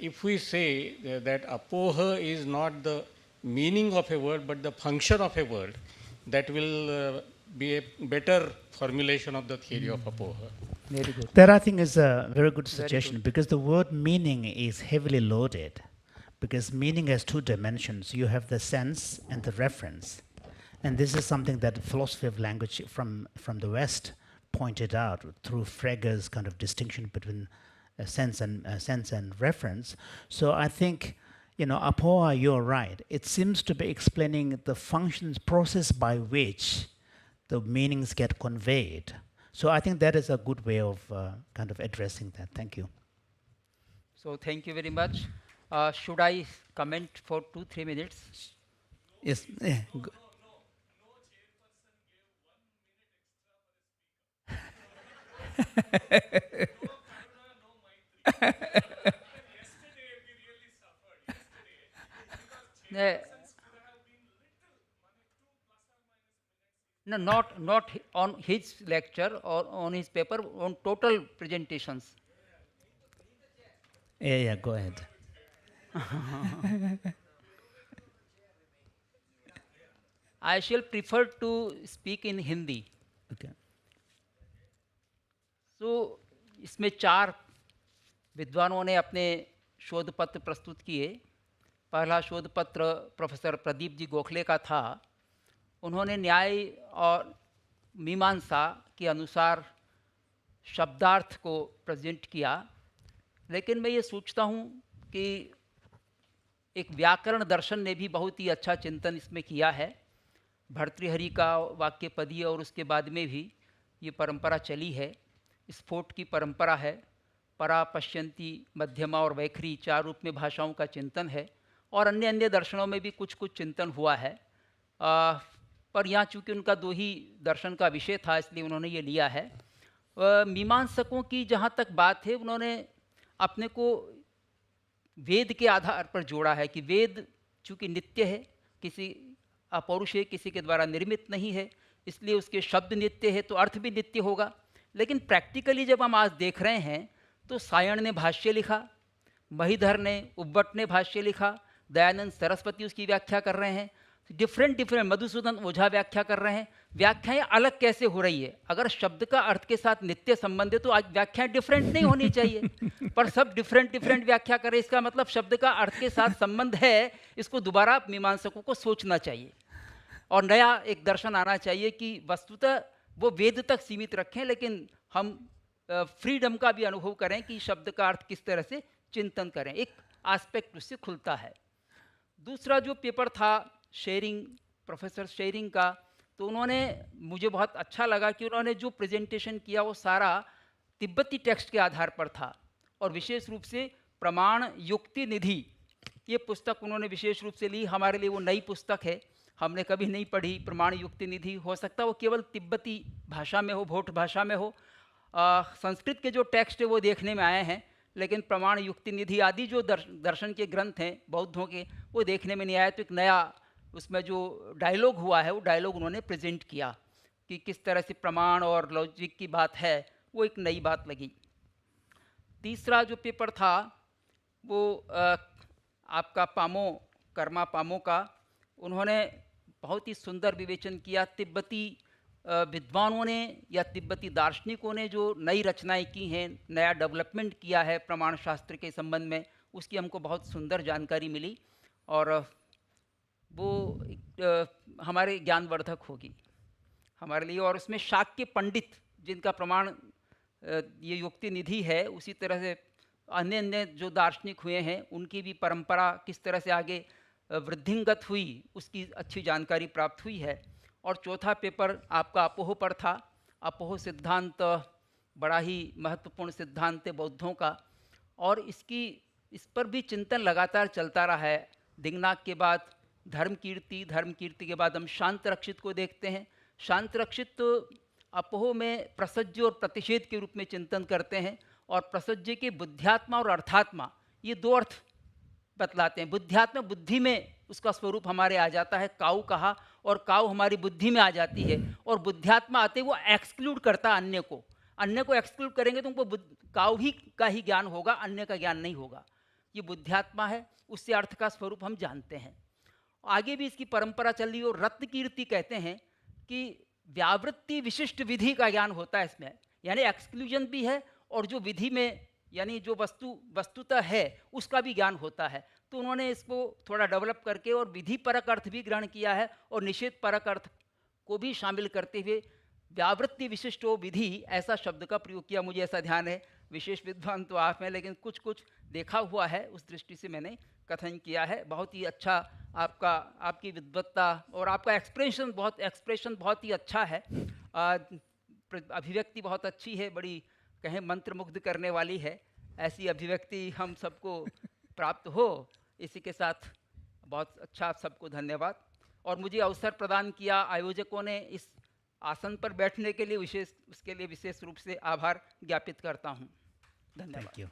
[SPEAKER 2] if we say that Apoha is not the meaning of a word but the function of a word, that will be a better formulation of the theory of Apoha?
[SPEAKER 1] Very good.
[SPEAKER 3] That I think is a very good suggestion, because the word meaning is heavily loaded, because meaning has two dimensions. You have the sense and the reference. And this is something that philosophy of language from the West pointed out through Frege's kind of distinction between sense and reference. So I think, Apoha, you're right. It seems to be explaining the functions, process by which the meanings get conveyed. So I think that is a good way of kind of addressing that. Thank you.
[SPEAKER 1] So thank you very much. Should I comment for 2-3 minutes?
[SPEAKER 3] Yes.
[SPEAKER 1] No, not on his lecture or on his paper, on total presentations.
[SPEAKER 3] Yeah, go ahead.
[SPEAKER 1] I shall prefer to speak in Hindi.
[SPEAKER 3] Okay.
[SPEAKER 1] So, इसमें 4 विद्वानों ने अपने शोध पत्र प्रस्तुत किए। पहला शोध पत्र प्रोफेसर प्रदीप जी गोखले का था। उन्होंने न्याय और मीमांसा के अनुसार शब्दार्थ को प्रेजेंट किया, लेकिन मैं ये सोचता हूँ कि एक व्याकरण दर्शन ने भी बहुत ही अच्छा चिंतन इसमें किया है। भर्तृहरि का वाक्य पदीय और उसके बाद में भी ये परंपरा चली है। स्फोट की परंपरा है। परा, पश्यंती, मध्यमा और वैखरी 4 रूप में भाषाओं का चिंतन है, और अन्य अन्य दर्शनों में भी कुछ कुछ चिंतन हुआ है। पर यहाँ चूँकि उनका 2 ही दर्शन का विषय था, इसलिए उन्होंने ये लिया है। मीमांसकों की जहाँ तक बात है, उन्होंने अपने को वेद के आधार पर जोड़ा है कि वेद चूँकि नित्य है, किसी अपौरुष है, किसी के द्वारा निर्मित नहीं है, इसलिए उसके शब्द नित्य है तो अर्थ भी नित्य होगा। लेकिन प्रैक्टिकली जब हम आज देख रहे हैं तो सायण ने भाष्य लिखा, महीधर ने, उब्बट ने भाष्य लिखा, दयानंद सरस्वती उसकी व्याख्या कर रहे हैं, डिफरेंट मधुसूदन ओझा व्याख्या कर रहे हैं। व्याख्याएं अलग कैसे हो रही है? अगर शब्द का अर्थ के साथ नित्य संबंध है तो आज व्याख्याएं डिफरेंट नहीं होनी चाहिए, पर सब डिफरेंट व्याख्या करें, इसका मतलब शब्द का अर्थ के साथ संबंध है। इसको दोबारा मीमांसकों को सोचना चाहिए और नया एक दर्शन आना चाहिए कि वस्तुतः वो वेद तक सीमित रखें, लेकिन हम फ्रीडम का भी अनुभव करें कि शब्द का अर्थ किस तरह से चिंतन करें। एक एस्पेक्ट उससे खुलता है। दूसरा जो पेपर था शेयरिंग, प्रोफेसर शेयरिंग का, तो उन्होंने, मुझे बहुत अच्छा लगा कि उन्होंने जो प्रेजेंटेशन किया वो सारा तिब्बती टेक्स्ट के आधार पर था, और विशेष रूप से प्रमाण युक्ति निधि ये पुस्तक उन्होंने विशेष रूप से ली। हमारे लिए वो नई पुस्तक है, हमने कभी नहीं पढ़ी। प्रमाण युक्ति निधि, हो सकता है वो केवल तिब्बती भाषा में हो, भोट भाषा में हो। संस्कृत के जो टेक्स्ट है वो देखने में आए हैं, लेकिन प्रमाण युक्ति निधि आदि जो दर्शन के ग्रंथ हैं बौद्धों के, वो देखने में नहीं आया। तो एक नया उसमें जो डायलॉग हुआ है वो डायलॉग उन्होंने प्रेजेंट किया कि किस तरह से प्रमाण और लॉजिक की बात है, वो एक नई बात लगी। तीसरा जो पेपर था वो आपका पामो, कर्मा पामो का, उन्होंने बहुत ही सुंदर विवेचन किया। तिब्बती विद्वानों ने या तिब्बती दार्शनिकों ने जो नई रचनाएं की हैं, नया डेवलपमेंट किया है प्रमाण शास्त्र के संबंध में, उसकी हमको बहुत सुंदर जानकारी मिली, और वो हमारे ज्ञानवर्धक होगी हमारे लिए। और उसमें शाक्य पंडित जिनका प्रमाण ये युक्ति निधि है, उसी तरह से अन्य अन्य जो दार्शनिक हुए हैं उनकी भी परंपरा किस तरह से आगे वृद्धिंगत हुई, उसकी अच्छी जानकारी प्राप्त हुई है। और चौथा पेपर आपका अपोह पर था। अपोह सिद्धांत बड़ा ही महत्वपूर्ण सिद्धांत है बौद्धों का, और इस पर भी चिंतन लगातार चलता रहा है। दिग्नाग के बाद धर्मकीर्ति, धर्मकीर्ति के बाद हम शांत रक्षित को देखते हैं। शांत रक्षित अपोह में प्रसज्य और प्रतिषेध के रूप में चिंतन करते हैं, और प्रसज्य के बुद्ध्यात्मा और अर्थात्मा ये 2 अर्थ बतलाते हैं। बुद्ध्यात्मा बुद्धि में उसका स्वरूप हमारे आ जाता है, काऊ कहा, और काऊ हमारी बुद्धि में आ जाती है, और बुद्ध्यात्मा आते वो एक्सक्लूड करता है अन्य को। अन्य को एक्सक्लूड करेंगे तो उनको काऊ ही का ही ज्ञान होगा, अन्य का ज्ञान नहीं होगा। ये बुद्ध्यात्मा है, उससे अर्थ का स्वरूप हम जानते हैं। आगे भी इसकी परंपरा चल रही है, और रत्नकीर्ति कहते हैं कि व्यावृत्ति विशिष्ट विधि का ज्ञान होता है इसमें, यानी एक्सक्लूजन भी है, और जो विधि में यानी जो वस्तुतः है उसका भी ज्ञान होता है। तो उन्होंने इसको थोड़ा डेवलप करके और विधि परक अर्थ भी ग्रहण किया है, और निषेध परक अर्थ को भी शामिल करते हुए व्यावृत्ति विशिष्टो विधि ऐसा शब्द का प्रयोग किया। मुझे ऐसा ध्यान है, विशेष विद्वान तो आप हैं, लेकिन कुछ कुछ देखा हुआ है, उस दृष्टि से मैंने कथन किया है। बहुत ही अच्छा आपकी विद्वत्ता और आपका एक्सप्रेशन बहुत ही अच्छा है। अभिव्यक्ति बहुत अच्छी है, बड़ी कहें मंत्रमुग्ध करने वाली है। ऐसी अभिव्यक्ति हम सबको प्राप्त हो, इसी के साथ बहुत अच्छा आप सबको धन्यवाद। और मुझे अवसर प्रदान किया आयोजकों ने इस आसन पर बैठने के लिए, उसके लिए विशेष रूप से आभार ज्ञापित करता हूँ। धन्यवाद।
[SPEAKER 3] Thank you.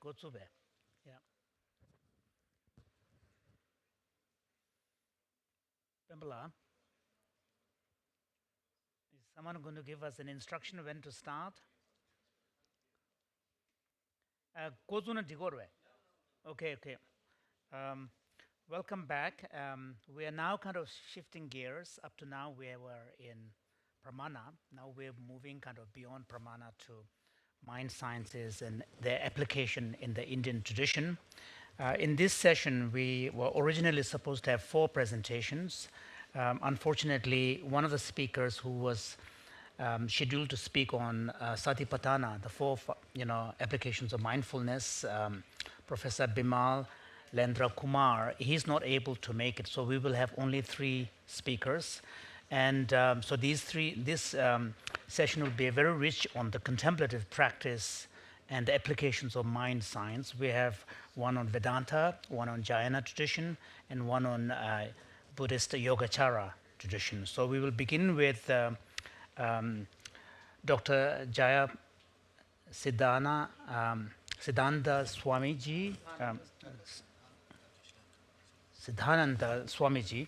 [SPEAKER 10] Gotsube. Yeah. Pimbala, is someone going to give us an instruction when to start? Kozuna Digorwe. Okay, okay. Welcome back. We are now kind of shifting gears. Up to now, we were in Pramāṇa. Now we're moving kind of beyond Pramāṇa to mind sciences and their application in the Indian tradition. In this session, we were originally supposed to have 4 presentations. Unfortunately, one of the speakers who was scheduled to speak on Satipatthana, the 4 applications of mindfulness, Professor Bimal Lendra Kumar, he's not able to make it, so we will have only 3 speakers. And so this session will be very rich on the contemplative practice and the applications of mind science. We have one on Vedanta, one on Jaina tradition, and one on Buddhist Yogacara tradition. So we will begin with Dr. Jaya Siddhanta Swamiji, Siddhananda Swamiji.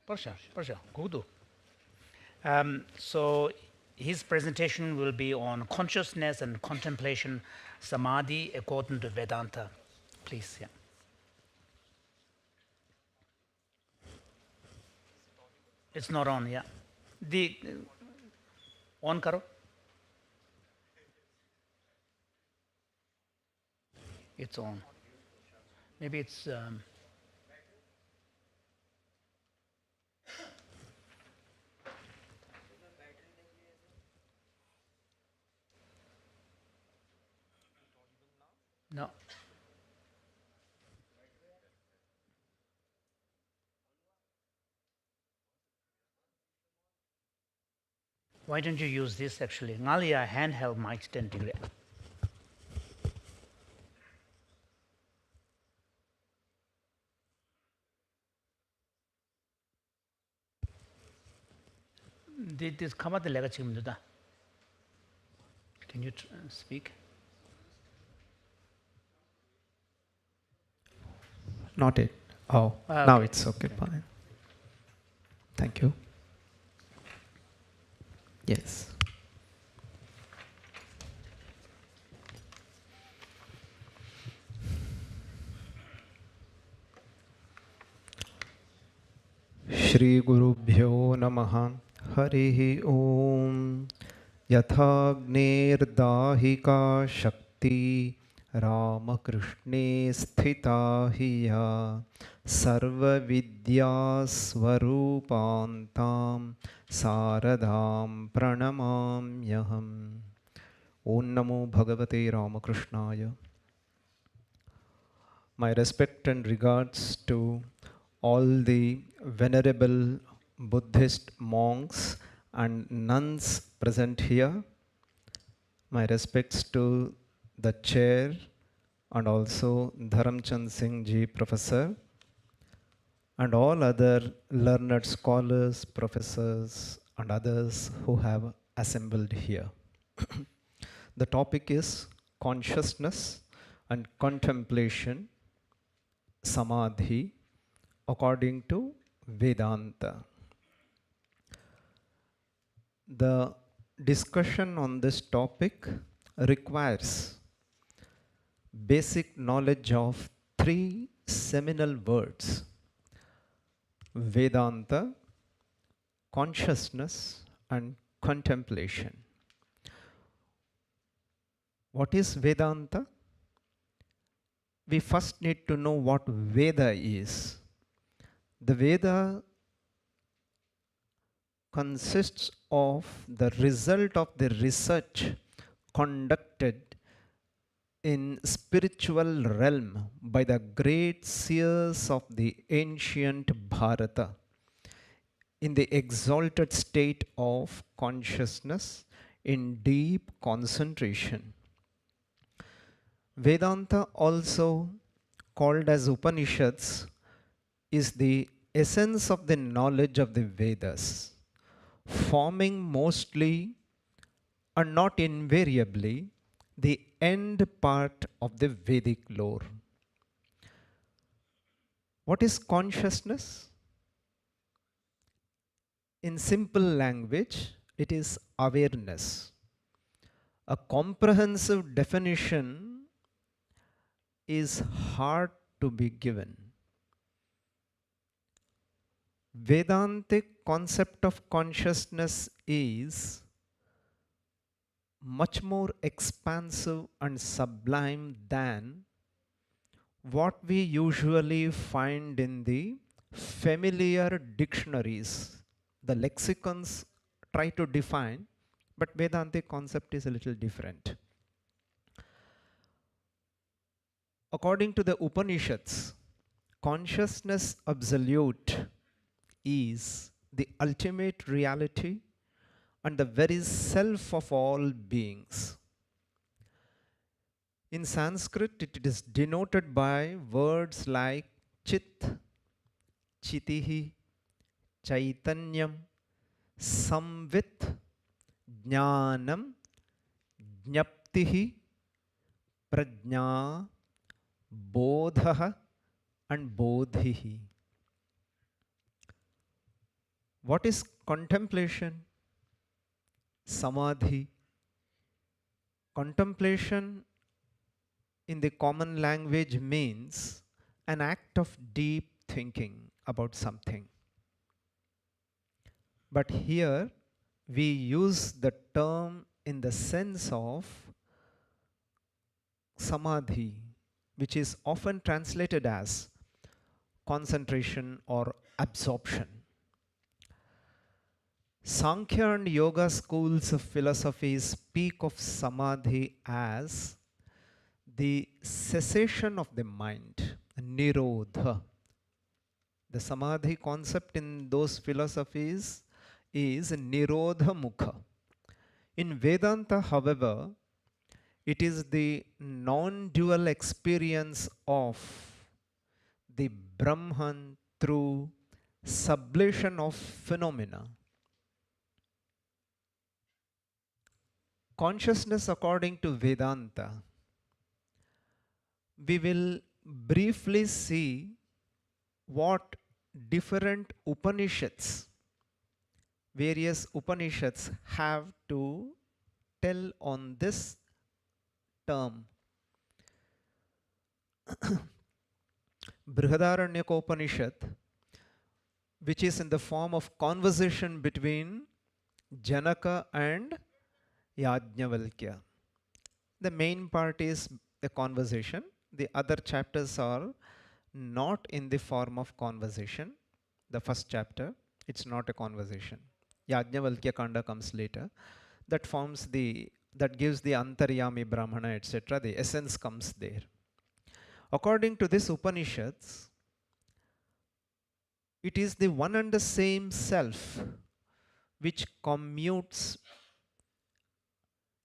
[SPEAKER 10] Parsha, Gudu. So his presentation will be on consciousness and contemplation, samadhi according to Vedanta. Please, yeah. It's not on, yeah. The on karo. It's on. Maybe it's. No. Why don't you use this actually? Ngalia handheld mic stand degree. This come at the lega chimduda. Can you speak?
[SPEAKER 11] Not it. Oh, now it's okay, fine. Thank you. Yes. Shri Gurubhyo Namaha Harihi Om Yathagnirdahika Shakti Ramakrishne Sthita Hiya Sarva Vidya Swarupantam Saradham Pranamam Yaham. Om Namo Bhagavate Ramakrishnaya. My respect and regards to all the venerable Buddhist monks and nuns present here. My respects to the chair and also Dharmchand Singh Ji, Professor, and all other learned scholars, professors, and others who have assembled here. The topic is consciousness and contemplation, samadhi, according to Vedanta. The discussion on this topic requires basic knowledge of 3 seminal words: Vedanta, consciousness, and contemplation. What is Vedanta? We first need to know what Veda is. The Veda consists of the result of the research conducted in spiritual realm by the great seers of the ancient Bharata in the exalted state of consciousness in deep concentration. Vedanta, also called as Upanishads, is the essence of the knowledge of the Vedas, forming mostly are not invariably the end part of the Vedic lore. What is consciousness? In simple language, it is awareness. A comprehensive definition is hard to be given. Vedantic concept of consciousness is much more expansive and sublime than what we usually find in the familiar dictionaries. The lexicons try to define, but Vedantic concept is a little different. According to the Upanishads, consciousness absolute is the ultimate reality and the very self of all beings. In Sanskrit, it is denoted by words like Chit, Chitihi, Chaitanyam, Samvit, Jnanam, Jnaptihi, Prajna, Bodhaha, and Bodhihi. What is contemplation? Samadhi. Contemplation in the common language means an act of deep thinking about something. But here we use the term in the sense of samadhi, which is often translated as concentration or absorption. Sankhya and Yoga schools of philosophy speak of samadhi as the cessation of the mind, nirodha. The samadhi concept in those philosophies is nirodha mukha. In Vedanta, however, it is the non-dual experience of the Brahman through sublation of phenomena. Consciousness according to Vedanta, we will briefly see what different Upanishads, various Upanishads have to tell on this term. Brihadaranyaka Upanishad, which is in the form of conversation between Janaka and Yajnavalkya. The main part is the conversation. The other chapters are not in the form of conversation. The first chapter, it's not a conversation. Yajnavalkya Kanda comes later. That gives the Antaryami Brahmana, etc. The essence comes there. According to this Upanishads, it is the one and the same self which commutes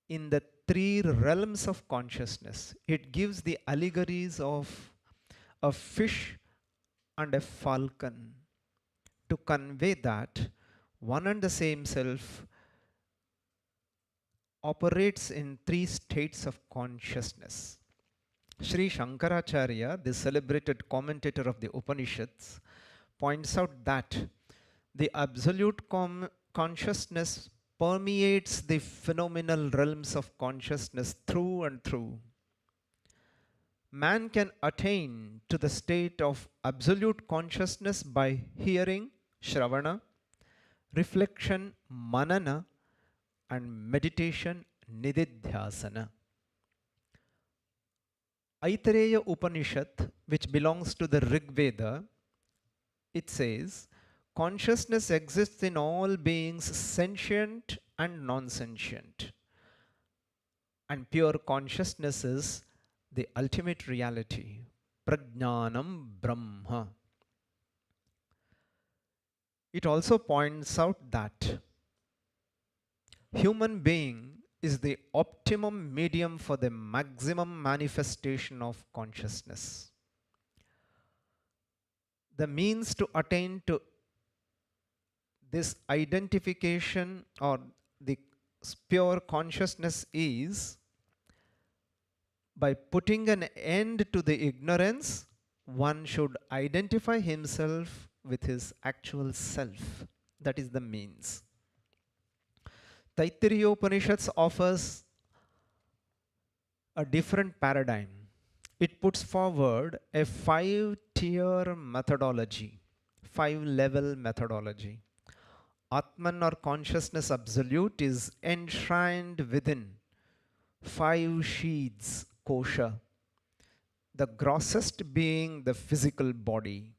[SPEAKER 11] in the three realms of consciousness. It gives the allegories of a fish and a falcon to convey that one and the same self operates in three states of consciousness. Sri Shankaracharya, the celebrated commentator of the Upanishads, points out that the absolute consciousness permeates the phenomenal realms of consciousness through and through. Man can attain to the state of absolute consciousness by hearing, shravana, reflection, manana, and meditation, nididhyasana. Aitareya Upanishad, which belongs to the Rig Veda, it says, consciousness exists in all beings, sentient and non-sentient. And pure consciousness is the ultimate reality, prajnanam brahma. It also points out that human being is the optimum medium for the maximum manifestation of consciousness. The means to attain to this identification or the pure consciousness is by putting an end to the ignorance, one should identify himself with his actual self. That is the means. Taittiriya Upanishads offers a different paradigm. It puts forward a 5-tier methodology, 5-level methodology. Atman or consciousness absolute is enshrined within 5 sheaths, kosha, the grossest being the physical body.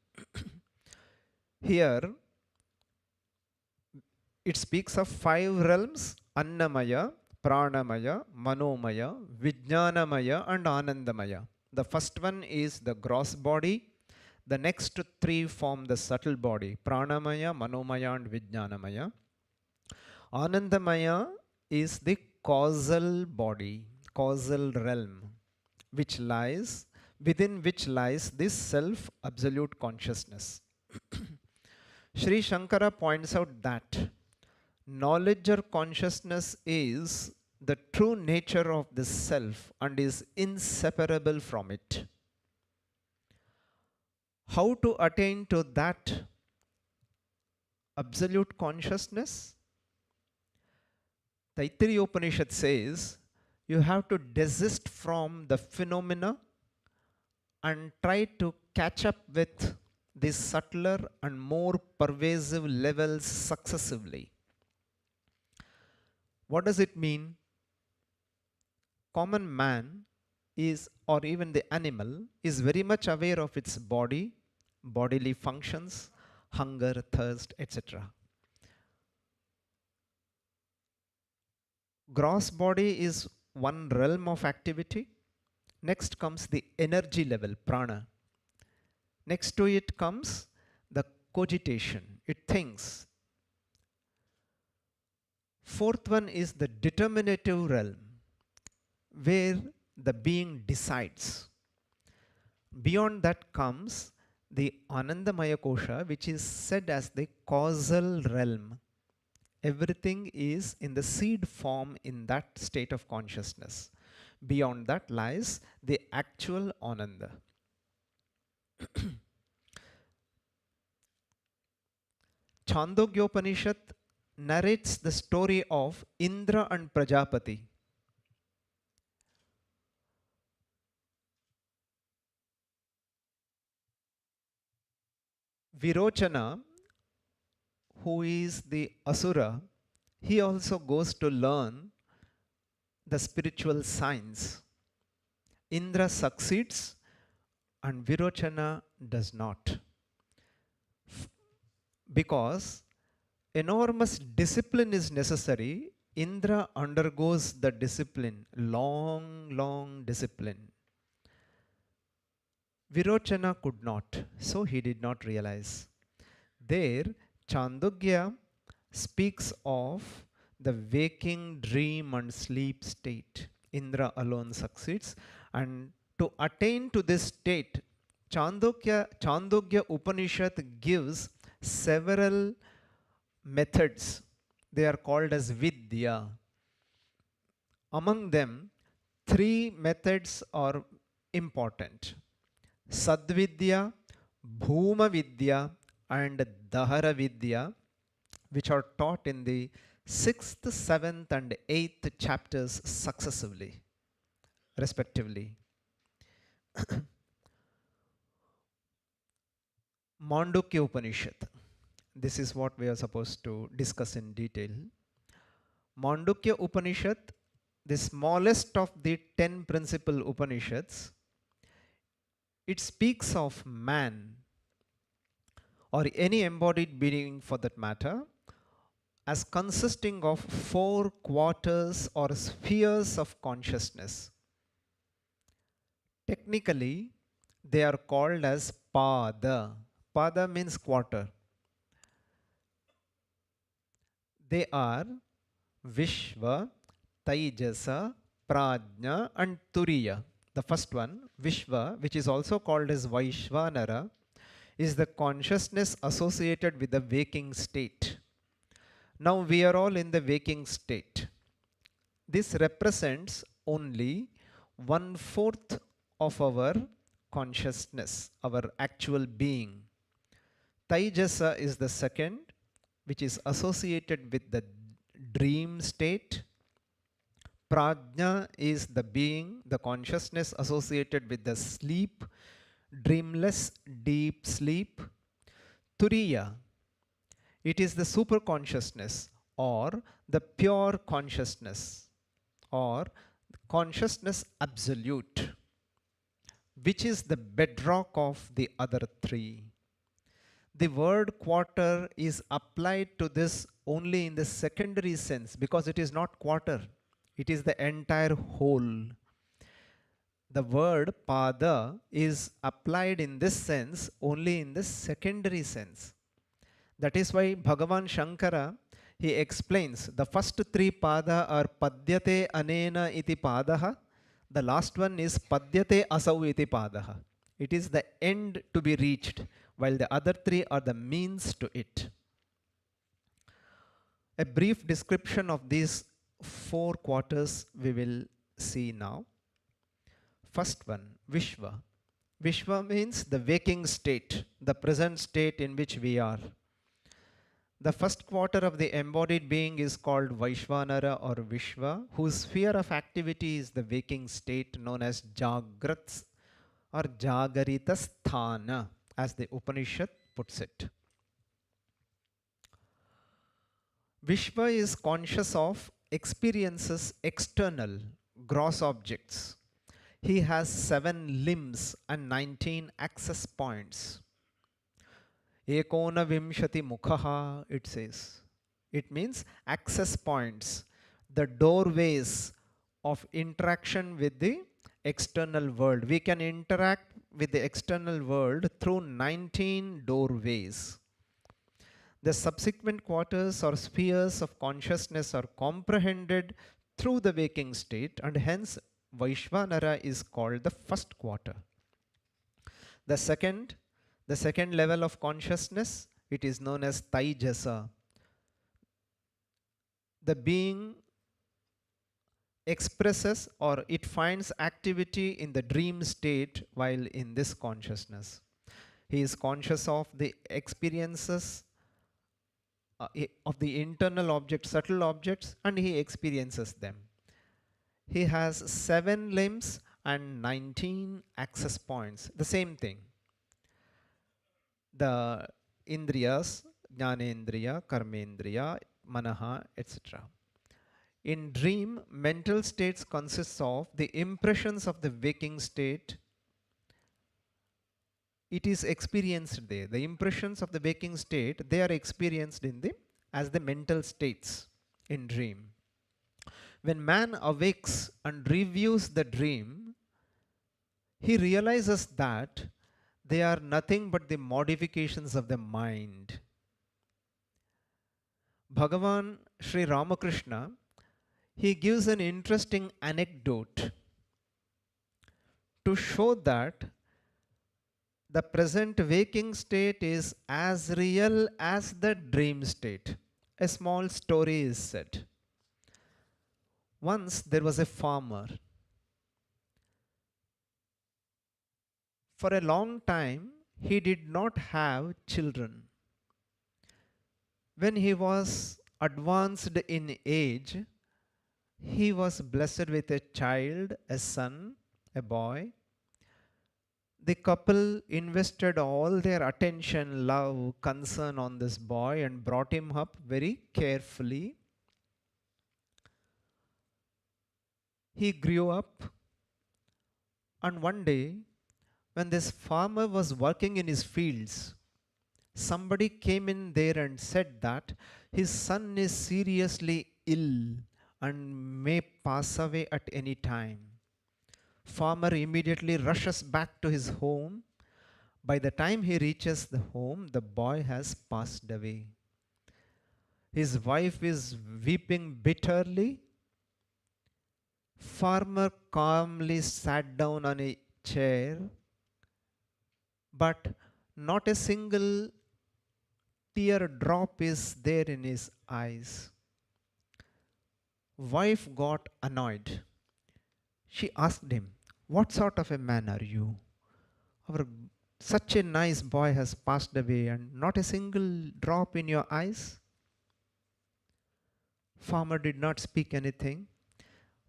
[SPEAKER 11] Here, it speaks of 5 realms: Annamaya, Pranamaya, Manomaya, Vijnanamaya and Anandamaya. The first one is the gross body. The next 3 form the subtle body: Pranamaya, Manomaya and Vijnanamaya. Anandamaya is the causal body, causal realm, within which lies this self-absolute consciousness. Sri Shankara points out that knowledge or consciousness is the true nature of the self and is inseparable from it. How to attain to that absolute consciousness? Taittiriya Upanishad says you have to desist from the phenomena and try to catch up with these subtler and more pervasive levels successively. What does it mean? Common man is, or even the animal, is very much aware of its body, bodily functions, hunger, thirst, etc. Gross body is one realm of activity. Next comes the energy level, prana. Next to it comes the cogitation, it thinks. Fourth one is the determinative realm, where the being decides. Beyond that comes the Anandamaya Kosha, which is said as the causal realm. Everything is in the seed form in that state of consciousness. Beyond that lies the actual Ananda. Chandogya Upanishad narrates the story of Indra and Prajapati. Virochana, who is the Asura, he also goes to learn the spiritual science. Indra succeeds and Virochana does not. Because enormous discipline is necessary, Indra undergoes the discipline, long discipline. Virochana could not, so he did not realize. There, Chandogya speaks of the waking, dream and sleep state. Indra alone succeeds, and to attain to this state, Chandogya Upanishad gives several methods. They are called as Vidya. Among them, 3 methods are important: Sadvidya, Bhuma Vidya and Dahara Vidya, which are taught in the 6th, 7th and 8th chapters successively, respectively. Mandukya Upanishad. This is what we are supposed to discuss in detail. Mandukya Upanishad, the smallest of the 10 principal Upanishads, it speaks of man, or any embodied being for that matter, as consisting of 4 quarters or spheres of consciousness. Technically, they are called as pada. Pada means quarter. They are Vishva, Taijasa, Prajna and Turiya. The first one, Vishva, which is also called as Vaishvanara, is the consciousness associated with the waking state. Now we are all in the waking state. This represents only 1/4 of our consciousness, our actual being. Taijasa is the second, which is associated with the dream state. Prajna is the being, the consciousness associated with the sleep, dreamless, deep sleep. Turiya, it is the super consciousness or the pure consciousness or consciousness absolute, which is the bedrock of the other three. The word quarter is applied to this only in the secondary sense because it is not quarter, it is the entire whole. The word pada is applied in this sense only in the secondary sense. That is why Bhagavan Shankara, he explains the first three pada are padyate anena iti padaha. The last one is padyate asau iti padaha. It is the end to be reached, while the other three are the means to it. A brief description of these four quarters we will see now. First one, Vishva. Vishva means the waking state, the present state in which we are. The first quarter of the embodied being is called Vaishvanara or Vishva, whose sphere of activity is the waking state known as Jagrats or Jagarita Sthana, as the Upanishad puts it. Vishva is conscious of experiences external, gross objects. He has 7 limbs and 19 access points. Ekona vimshati mukhaha, it says. It means access points, the doorways of interaction with the external world. We can interact with the external world through 19 doorways. The subsequent quarters or spheres of consciousness are comprehended through the waking state, and hence Vaishvanara is called the first quarter. The second level of consciousness, it is known as Taijasa. The being expresses or it finds activity in the dream state while in this consciousness. He is conscious of the experiences of the internal objects, subtle objects, and he experiences them. He has 7 limbs and 19 access points. The same thing. The Indriyas, Jnanendriya, Karmendriya, Manaha, etc. In dream, mental states consist of the impressions of the waking state. It is experienced there. The impressions of the waking state, they are experienced as the mental states in dream. When man awakes and reviews the dream, he realizes that they are nothing but the modifications of the mind. Bhagavan Sri Ramakrishna, he gives an interesting anecdote to show that the present waking state is as real as the dream state. A small story is said. Once there was a farmer. For a long time, he did not have children. When he was advanced in age, he was blessed with a child, a son, a boy. The couple invested all their attention, love, concern on this boy and brought him up very carefully. He grew up, and one day, when this farmer was working in his fields, somebody came in there and said that his son is seriously ill and may pass away at any time. Farmer immediately rushes back to his home. By the time he reaches the home, the boy has passed away. His wife is weeping bitterly. Farmer calmly sat down on a chair, but not a single tear drop is there in his eyes. Wife got annoyed. She asked him, "What sort of a man are you? Such a nice boy has passed away and not a single drop in your eyes." Farmer did not speak anything.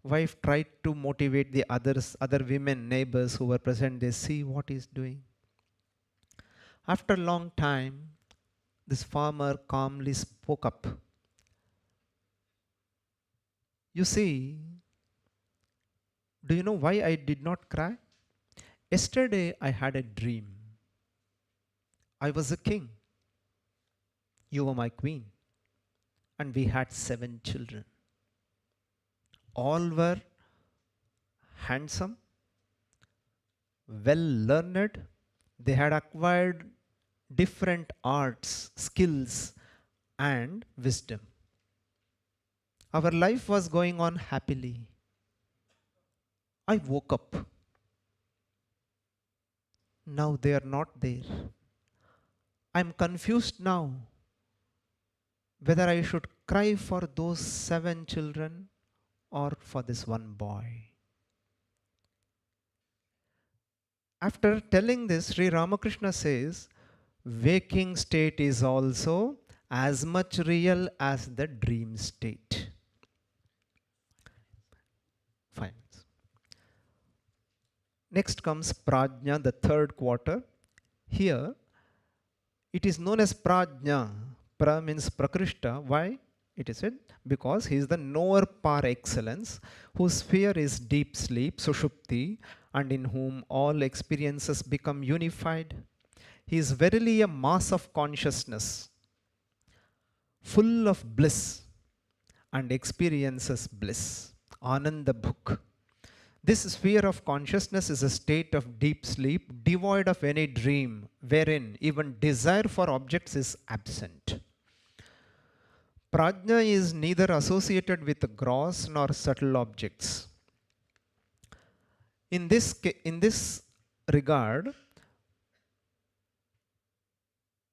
[SPEAKER 11] Wife tried to motivate the other women, neighbors who were present. They see what he's doing. After a long time, this farmer calmly spoke up. "You see, do you know why I did not cry? Yesterday I had a dream. I was a king. You were my queen. And we had 7 children. All were handsome, well learned. They had acquired different arts, skills, and wisdom. Our life was going on happily. I woke up. Now they are not there. I'm confused now whether I should cry for those 7 children or for this one boy." After telling this, Sri Ramakrishna says, waking state is also as much real as the dream state. Fine. Next comes Prajna, the third quarter. Here, it is known as Prajna. Pra means Prakrishta. Why? It is said because he is the knower par excellence, whose sphere is deep sleep, Sushupti, and in whom all experiences become unified. He is verily a mass of consciousness, full of bliss and experiences bliss. Ananda Bhuk. This sphere of consciousness is a state of deep sleep, devoid of any dream, wherein even desire for objects is absent. Prajna is neither associated with gross nor subtle objects. In this regard,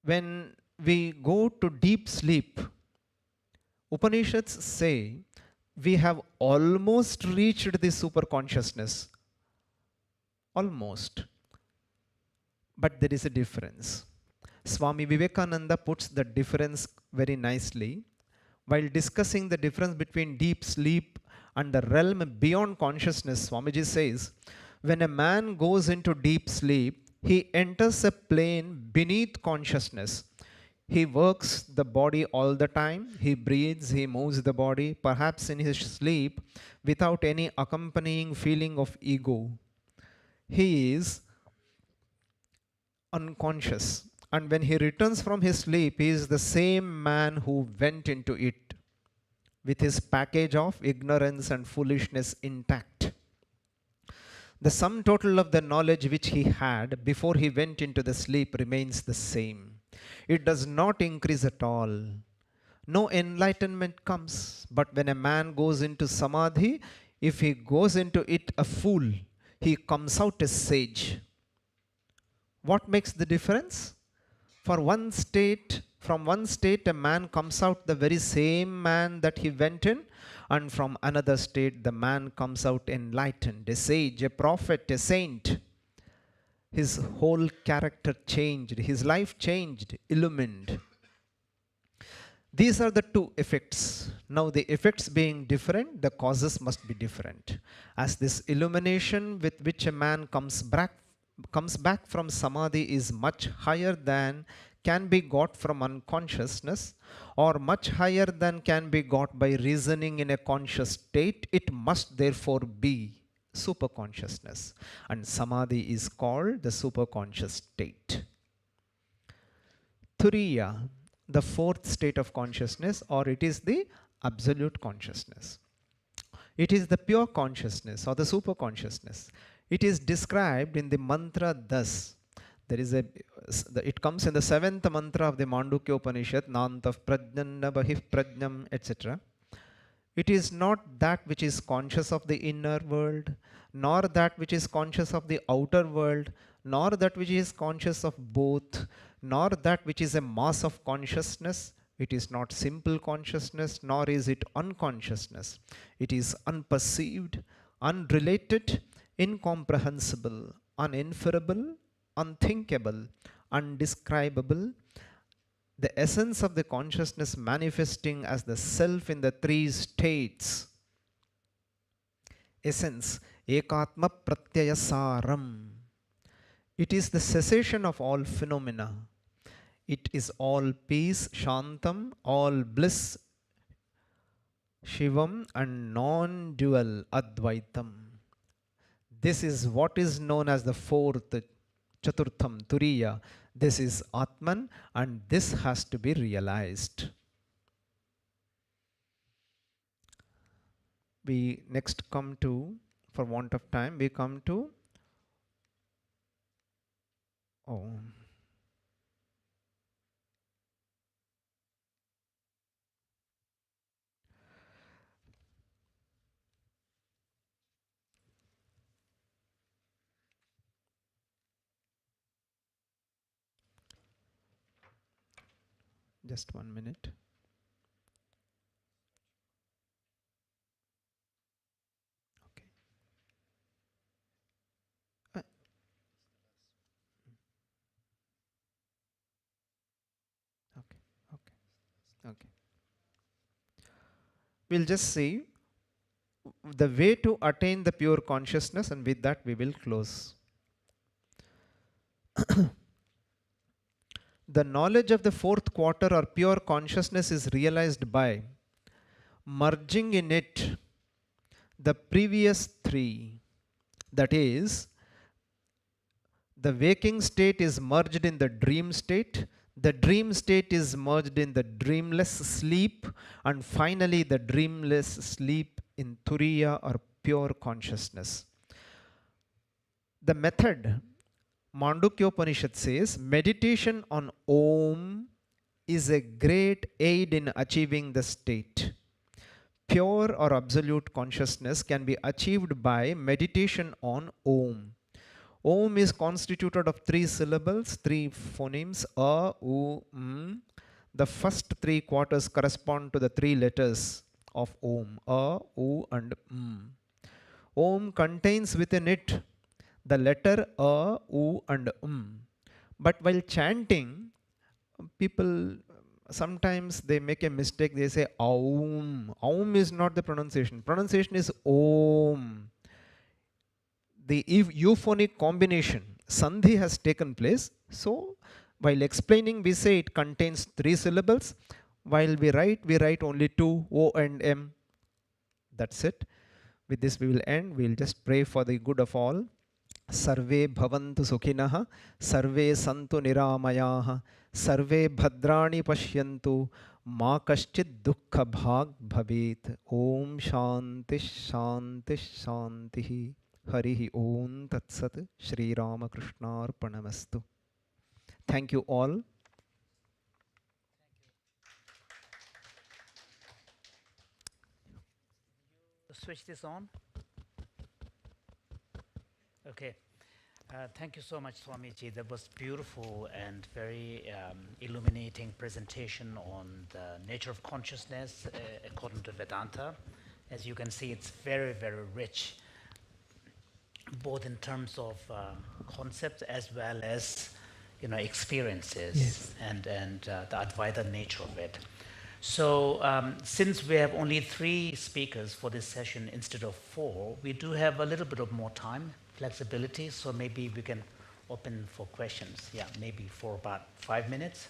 [SPEAKER 11] when we go to deep sleep, Upanishads say we have almost reached the superconsciousness. Almost. But there is a difference. Swami Vivekananda puts the difference very nicely. While discussing the difference between deep sleep and the realm beyond consciousness, Swamiji says, when a man goes into deep sleep, he enters a plane beneath consciousness. He works the body all the time. He breathes, he moves the body, perhaps in his sleep, without any accompanying feeling of ego. He is unconscious. And when he returns from his sleep, he is the same man who went into it, with his package of ignorance and foolishness intact. The sum total of the knowledge which he had before he went into the sleep remains the same. It does not increase at all. No enlightenment comes. But when a man goes into samadhi, if he goes into it a fool, he comes out a sage. What makes the difference? From one state, a man comes out the very same man that he went in, and from another state, the man comes out enlightened, a sage, a prophet, a saint. His whole character changed, his life changed, illumined. These are the two effects. Now, the effects being different, the causes must be different. As this illumination with which a man comes back from samadhi is much higher than can be got from unconsciousness, or much higher than can be got by reasoning in a conscious state, it must therefore be superconsciousness. And samadhi is called the superconscious state. Turiya, the fourth state of consciousness, or it is the absolute consciousness. It is the pure consciousness or the superconsciousness. It is described in the mantra thus. It comes in the 7th mantra of the Mandukya Upanishad, Nantav Prajnana Bahih Prajnam, etc. It is not that which is conscious of the inner world, nor that which is conscious of the outer world, nor that which is conscious of both, nor that which is a mass of consciousness. It is not simple consciousness, nor is it unconsciousness. It is unperceived, unrelated, incomprehensible, uninferable, unthinkable, undescribable. The essence of the consciousness manifesting as the self in the three states. Essence, ekatma pratyaya saram. It is the cessation of all phenomena. It is all peace, shantam, all bliss, shivam, and non-dual advaitam. This is what is known as the fourth, chaturtham, turiya. This is Atman, and this has to be realized. We next come to, for want of time, we come to Om. Just 1 minute. Okay. Okay. We'll just see the way to attain the pure consciousness, and with that we will close. The knowledge of the fourth quarter or pure consciousness is realized by merging in it the previous three. That is, the waking state is merged in the dream state, the dream state is merged in the dreamless sleep, and finally the dreamless sleep in turiya or pure consciousness. The method, Mandukya Upanishad says, meditation on Om is a great aid in achieving the state. Pure or absolute consciousness can be achieved by meditation on Om. Om is constituted of 3 syllables, 3 phonemes, A, U, M. The first 3 quarters correspond to the 3 letters of Om, A, U, and M. Om contains within it the letter A, U, and M. But while chanting, people sometimes they make a mistake, they say Aum. Aum is not the pronunciation. Pronunciation is Om. The euphonic combination, Sandhi, has taken place. So, while explaining, we say it contains 3 syllables. While we write only 2, O and M. That's it. With this, we will end. We will just pray for the good of all. Sarve bhavantu sukhinah, sarve santu niramayaha, sarve bhadrani pashyantu, ma kaschid dukkha bhag bhavet. Om shanti shanti shanti. Harihi Om Tat Sat. Shri Ramakrishnaarpanamastu. Thank you all.
[SPEAKER 10] Switch this on. Okay. Thank you so much, Swamiji. That was beautiful and very illuminating presentation on the nature of consciousness according to Vedanta. As you can see, it's very, very rich, both in terms of concepts as well as experiences.
[SPEAKER 11] Yes.
[SPEAKER 10] and the Advaita nature of it. So since we have only 3 speakers for this session instead of 4, we do have a little bit of more time, flexibility, so maybe we can open for questions. Yeah, maybe for about 5 minutes.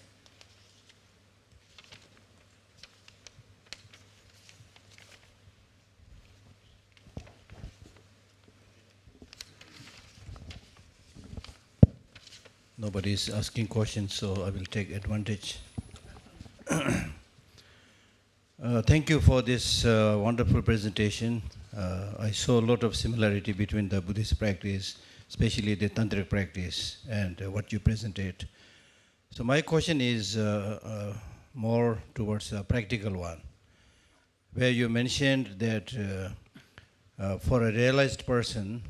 [SPEAKER 6] Nobody is asking questions, so I will take advantage. Thank you for this wonderful presentation. I saw a lot of similarity between the Buddhist practice, especially the Tantric practice, and what you presented. So my question is more towards a practical one, where you mentioned that for a realized person,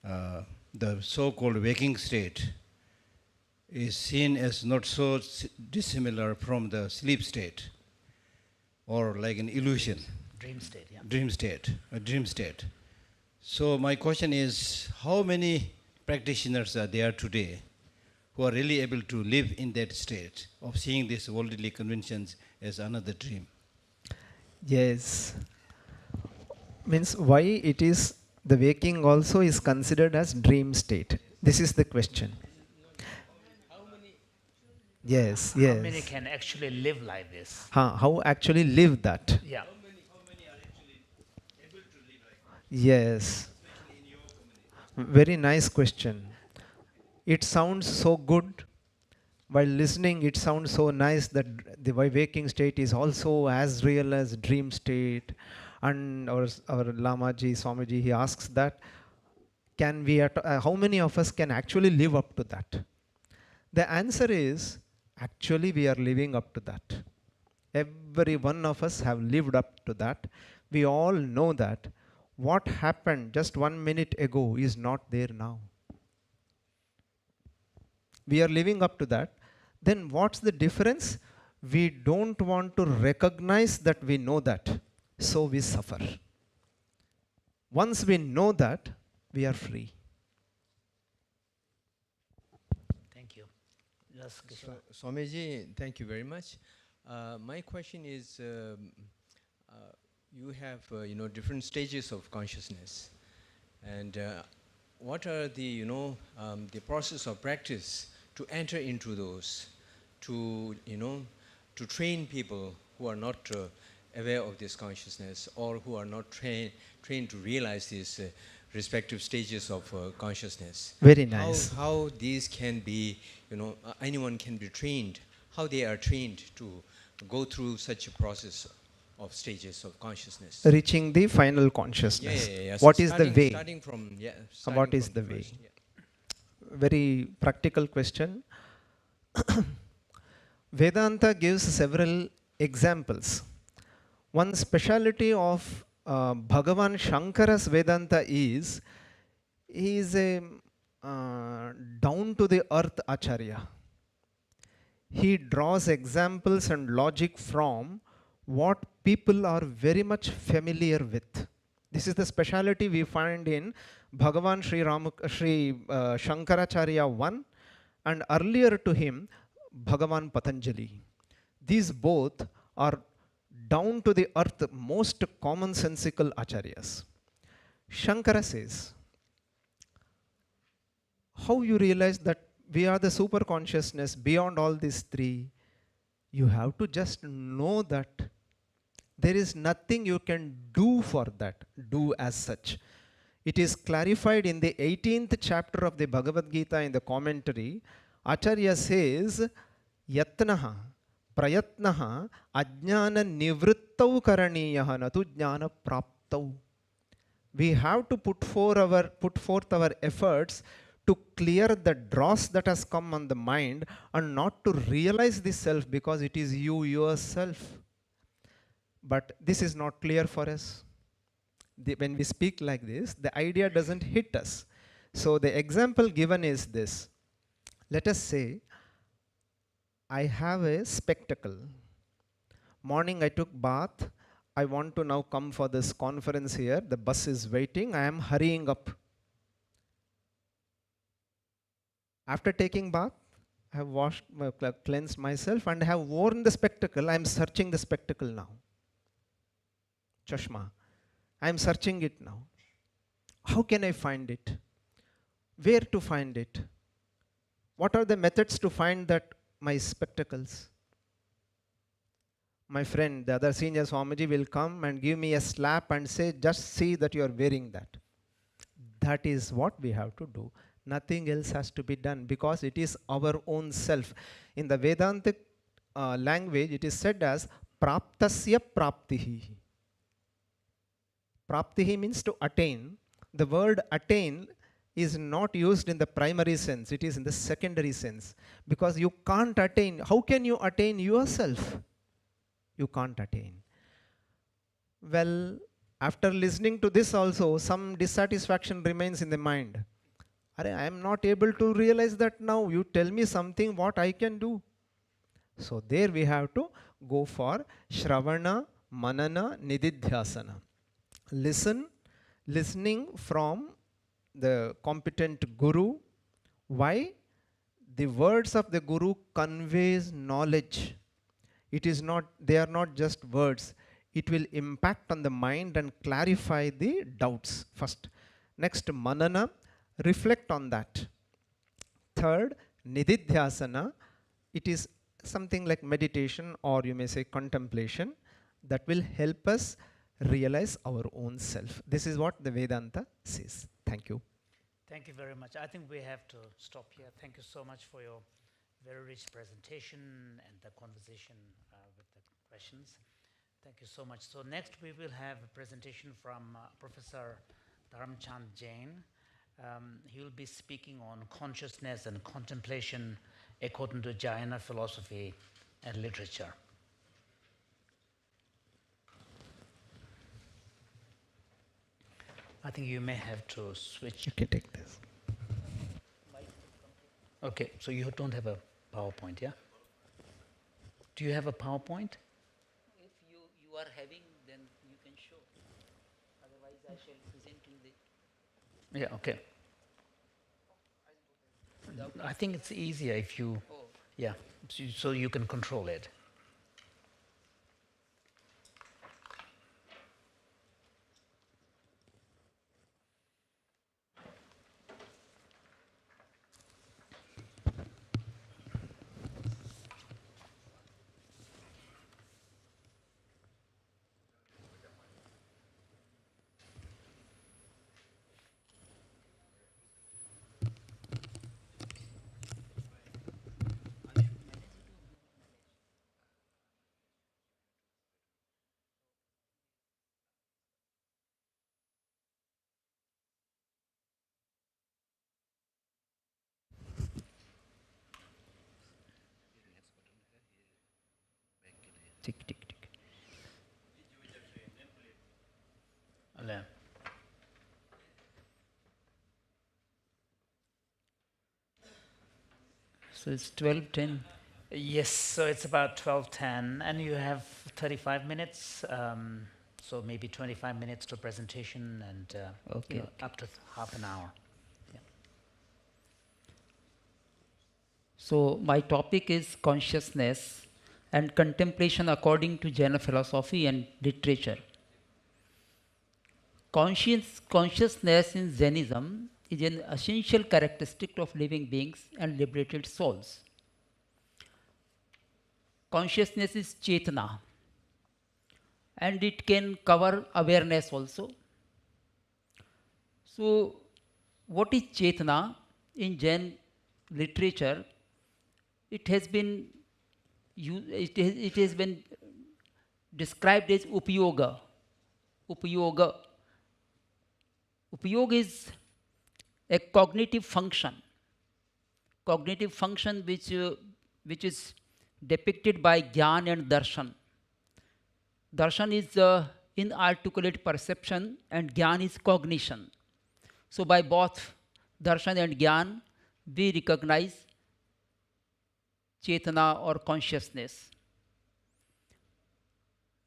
[SPEAKER 6] the so-called waking state is seen as not so dissimilar from the sleep state, or like an illusion.
[SPEAKER 10] Dream state, yeah.
[SPEAKER 6] Dream state. So my question is, how many practitioners are there today who are really able to live in that state of seeing these worldly conventions as another dream?
[SPEAKER 11] Yes. Means why it is the waking also is considered as dream state. This is the question. Yes, yes.
[SPEAKER 10] How many can actually live like this?
[SPEAKER 11] How actually live that?
[SPEAKER 10] Yeah.
[SPEAKER 11] Yes. Very nice question. It sounds so good. While listening, it sounds so nice that the waking state is also as real as dream state. And our Lamaji, Swamiji, he asks that, can we, how many of us can actually live up to that? The answer is, actually we are living up to that. Every one of us have lived up to that. We all know that what happened just 1 minute ago is not there now. We are living up to that. Then what's the difference? We don't want to recognize that we know that, so we suffer. Once we know that, we are free.
[SPEAKER 10] Thank you. Yes, Geshe.
[SPEAKER 12] Swamiji, thank you very much. My question is, you have different stages of consciousness, and what are the the process of practice to enter into those, to train people who are not aware of this consciousness, or who are not trained to realize these respective stages of consciousness.
[SPEAKER 11] Very nice.
[SPEAKER 12] How these can be, anyone can be trained, how they are trained to go through such a process of stages of consciousness.
[SPEAKER 11] Reaching the final consciousness.
[SPEAKER 12] Yeah.
[SPEAKER 11] What
[SPEAKER 12] So
[SPEAKER 11] is the way?
[SPEAKER 12] Starting from
[SPEAKER 11] What is the way?
[SPEAKER 12] first, yeah.
[SPEAKER 11] Very practical question. Vedanta gives several examples. One speciality of Bhagavan Shankara's Vedanta is, he is a down to the earth Acharya. He draws examples and logic from what people are very much familiar with. This is the speciality we find in Bhagavan Sri Shankaracharya 1, and earlier to him Bhagavan Patanjali. These both are down to the earth, most commonsensical acharyas. Shankara says, how you realize that we are the super consciousness beyond all these three? You have to just know that. There is nothing you can do for that, do as such. It is clarified in the 18th chapter of the Bhagavad Gita in the commentary. Acharya says, Yatnaha, Prayatnaha, Ajnana Nivrittau Karaniyaha, Natu Jnana Praptau. We have to put forth our efforts to clear the dross that has come on the mind, and not to realize the self because it is you yourself. But this is not clear for us. When we speak like this, the idea doesn't hit us. So the example given is this. Let us say, I have a spectacle. Morning I took bath. I want to now come for this conference here. The bus is waiting. I am hurrying up. After taking bath, I have washed, cleansed myself, and I have worn the spectacle. I am searching the spectacle now. Chashma. I am searching it now. How can I find it? Where to find it? What are the methods to find that my spectacles? My friend, the other senior Swamiji will come and give me a slap and say, just see that you are wearing that. That is what we have to do. Nothing else has to be done, because it is our own self. In the Vedantic language, it is said as praptasya praptihi. Praptihi means to attain. The word attain is not used in the primary sense, it is in the secondary sense. Because you can't attain. How can you attain yourself? You can't attain. Well, after listening to this also, some dissatisfaction remains in the mind. I am not able to realize that now. You tell me something what I can do. So there we have to go for Shravana, Manana, Nididhyasana. Listening from the competent Guru. Why? The words of the Guru conveys knowledge. It is not, they are not just words. It will impact on the mind and clarify the doubts first. Next, Manana, reflect on that. Third, Nididhyasana, it is something like meditation, or you may say contemplation, that will help us realize our own self. This is what the Vedanta says. Thank you.
[SPEAKER 10] Thank you very much. I think we have to stop here. Thank you so much for your very rich presentation and the conversation with the questions. Thank you so much. So next we will have a presentation from Professor Dharmchand Jain. He will be speaking on consciousness and contemplation according to Jaina philosophy and literature. I think you may have to switch.
[SPEAKER 11] You can take this.
[SPEAKER 10] Okay, so you don't have a PowerPoint, yeah? Do you have a PowerPoint?
[SPEAKER 1] If you are having, then you can show. Otherwise, I shall present you the.
[SPEAKER 10] Yeah, okay. I think it's easier if you, yeah, so you can control it. Tick, tick, tick. Alam.
[SPEAKER 1] So it's 12:10.
[SPEAKER 10] Yes, so it's about 12:10, and you have 35 minutes, so maybe 25 minutes to presentation, and
[SPEAKER 1] Okay.
[SPEAKER 10] up to half an hour.
[SPEAKER 1] So my topic is consciousness and contemplation according to Jaina philosophy and literature. Consciousness in Jainism is an essential characteristic of living beings and liberated souls. Consciousness is Chetana, and it can cover awareness also. So, what is Chetana in Jain literature? It has been described as Upayoga. Upayoga is a cognitive function which is depicted by Jnana and Darshan. Darshan is inarticulate perception and Jnana is cognition. So by both Darshan and Jnana, we recognize Chetana or consciousness.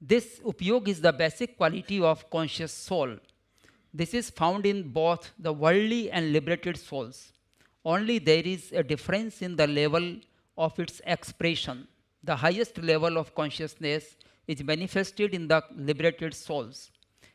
[SPEAKER 1] This upayog is the basic quality of conscious soul. This is found in both the worldly and liberated souls. Only there is a difference in the level of its expression. The highest level of consciousness is manifested in the liberated souls.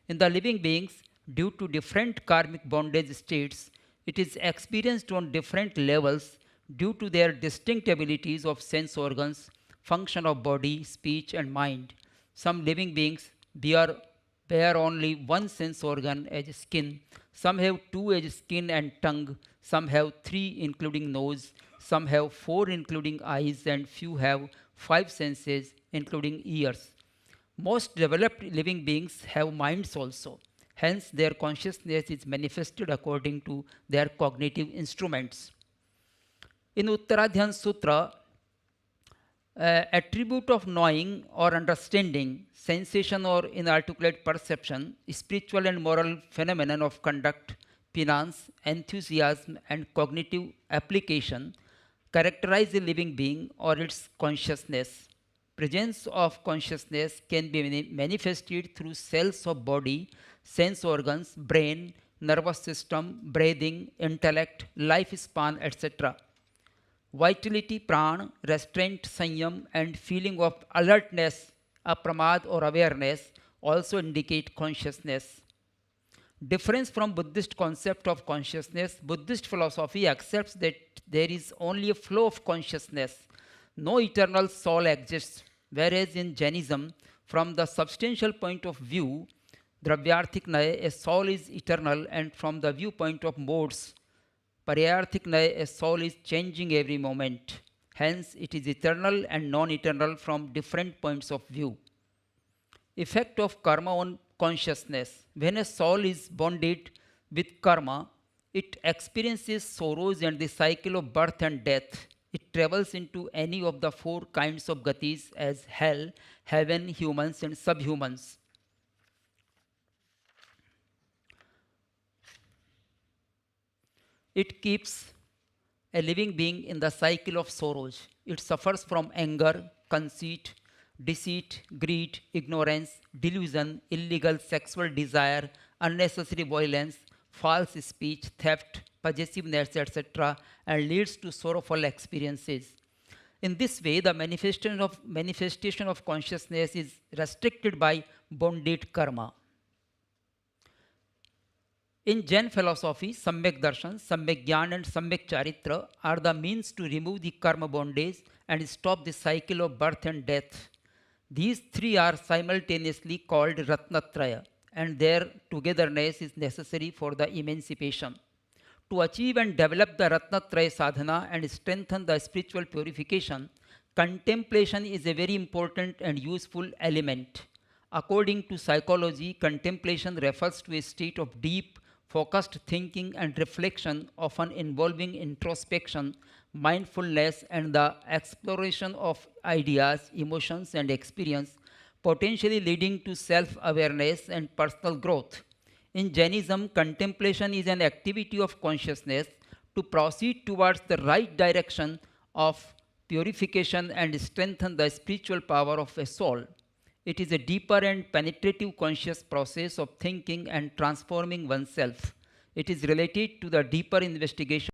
[SPEAKER 1] In the living beings, due to different karmic bondage states, it is experienced on different levels due to their distinct abilities of sense organs, function of body, speech, and mind. Some living beings bear only one sense organ as skin, some have two as skin and tongue, some have three including nose, some have four including eyes, and few have five senses including ears. Most developed living beings have minds also. Hence, their consciousness is manifested according to their cognitive instruments. In Uttaradhyan Sutra, attribute of knowing or understanding, sensation or inarticulate perception, spiritual and moral phenomenon of conduct, finance, enthusiasm, and cognitive application characterize a living being or its consciousness. Presence of consciousness can be manifested through cells of body, sense organs, brain, nervous system, breathing, intellect, lifespan, etc. Vitality, pran, restraint, sanyam, and feeling of alertness, apramad or awareness also indicate consciousness. Difference from Buddhist concept of consciousness, Buddhist philosophy accepts that there is only a flow of consciousness. No eternal soul exists, whereas in Jainism, from the substantial point of view, Dravyarthik Nyaya, a soul is eternal, and from the viewpoint of modes, Parayarthik Nyaya, a soul is changing every moment. Hence, it is eternal and non-eternal from different points of view. Effect of karma on consciousness. When a soul is bonded with karma, it experiences sorrows and the cycle of birth and death. It travels into any of the four kinds of gatis as hell, heaven, humans, and subhumans. It keeps a living being in the cycle of sorrows. It suffers from anger, conceit, deceit, greed, ignorance, delusion, illegal sexual desire, unnecessary violence, false speech, theft, possessiveness, etc., and leads to sorrowful experiences. In this way, the manifestation of consciousness is restricted by bonded karma. In Jain philosophy, Samyak Darshan, Samyak Gyan, and Samyak Charitra are the means to remove the karma bondage and stop the cycle of birth and death. These three are simultaneously called Ratnatraya, and their togetherness is necessary for the emancipation. To achieve and develop the Ratnatraya sadhana and strengthen the spiritual purification, contemplation is a very important and useful element. According to psychology, contemplation refers to a state of deep, focused thinking and reflection, often involving introspection, mindfulness, and the exploration of ideas, emotions, and experience, potentially leading to self-awareness and personal growth. In Jainism, contemplation is an activity of consciousness to proceed towards the right direction of purification and strengthen the spiritual power of a soul. It is a deeper and penetrative conscious process of thinking and transforming oneself. It is related to the deeper investigation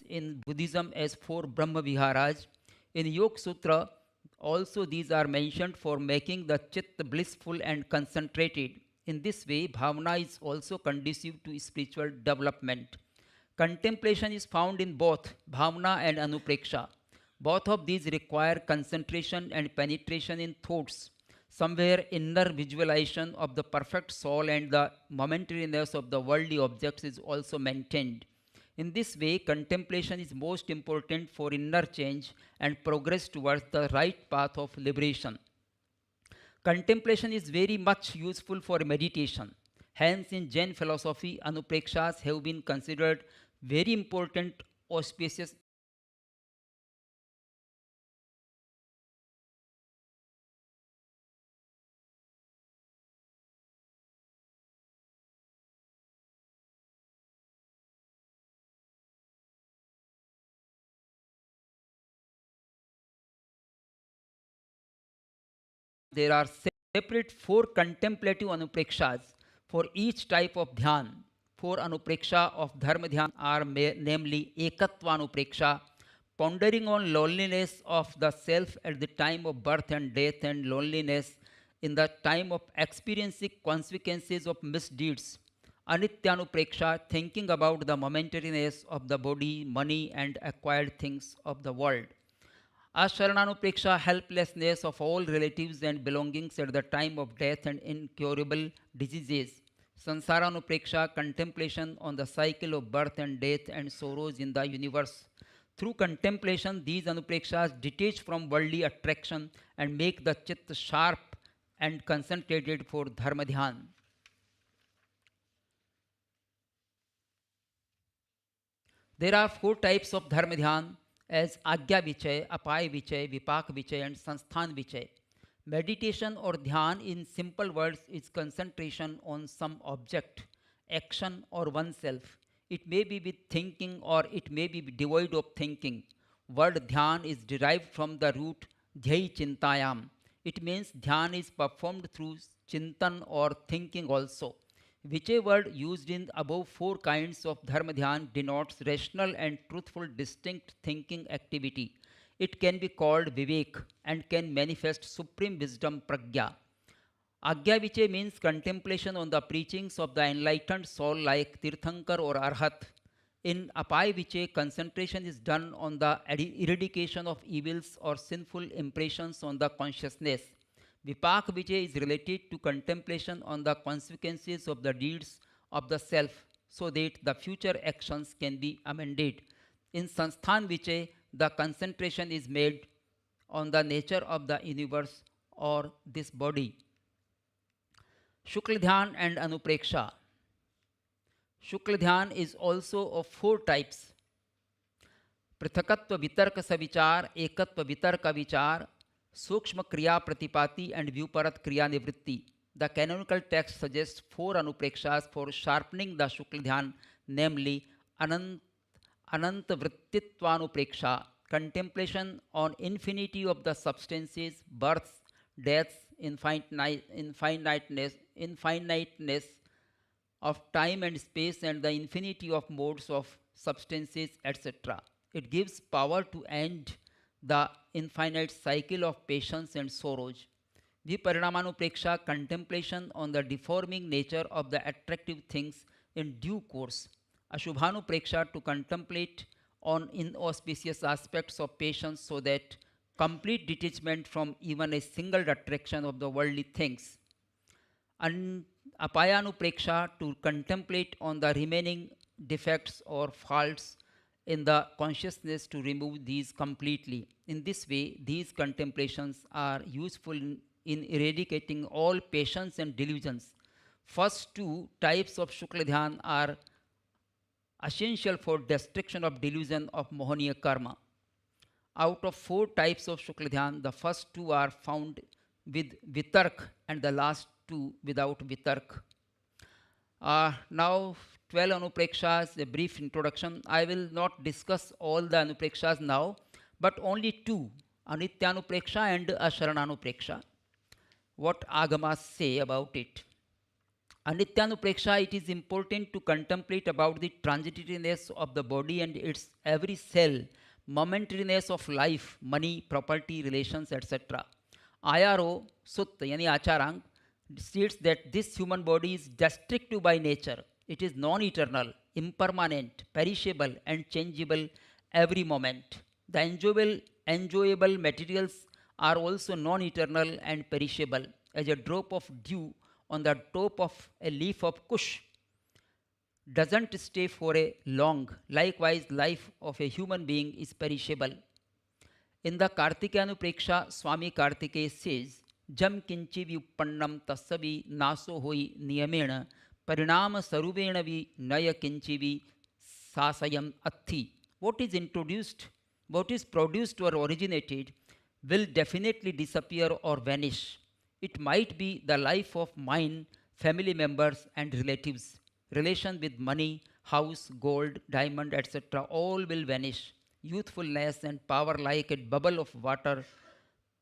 [SPEAKER 1] in Buddhism as 4 Brahma Viharas. In Yoga Sutra, also these are mentioned for making the chitta blissful and concentrated. In this way, bhavana is also conducive to spiritual development. Contemplation is found in both bhavana and anupreksha. Both of these require concentration and penetration in thoughts. Somewhere inner visualization of the perfect soul and the momentariness of the worldly objects is also maintained. In this way, contemplation is most important for inner change and progress towards the right path of liberation. Contemplation is very much useful for meditation. Hence, in Jain philosophy, anuprekshas have been considered very important auspicious. There are separate 4 contemplative anuprekshas for each type of dhyan. 4 anupreksha of dharma dhyan are namely ekatva anupreksha, pondering on loneliness of the self at the time of birth and death and loneliness in the time of experiencing consequences of misdeeds. Anityanupreksha, thinking about the momentariness of the body, money and acquired things of the world. Asharananupreksha, helplessness of all relatives and belongings at the time of death and incurable diseases. Sansaranupreksha, contemplation on the cycle of birth and death and sorrows in the universe. Through contemplation, these anuprekshas detach from worldly attraction and make the chitta sharp and concentrated for dharma dhyan. There are 4 types of dharma dhyan as Agya Vichay, Apaya Vichay, Vipak Vichay and Sansthan Vichay. Meditation or dhyan in simple words is concentration on some object, action or oneself. It may be with thinking or it may be devoid of thinking. Word dhyan is derived from the root dhyai chintayam. It means dhyan is performed through chintan or thinking also. Vichay word used in above 4 kinds of dharma dhyan denotes rational and truthful distinct thinking activity. It can be called vivek and can manifest supreme wisdom pragya. Agya Vichay means contemplation on the preachings of the enlightened soul like Tirthankar or Arhat. In Apaya Vichay, concentration is done on the eradication of evils or sinful impressions on the consciousness. Vipak Vichay is related to contemplation on the consequences of the deeds of the self so that the future actions can be amended. In Sansthan Vichay, the concentration is made on the nature of the universe or this body. Shukla Dhyan and Anupreksha. Shukla Dhyan is also of 4 types. Prithakatva Vitarka Savichar, Ekatva Vitarka Vichar, Sukshma Kriya Pratipati and Vyuparat Kriya Nivritti. The canonical text suggests 4 anuprekshas for sharpening the Shukla Dhyan, namely Ananta Vrittitvanupreksha, contemplation on infinity of the substances, births, deaths, infiniteness of time and space and the infinity of modes of substances, etc. It gives power to end the infinite cycle of passions and sorrows. Viparinamanupreksha, contemplation on the deforming nature of the attractive things in due course. Ashubhanupreksha, to contemplate on inauspicious aspects of passions so that complete detachment from even a single attraction of the worldly things. And Apayanupreksha, to contemplate on the remaining defects or faults in the consciousness to remove these completely. In this way, these contemplations are useful in eradicating all passions and delusions. First 2 types of Shukla Dhyan are essential for destruction of delusion of Mohaniya karma. Out of 4 types of Shukla Dhyan, the first 2 are found with Vitark and the last 2 without Vitark. Now 12 Anuprekshas, a brief introduction. I will not discuss all the Anuprekshas now, but only 2, Anityanupreksha and Asharananupreksha. What Agamas say about it. Anityanupreksha, it is important to contemplate about the transitoriness of the body and its every cell, momentariness of life, money, property, relations, etc. IRO, Sutta, yani Acharang, states that this human body is destructive by nature. It is non-eternal, impermanent, perishable and changeable every moment. The enjoyable materials are also non-eternal and perishable, as a drop of dew on the top of a leaf of kush doesn't stay for a long. Likewise, life of a human being is perishable. In the Kartikeyanupreksha, Swami Kartikeya says, Jam kinchi vyuppannam tassavi naso hoi niyamena parinama sarubena vi naya kinchi vi sasayam atti. What is produced or originated will definitely disappear or vanish. It might be the life of mine, family members and relatives. Relation with money, house, gold, diamond, etc. all will vanish. Youthfulness and power like a bubble of water.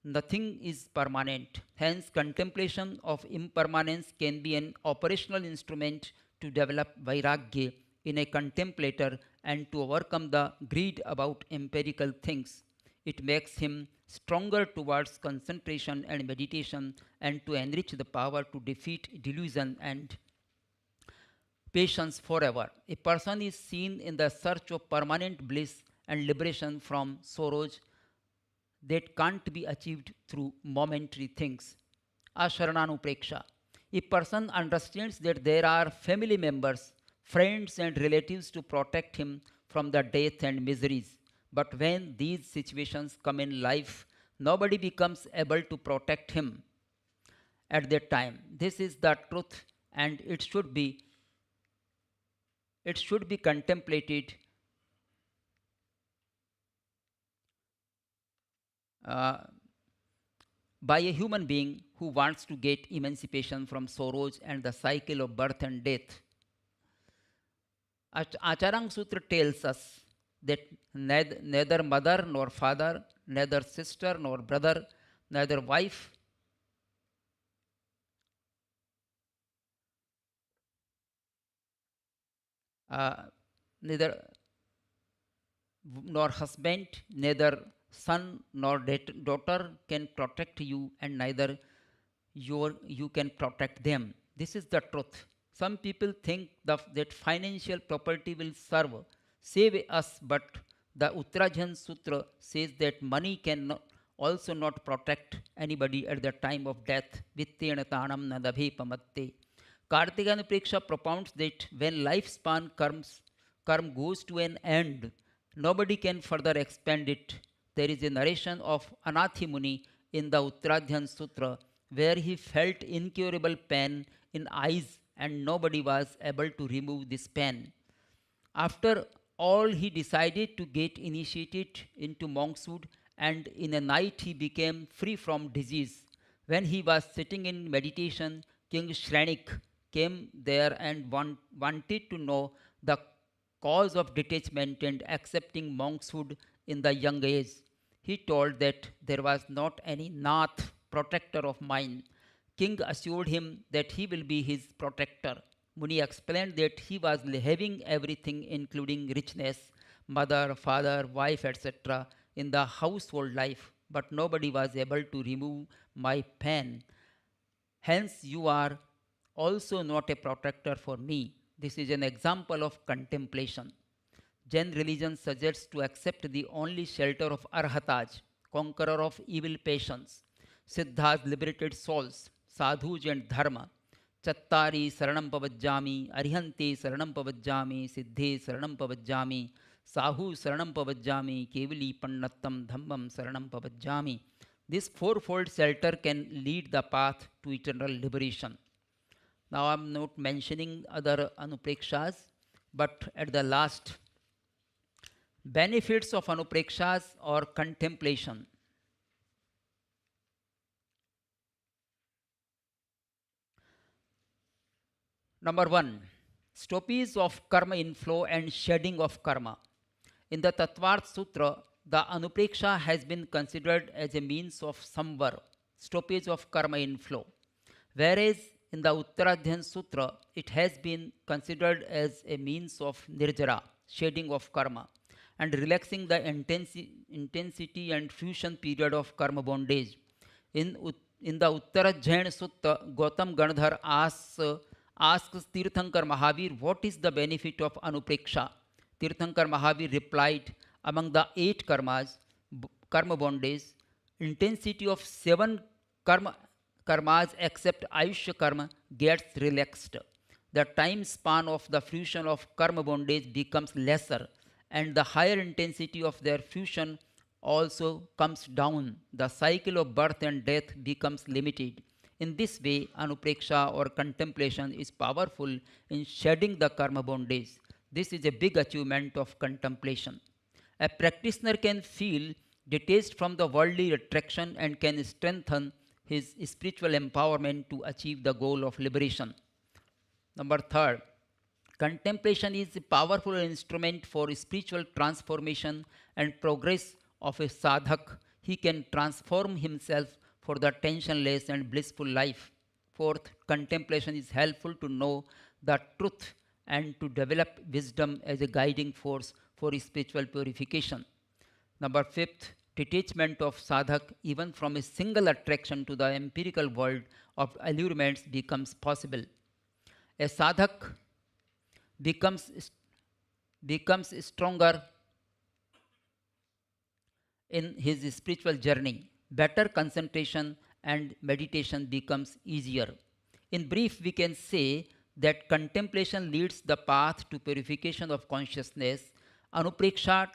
[SPEAKER 1] Nothing is permanent. Hence, contemplation of impermanence can be an operational instrument to develop vairagya in a contemplator and to overcome the greed about empirical things. It makes him stronger towards concentration and meditation and to enrich the power to defeat delusion and patience forever. A person is seen in the search of permanent bliss and liberation from sorrows that can't be achieved through momentary things. Asharananupreksha. A person understands that there are family members, friends and relatives to protect him from the death and miseries. But when these situations come in life, nobody becomes able to protect him at that time. This is the truth, and it should be contemplated by a human being who wants to get emancipation from sorrows and the cycle of birth and death. Acharang Sutra tells us that neither mother nor father, neither sister nor brother, neither wife neither nor husband, neither son nor daughter can protect you, and neither you can protect them. This is the truth. Some people think that financial property will save us, but the Uttarajan Sutra says that money can also not protect anybody at the time of death. Vittena tanam nadabhe pamatte. Kartikeyanupreksha propounds that when lifespan karma goes to an end, nobody can further expand it. There is a narration of Anathi Muni in the Uttarajan Sutra where he felt incurable pain in eyes and nobody was able to remove this pain. After all, he decided to get initiated into monkshood, and in a night he became free from disease. When he was sitting in meditation, King Shrenik came there and wanted to know the cause of detachment and accepting monkshood in the young age. He told that there was not any Nath, protector of mine. King assured him that he will be his protector. Muni explained that he was having everything including richness, mother, father, wife, etc. in the household life, but nobody was able to remove my pain. Hence you are also not a protector for me. This is an example of contemplation. Jain religion suggests to accept the only shelter of Arhatas, conqueror of evil passions, Siddhas, liberated souls, Sadhus and Dharma, Chattari Saranam Pavajjami, Arihante Saranam Pavajjami, Siddhe Saranam Pavajjami, Sahu Saranam Pavajjami, Kevali Pannattam Dhammam Saranam Pavajjami. This fourfold shelter can lead the path to eternal liberation. Now I am not mentioning other Anuprekshas, but at the last, benefits of Anuprekshas or contemplation. Number 1, stoppage of karma inflow and shedding of karma. In the Tattvartha Sutra, the Anupreksha has been considered as a means of samvar, stoppage of karma inflow, whereas in the Uttaradhyan Sutra, it has been considered as a means of nirjara, shedding of karma, and relaxing the intensity and fusion period of karma bondage. In the Uttaradhyan Sutta, Gautam Ganadhar asks Tirthankar Mahavir, what is the benefit of anupreksha? Tirthankar Mahavir replied, among the 8 karmas, karma bondage, intensity of 7 karmas except Ayushya karma gets relaxed. The time span of the fusion of karma bondage becomes lesser, and the higher intensity of their fusion also comes down. The cycle of birth and death becomes limited. In this way, anupreksha or contemplation is powerful in shedding the karma bondage. This is a big achievement of contemplation. A practitioner can feel detached from the worldly attraction and can strengthen his spiritual empowerment to achieve the goal of liberation. Number 3, contemplation is a powerful instrument for spiritual transformation and progress of a sadhak. He can transform himself for the tensionless and blissful life. 4th, contemplation is helpful to know the truth and to develop wisdom as a guiding force for spiritual purification. Number 5th, detachment of sadhak even from a single attraction to the empirical world of allurements becomes possible. A sadhak becomes stronger in his spiritual journey. Better concentration and meditation becomes easier. In brief, we can say that contemplation leads the path to purification of consciousness. Anupreksha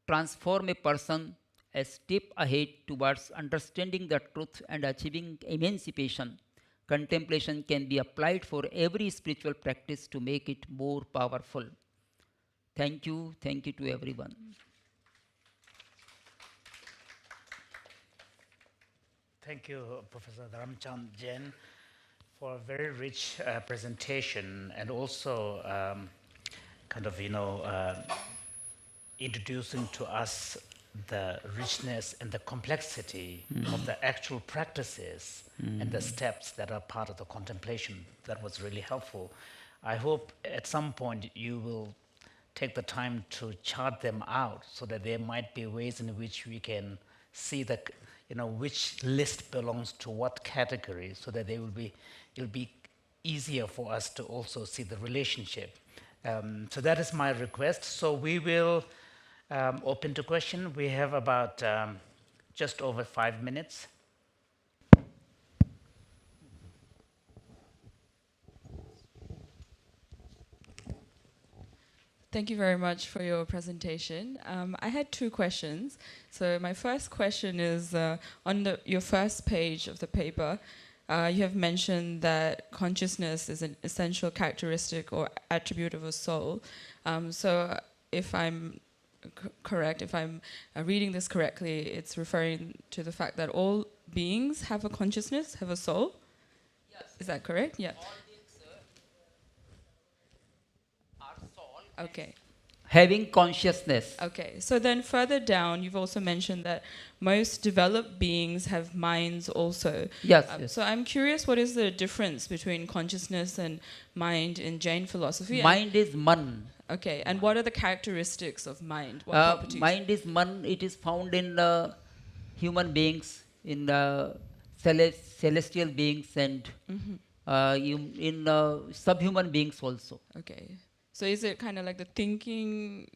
[SPEAKER 1] transforms a person a step ahead towards understanding the truth and achieving emancipation. Contemplation can be applied for every spiritual practice to make it more powerful. Thank you to everyone.
[SPEAKER 10] Thank you, Professor Dharmchand Jain, for a very rich presentation, and also introducing to us the richness and the complexity of the actual practices and the steps that are part of the contemplation. That was really helpful. I hope at some point you will take the time to chart them out so that there might be ways in which we can see the which list belongs to what category, so that it'll be easier for us to also see the relationship. So that is my request. So we will open to question. We have about just over 5 minutes.
[SPEAKER 13] Thank you very much for your presentation. I had 2 questions. So my first question is on your first page of the paper, you have mentioned that consciousness is an essential characteristic or attribute of a soul. So if I'm correct, if I'm reading this correctly, it's referring to the fact that all beings have a consciousness, have a soul? Yes. Is that correct? Yeah.
[SPEAKER 1] All beings are soul.
[SPEAKER 13] Okay.
[SPEAKER 1] Having consciousness.
[SPEAKER 13] Okay, so then further down, you've also mentioned that most developed beings have minds also.
[SPEAKER 1] Yes, yes.
[SPEAKER 13] So I'm curious, what is the difference between consciousness and mind in Jain philosophy?
[SPEAKER 1] Mind is man.
[SPEAKER 13] Okay, and what are the characteristics of mind? What properties?
[SPEAKER 1] Mind is man. It is found in human beings, in celestial beings, and in subhuman beings also.
[SPEAKER 13] Okay. So is it kind of like the thinking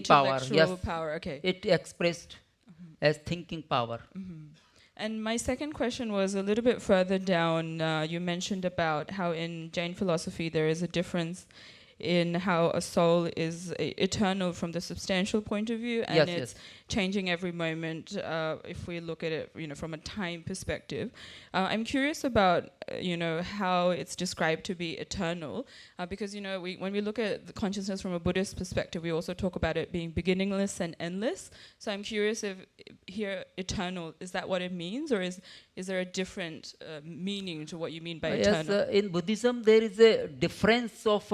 [SPEAKER 1] power? Yes.
[SPEAKER 13] Power. Okay.
[SPEAKER 1] It expressed as thinking power.
[SPEAKER 13] And my second question was a little bit further down. You mentioned about how in Jain philosophy there is a difference in how a soul is eternal from the substantial point of view, and it's changing every moment if we look at it from a time perspective. I'm curious about how it's described to be eternal, because when we look at the consciousness from a Buddhist perspective, we also talk about it being beginningless and endless. So I'm curious if here eternal, is that what it means, or is there a different meaning to what you mean by eternal?
[SPEAKER 1] Yes, in Buddhism there is a difference of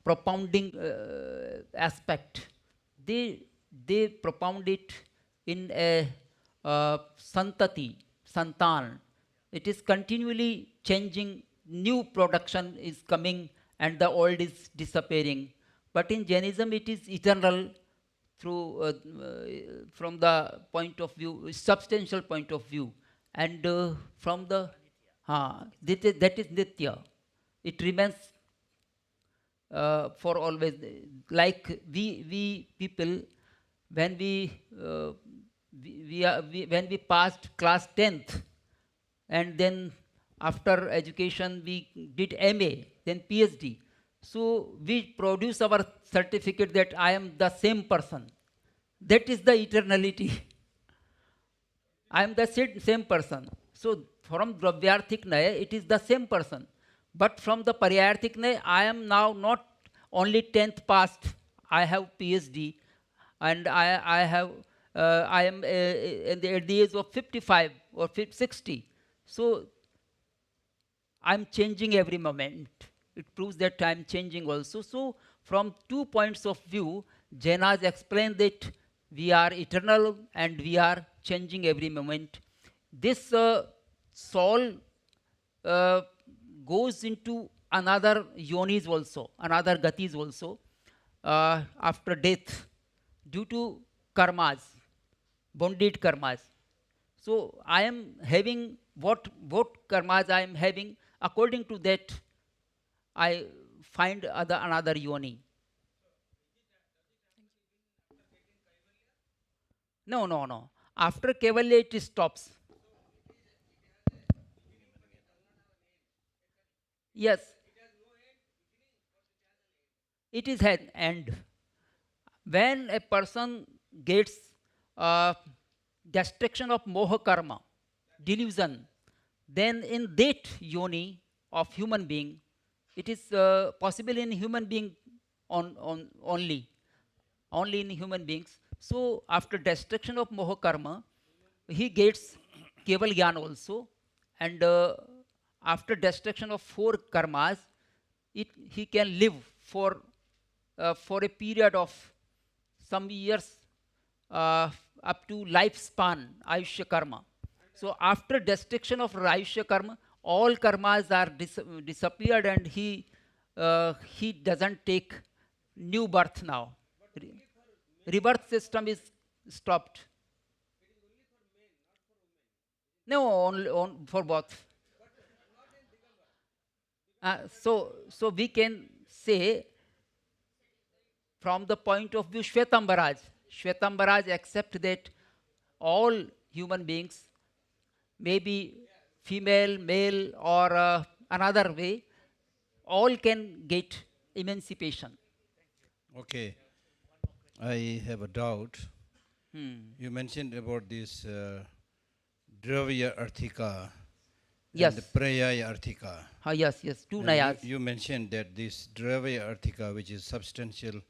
[SPEAKER 1] propounding aspect. They propound it in a santan. It is continually changing new production is coming and the old is disappearing. But in Jainism, it is eternal through from the point of view, substantial point of view, and from the that is nitya. It remains for always. Like we people, when when we passed class 10th, and then after education we did MA, then PhD. So we produce our certificate that I am the same person. That is the eternality. I am the same person. So from Dravyarthik Nyaya, it is the same person. But from the Paryarthik Nyaya, I am now not only 10th passed, I have PhD, and I am at the age of 55 or 60. So I'm changing every moment. It proves that I'm changing also. So from 2 points of view, Jainas explain that we are eternal and we are changing every moment. This soul goes into another yonis also, another gatis also after death due to karmas, bonded karmas. So I am having what karmas I am having, according to that I find another yoni. No. After Kaivalya it stops. Yes. It is an end. When a person gets destruction of moha karma, delusion, then in that yoni of human being, it is possible in human being only in human beings. So after destruction of moha karma, he gets keval gyan also, and after destruction of 4 karmas, he can live for a period of some years up to lifespan, Ayushya karma. So after destruction of Ayushya karma, all karmas are disappeared, and he doesn't take new birth now. Rebirth system is stopped. No, only for both. So we can say from the point of view Shvetambaraj accept that all human beings, maybe female, male, or another way, all can get emancipation.
[SPEAKER 6] Okay. I have a doubt. You mentioned about this Dravya Arthika
[SPEAKER 1] Yes.
[SPEAKER 6] and Prayaya Arthika.
[SPEAKER 1] Yes, 2
[SPEAKER 6] And
[SPEAKER 1] Nyayas.
[SPEAKER 6] you mentioned that this Dravya Arthika, which is substantial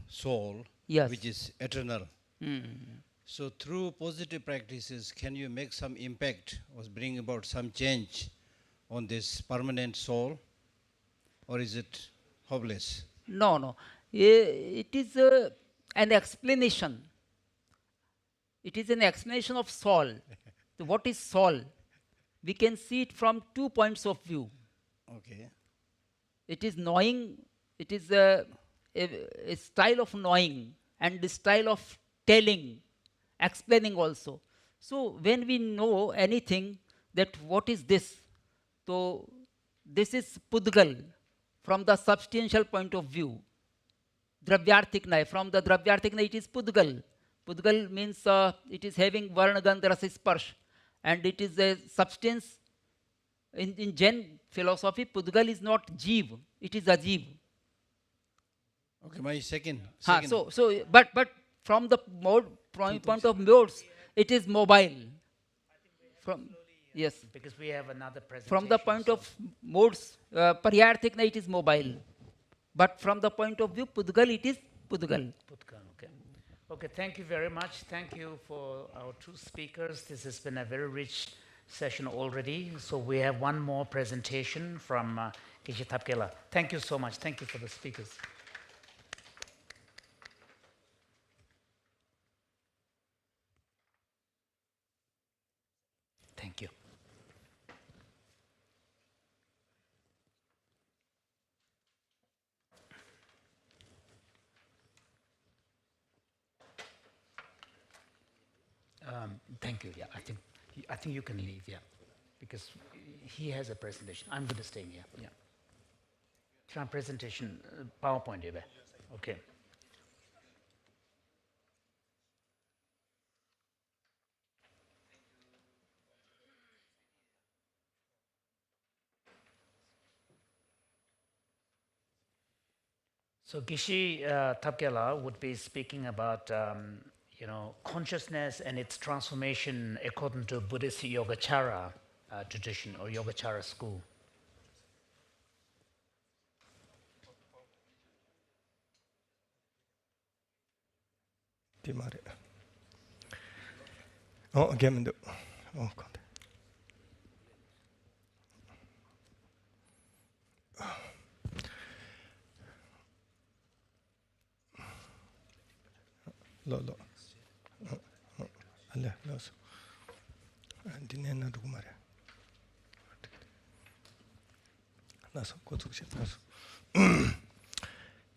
[SPEAKER 6] soul,
[SPEAKER 1] Yes.
[SPEAKER 6] which is eternal. So through positive practices, can you make some impact or bring about some change on this permanent soul, or is it hopeless?
[SPEAKER 1] No. It is an explanation. It is an explanation of soul. So what is soul? We can see it from 2 points of view.
[SPEAKER 6] Okay.
[SPEAKER 1] It is knowing, it is a style of knowing and the style of telling, explaining also. So when we know anything, that what is this? So this is Pudgal from the substantial point of view. Dravyarthik Nyaya, from the Dravyarthik Nyaya it is Pudgal. Pudgal means it is having Varna Gandha Rasa Sparsh, and it is a substance. In Jain philosophy, Pudgal is not Jeev, it is Ajeev.
[SPEAKER 6] Okay, my second.
[SPEAKER 1] But from the point of modes, it is mobile. Yes.
[SPEAKER 10] Because we have another presentation.
[SPEAKER 1] From the point of modes, Paryarthik Nyaya it is mobile. But from the point of view Pudgal, it is Pudgal.
[SPEAKER 10] Okay, thank you very much. Thank you for our 2 speakers. This has been a very rich session already. So we have one more presentation from Geshe Thapkela. Thank you so much. Thank you for the speakers. Thank you. Thank you. Yeah, I think you can leave. Yeah, because he has a presentation. I'm going to stay here. Yeah. Try presentation PowerPoint. Yeah. Okay. So Geshe Thapkela would be speaking about consciousness and its transformation according to Buddhist Yogacara tradition or Yogacara school.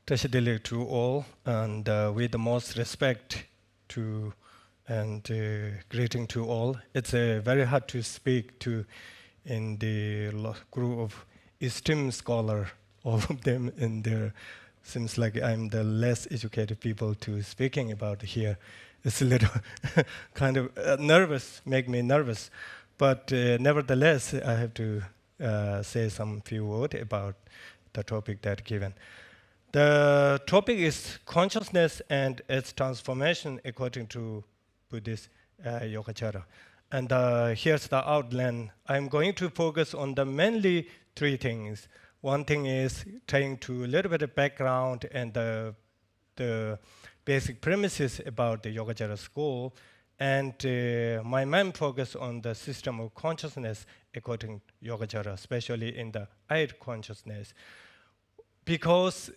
[SPEAKER 14] Tashi to all, and with the most respect to and greeting to all. It's very hard to speak to in the group of esteemed scholar, all of them, and there seems like I'm the less educated people to speaking about here. It's a little kind of nervous, make me nervous, but nevertheless, I have to say some few words about the topic that given. The topic is consciousness and its transformation according to Buddhist Yogacara. And here's the outline. I'm going to focus on the mainly three things. One thing is trying to a little bit of background and the basic premises about the Yogacara school. And my main focus on the system of consciousness according to Yogacara, especially in the id consciousness. Because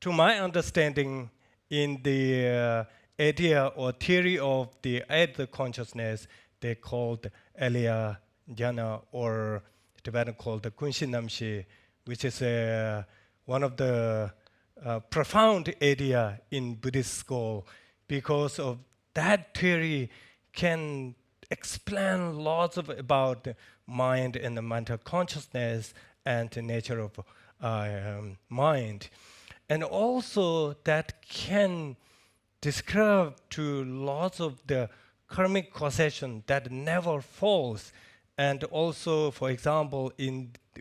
[SPEAKER 14] to my understanding, in the idea or theory of the id consciousness, they called Alaya Dhyana, or Tibetan called the Kunshi Namshi, which is one of the profound idea in Buddhist school, because of that theory can explain lots of about the mind and the mental consciousness and the nature of mind. And also that can describe to lots of the karmic causation that never falls. And also, for example,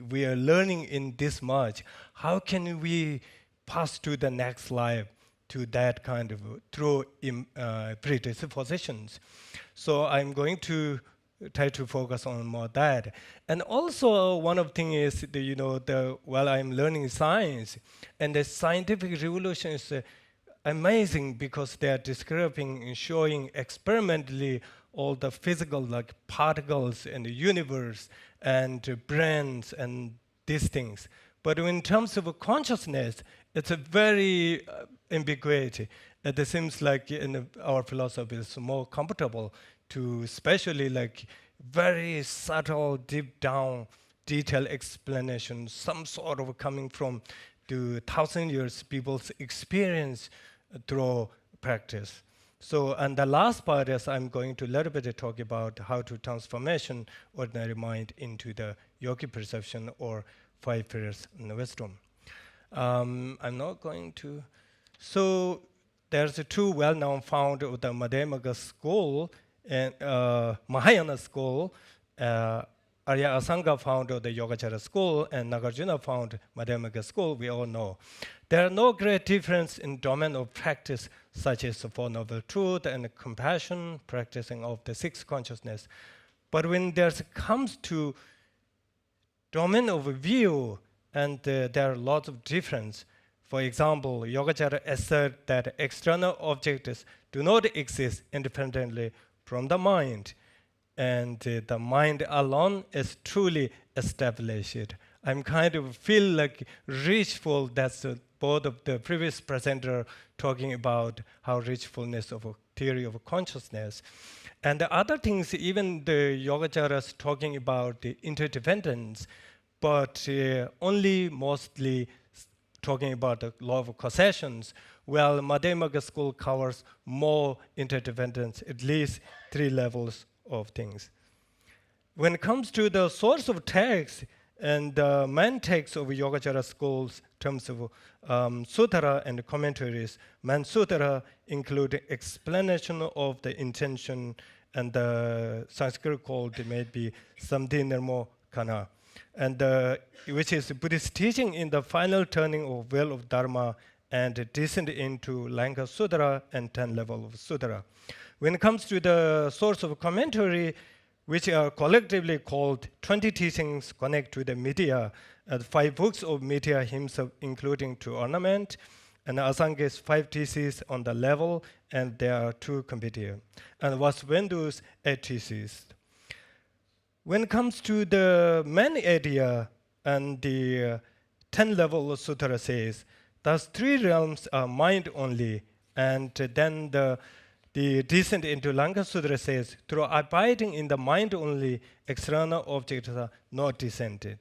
[SPEAKER 14] we are learning in this much, how can we pass to the next life to that kind of through predispositions? So I'm going to try to focus on more that. And also one of the things is, while I'm learning science, and the scientific revolution is amazing because they are describing and showing experimentally all the physical like particles in the universe and brains and these things. But in terms of consciousness, it's a very ambiguity. It seems like in our philosophy is more comfortable to especially like very subtle, deep down, detailed explanation, some sort of coming from the 1,000 years people's experience through practice. So, and the last part is I'm going to a little bit talk about how to transformation ordinary mind into the yogi perception or 5 pillars in wisdom. I'm not going to. So there's 2 well-known founder of the Madhyamaka school and Mahayana school. Arya Asanga founded the Yogacara school, and Nagarjuna founded Madhyamaka school, we all know. There are no great difference in domain of practice, such as the Four Noble Truth and compassion, practicing of the 6 consciousness. But when there comes to domain of view, and there are lots of difference. For example, Yogacara asserts that external objects do not exist independently from the mind, and the mind alone is truly established. I'm kind of feel like richful. That's both of the previous presenter talking about how richfulness of a theory of consciousness. And the other things, even the Yogacaras talking about the interdependence, but only mostly talking about the law of causation, while Madhyamaka school covers more interdependence, at least 3 levels of things. When it comes to the source of text and the main text of Yogacara schools, in terms of sutra and commentaries, main sutra include explanation of the intention, and the Sanskrit called maybe Samdhinirmo Kana, and which is Buddhist teaching in the final turning of wheel of Dharma and descent into Lanka Sutra and 10 level of Sutra. When it comes to the source of commentary, which are collectively called 20 teachings connect to the media, 5 books of media himself, including 2 ornament, and Asange's 5 theses on the level, and there are 2 competitive, and Vasubandhu's 8 theses. When it comes to the main idea, and the 10 level of sutra says, thus 3 realms are mind only, and then the descent into Lanka Sutra says, through abiding in the mind only, external objects are not descended.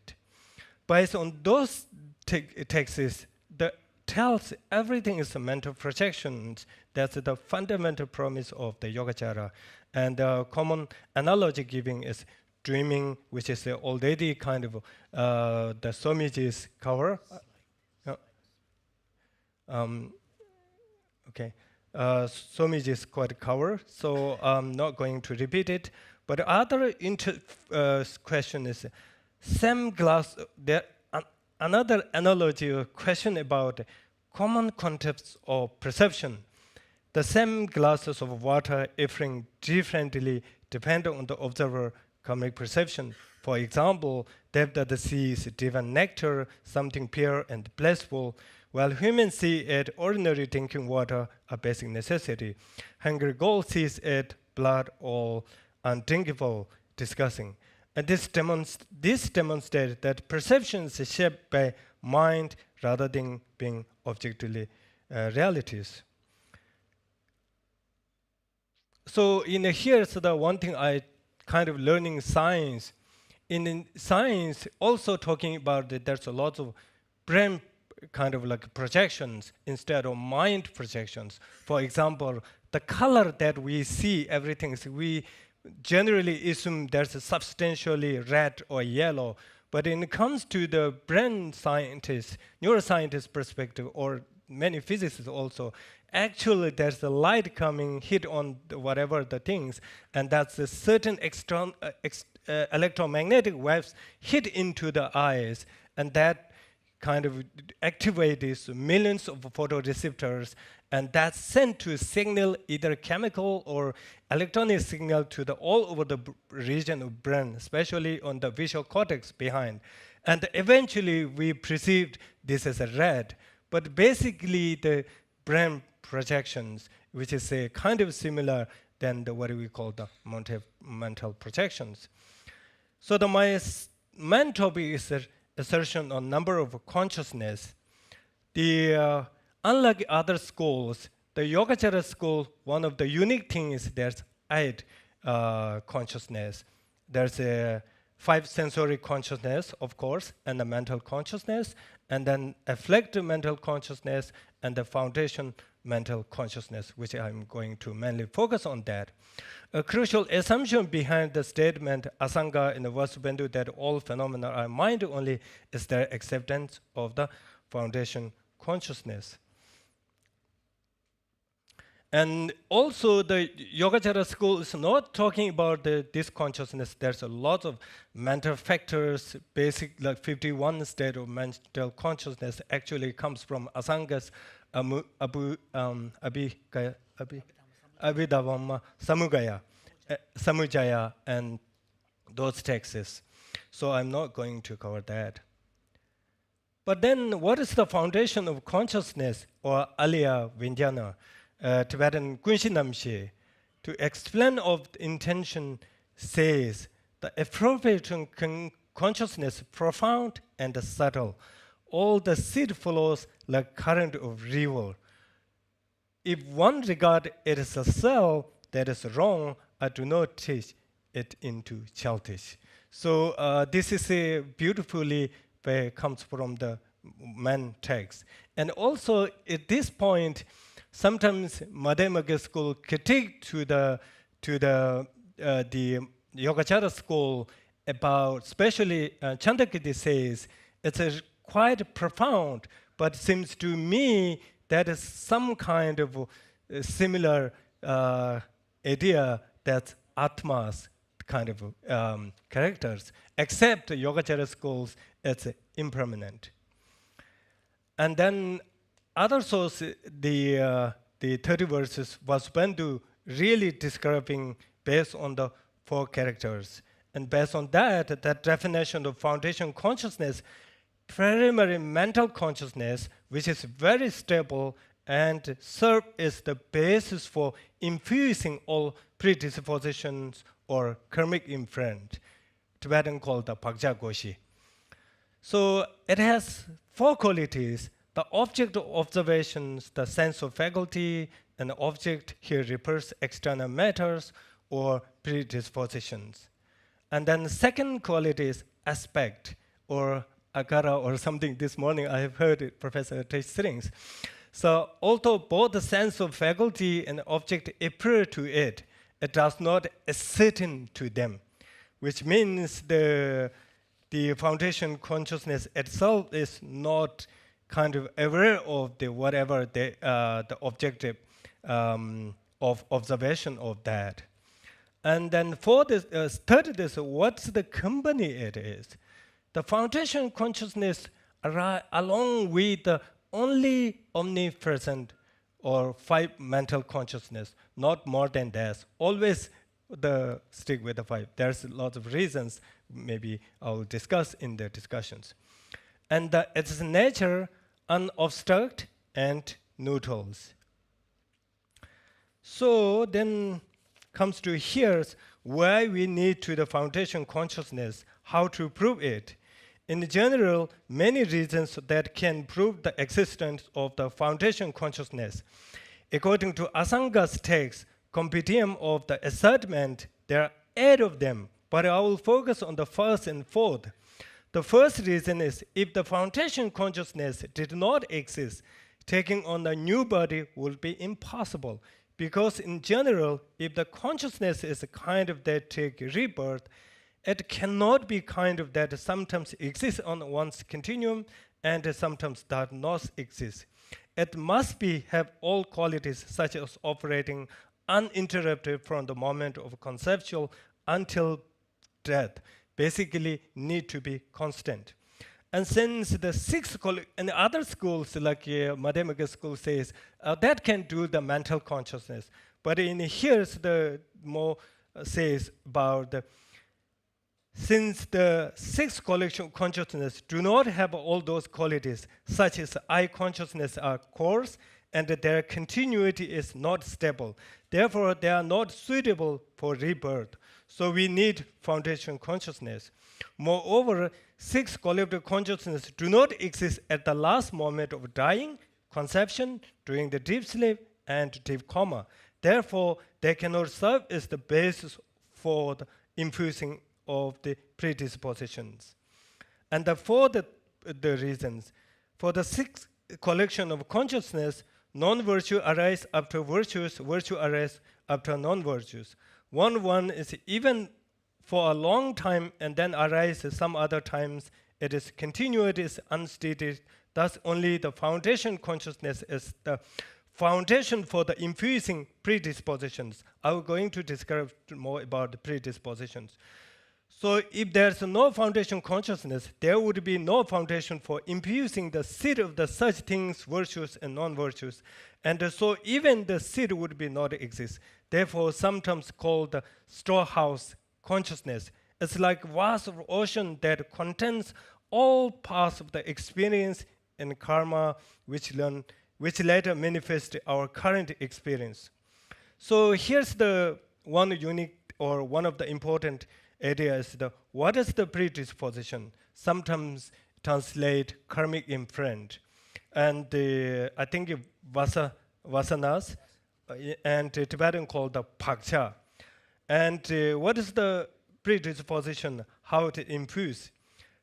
[SPEAKER 14] Based on those texts, the tells everything is a mental projections. That's the fundamental promise of the Yogacara. And the common analogy giving is dreaming, which is already kind of the Swamiji's cover. Okay. Swamiji's quite cover, so I'm not going to repeat it. But the other question is, same glass, another analogy or question about common concepts of perception. The same glasses of water differing differently depend on the observer karmic perception. For example, depth of the sea is divine nectar, something pure and blissful, while humans see it ordinary drinking water, a basic necessity. Hungry ghoul sees it blood or undrinkable, disgusting. And this demonstrates that perception is shaped by mind rather than being objectively realities. So in here, so the one thing I kind of learning science. In science, also talking about that there's a lot of brain kind of like projections instead of mind projections. For example, the color that we see, everything, we generally assume there's a substantially red or yellow. But when it comes to the brain scientist, neuroscientist perspective, or many physicists also, actually there's a light coming, hit on whatever the things, and that's a certain electromagnetic waves hit into the eyes, and that kind of activate these millions of photoreceptors, and that's sent to signal either chemical or electronic signal to the all over the region of brain, especially on the visual cortex behind. And eventually we perceived this as a red, but basically the brain projections, which is a kind of similar than the what we call the mental projections. So my main topic is assertion on number of consciousness. Unlike other schools, the Yogacara school, one of the unique things is there's 8 consciousness. There's a 5 sensory consciousness, of course, and the mental consciousness, and then affective mental consciousness, and the foundation mental consciousness, which I'm going to mainly focus on that. A crucial assumption behind the statement Asanga in the Vasubandhu that all phenomena are mind only is their acceptance of the foundation consciousness. And also the Yogacara school is not talking about this consciousness. There's a lot of mental factors, basic like 51 state of mental consciousness actually comes from Asanga's Abhidhamma Samujaya and those texts. So I'm not going to cover that. But then what is the foundation of consciousness, or Alaya Vijnana, Tibetan Kunshinamshe? To explain of the intention says the appropriate consciousness profound and subtle. All the seed flows like current of river. If one regard it as a cell, that is wrong. I do not teach it into childish. So this is a beautifully comes from the man takes. And also at this point, sometimes Madhyamaka school critique to the Yogacara school about, especially Chandrakirti says, it's a quite profound, but seems to me that is some kind of similar idea that Atma's kind of characters, except Yogacara schools, it's impermanent. And then other source, the 30 verses was Bandhu really describing based on the 4 characters. And based on that, that definition of foundation consciousness, primary mental consciousness, which is very stable and serve as the basis for infusing all predispositions or karmic imprint, Tibetan called the Pakja Goshi. So it has 4 qualities: the object of observations, the sense of faculty, and the object here refers external matters or predispositions. And then the second quality is aspect or akara or something. This morning I have heard it, Professor Tsering. So although both the sense of faculty and object appear to it, it does not ascertain to them, which means the foundation consciousness itself is not kind of aware of the whatever the objective of observation of that. And then for this third, this what's the company it is? The foundation consciousness along with the only omnipresent or 5 mental consciousness, not more than that. Always stick with the 5. There's lots of reasons maybe I'll discuss in the discussions. And its nature, unobstructed and neutrals. So then comes to here's why we need to the foundation consciousness, how to prove it. In general, many reasons that can prove the existence of the foundation consciousness. According to Asanga's text, compendium of the assertment, there are 8 of them, but I will focus on the first and fourth. The first reason is if the foundation consciousness did not exist, taking on a new body would be impossible. Because in general, if the consciousness is a kind of that take rebirth, it cannot be kind of that sometimes exists on one's continuum and sometimes does not exist. It must have all qualities such as operating uninterrupted from the moment of conceptual until death. Basically need to be constant. And since the 6th and other schools like Madhyamaka school says that can do the mental consciousness, but in here's the more says about since the 6th collection consciousness do not have all those qualities, such as I consciousness are coarse and their continuity is not stable. Therefore, they are not suitable for rebirth. So we need foundation consciousness. Moreover, 6 collective consciousness do not exist at the last moment of dying, conception, during the deep sleep, and deep coma. Therefore, they cannot serve as the basis for the infusing of the predispositions. And for the reasons, for the 6th collection of consciousness, non-virtue arise after virtues, virtue arise after non-virtues. One is even for a long time and then arises some other times. It is continuity is unstated. Thus, only the foundation consciousness is the foundation for the infusing predispositions. I'm going to describe more about the predispositions. So if there's no foundation consciousness, there would be no foundation for infusing the seed of the such things, virtues and non-virtues. And so even the seed would be not exist. Therefore, sometimes called the storehouse consciousness. It's like vast ocean that contains all parts of the experience and karma which later manifest our current experience. So here's the one unique or one of the important ideas, what is the predisposition? Sometimes translate karmic imprint. And I think vasanas and Tibetan called the pakcha. And what is the predisposition, how to infuse?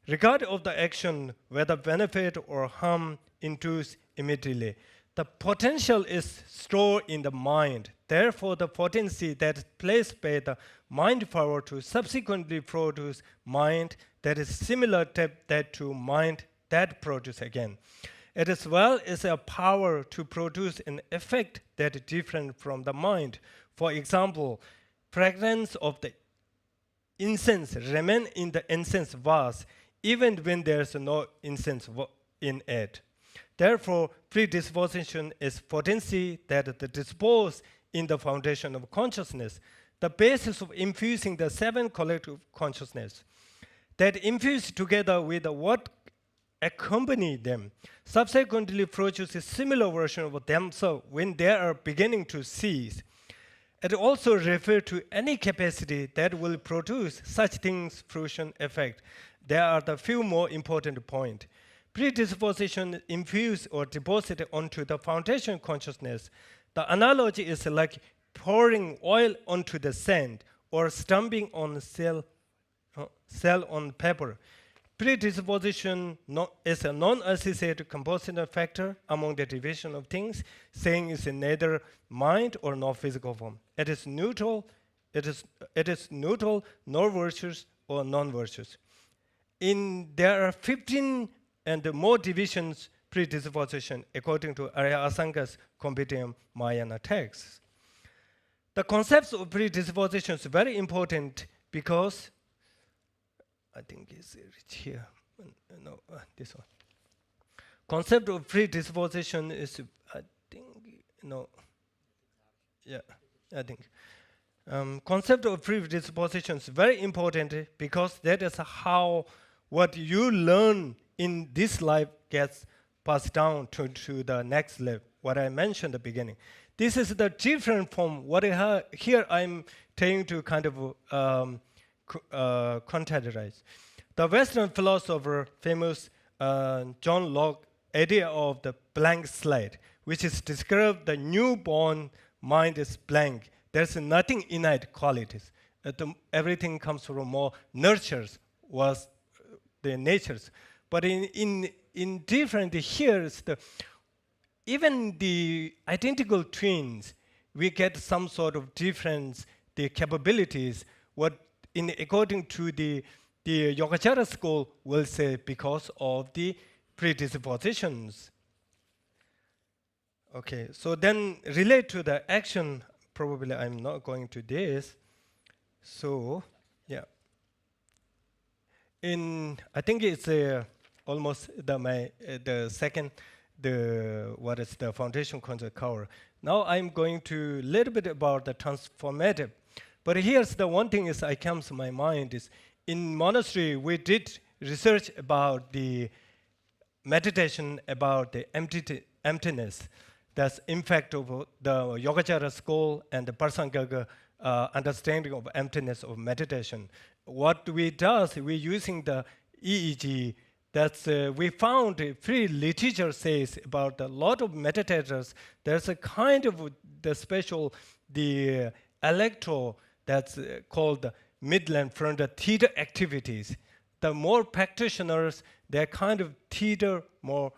[SPEAKER 14] regard of the action, whether benefit or harm, induced immediately. The potential is stored in the mind. Therefore, the potency that is placed by the mind power to subsequently produce mind that is similar to that to mind that produce again. It as well as a power to produce an effect that is different from the mind. For example, fragrance of the incense remain in the incense vase even when there is no incense in it. Therefore, predisposition is potency that is disposed in the foundation of consciousness, the basis of infusing the seven collective consciousness, that infused together with what accompany them, subsequently produce a similar version of themselves when they are beginning to cease. It also refers to any capacity that will produce such things fruition effect. There are the few more important points. Predisposition infused or deposited onto the foundation consciousness. The analogy is like pouring oil onto the sand or stamping on cell on paper. Predisposition is a non-associated compositional factor among the division of things, saying it's neither mind or nor physical form. It is neutral. It is neutral, nor virtuous or non-virtuous. There are 15 and more divisions predisposition according to Arya Asanka's Compendium Mahayana texts. The concepts of predisposition is very important because I think it's here. No, this one. Concept of predisposition is, I think, no. Yeah, I think. Concept of predisposition is very important because that is how what you learn in this life gets passed down to the next level, what I mentioned at the beginning. This is the different from what here I'm trying to kind of contextualize. The Western philosopher, famous John Locke, idea of the blank slate, which is described the newborn mind is blank. There's nothing innate qualities. Everything comes from more nurtures was the natures. But in different here, even the identical twins, we get some sort of difference, the capabilities, what according to the Yogacara school will say because of the predispositions. Okay, so then relate to the action, probably I'm not going to this. So, yeah. I think it's almost the second, what is the foundation concept cover. Now I'm going to a little bit about the transformative. But here's the one thing is I comes to my mind is in monastery we did research about the meditation about the emptiness. That's impact of the Yogacara school and the Parsangaka understanding of emptiness of meditation. What we do is we're using the EEG. That's we found free literature says about a lot of meditators. There's a kind of the special electro that's called the midland from the theta activities. The more practitioners, they're kind of theta more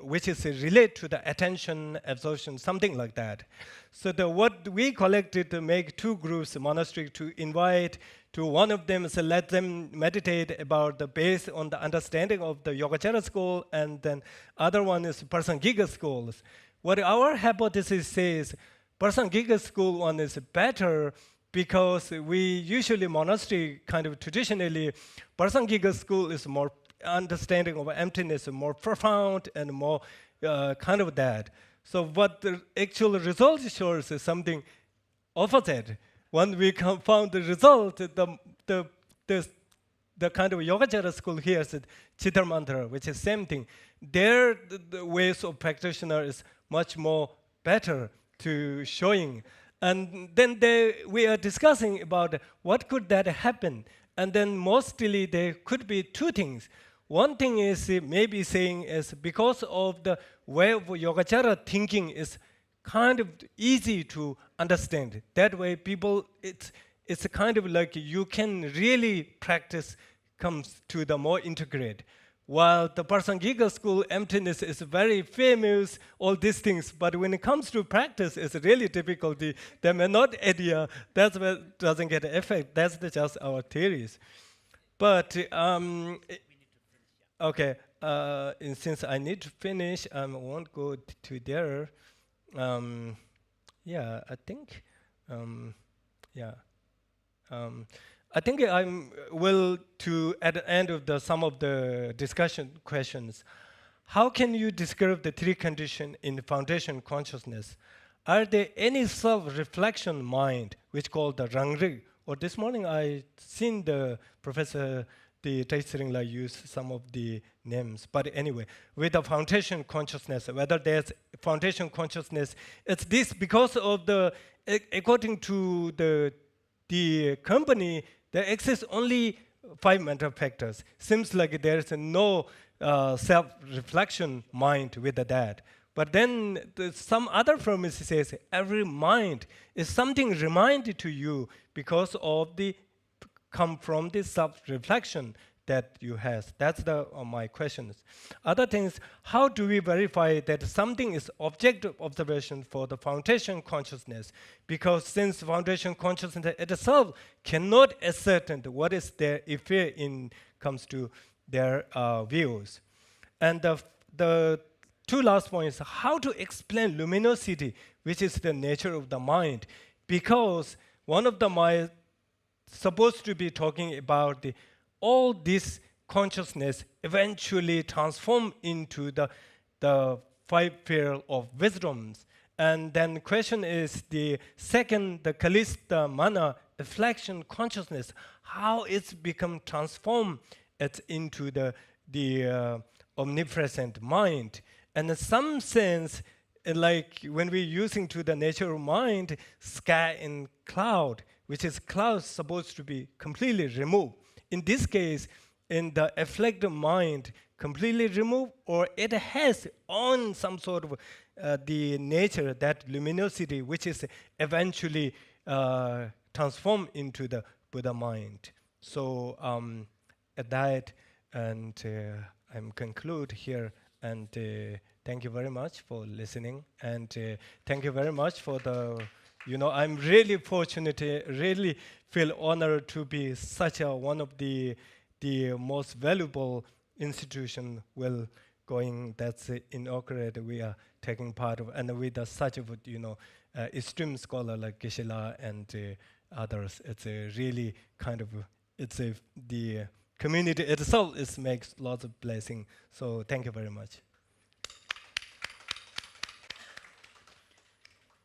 [SPEAKER 14] which is relate to the attention, absorption, something like that. So what we collected to make two groups, monastery, to invite to one of them, so let them meditate about the based on the understanding of the Yogacara school, and then other one is Parsangika schools. What our hypothesis says, Parsangika school one is better because we usually monastery kind of traditionally, Parsangika school is more understanding of emptiness, more profound and more kind of that. So what the actual result shows is something opposite. When we found the result, the kind of Yogacara school here is Chitta Mantra, which is same thing. Their the ways of practitioner is much more better to showing. And then we are discussing about what could that happen. And then mostly there could be two things. One thing is maybe saying is because of the way of Yogacara thinking is kind of easy to understand. That way people, it's a kind of like you can really practice comes to the more integrate. While the Prasangika school, emptiness is very famous, all these things, but when it comes to practice, it's really difficulty. They may not adhere, that's where it doesn't get effect. That's just our theories. But, okay, and since I need to finish, I won't go to there. Yeah, I think, I think I'm will to at the end of some of the discussion questions. How can you describe the three conditions in foundation consciousness? Are there any self-reflection mind, which called the rangri? Or this morning I seen the professor, the Tsering use some of the names. But anyway, with the foundation consciousness, whether there's foundation consciousness, it's this because of the according to the company. There exists only 5 mental factors. Seems like there is no self-reflection mind with that. But then some other premise says every mind is something reminded to you because of the come from the self-reflection that you have. That's my questions. Other things, how do we verify that something is objective observation for the foundation consciousness? Because since foundation consciousness itself cannot ascertain what is their effect in comes to their views. And the two last points, how to explain luminosity, which is the nature of the mind. Because one of the mind supposed to be talking about all this consciousness eventually transform into the 5 spheres of wisdoms. And then question is the second, the kalista mana, reflection consciousness, how it's become transformed into the omnipresent mind. And in some sense, like when we're using to the nature of mind, sky and cloud, which is cloud supposed to be completely removed. In this case, in the afflicted mind, completely removed, or it has on some sort of the nature, that luminosity, which is eventually transformed into the Buddha mind. So at that, and I'm conclude here, and thank you very much for listening, and thank you very much for I'm really fortunate, really feel honored to be such one of the most valuable institution that's inaugurated we are taking part of, and with such a esteemed scholar like Geshe and others. It's a really kind of the community itself makes lots of blessing. So thank you very much.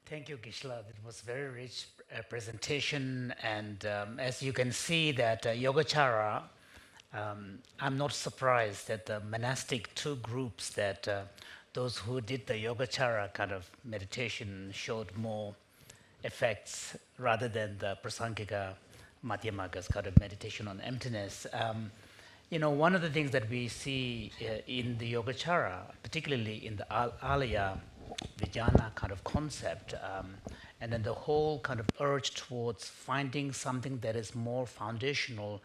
[SPEAKER 10] Thank you, Geshe. It was very rich presentation, and as you can see that Yogacara, I'm not surprised that the monastic two groups that those who did the Yogacara kind of meditation showed more effects rather than the Prasangika Madhyamakas kind of meditation on emptiness. One of the things that we see in the Yogacara, particularly in the Alaya Vijnana kind of concept, and then the whole kind of urge towards finding something that is more foundational,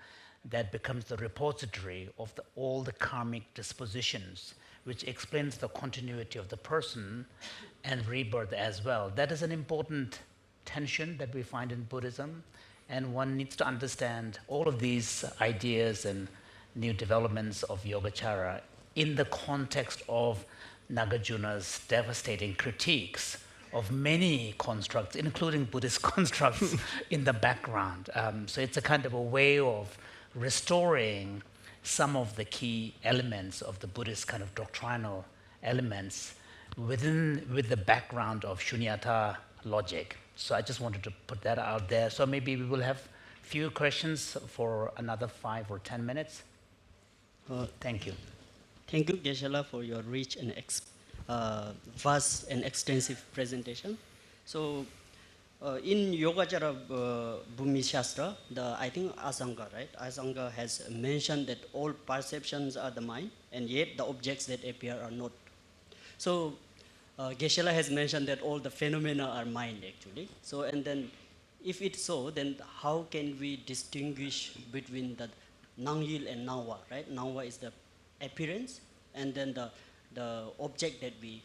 [SPEAKER 10] that becomes the repository of all the karmic dispositions, which explains the continuity of the person and rebirth as well. That is an important tension that we find in Buddhism, and one needs to understand all of these ideas and new developments of Yogacara in the context of Nagarjuna's devastating critiques of many constructs, including Buddhist constructs in the background. So it's a kind of a way of restoring some of the key elements of the Buddhist kind of doctrinal elements with the background of Shunyata logic. So I just wanted to put that out there. So maybe we will have few questions for another 5 or 10 minutes. Thank you.
[SPEAKER 4] Thank you, Geshe, for your rich and vast and extensive presentation. So, in Yogacara Bhumi Shastra, I think Asanga, right? Asanga has mentioned that all perceptions are the mind, and yet the objects that appear are not. So, Geshe has mentioned that all the phenomena are mind, actually. So, and then, if it's so, then how can we distinguish between the Nangyil and Nawa, right? Nawa is the appearance, and then the object that we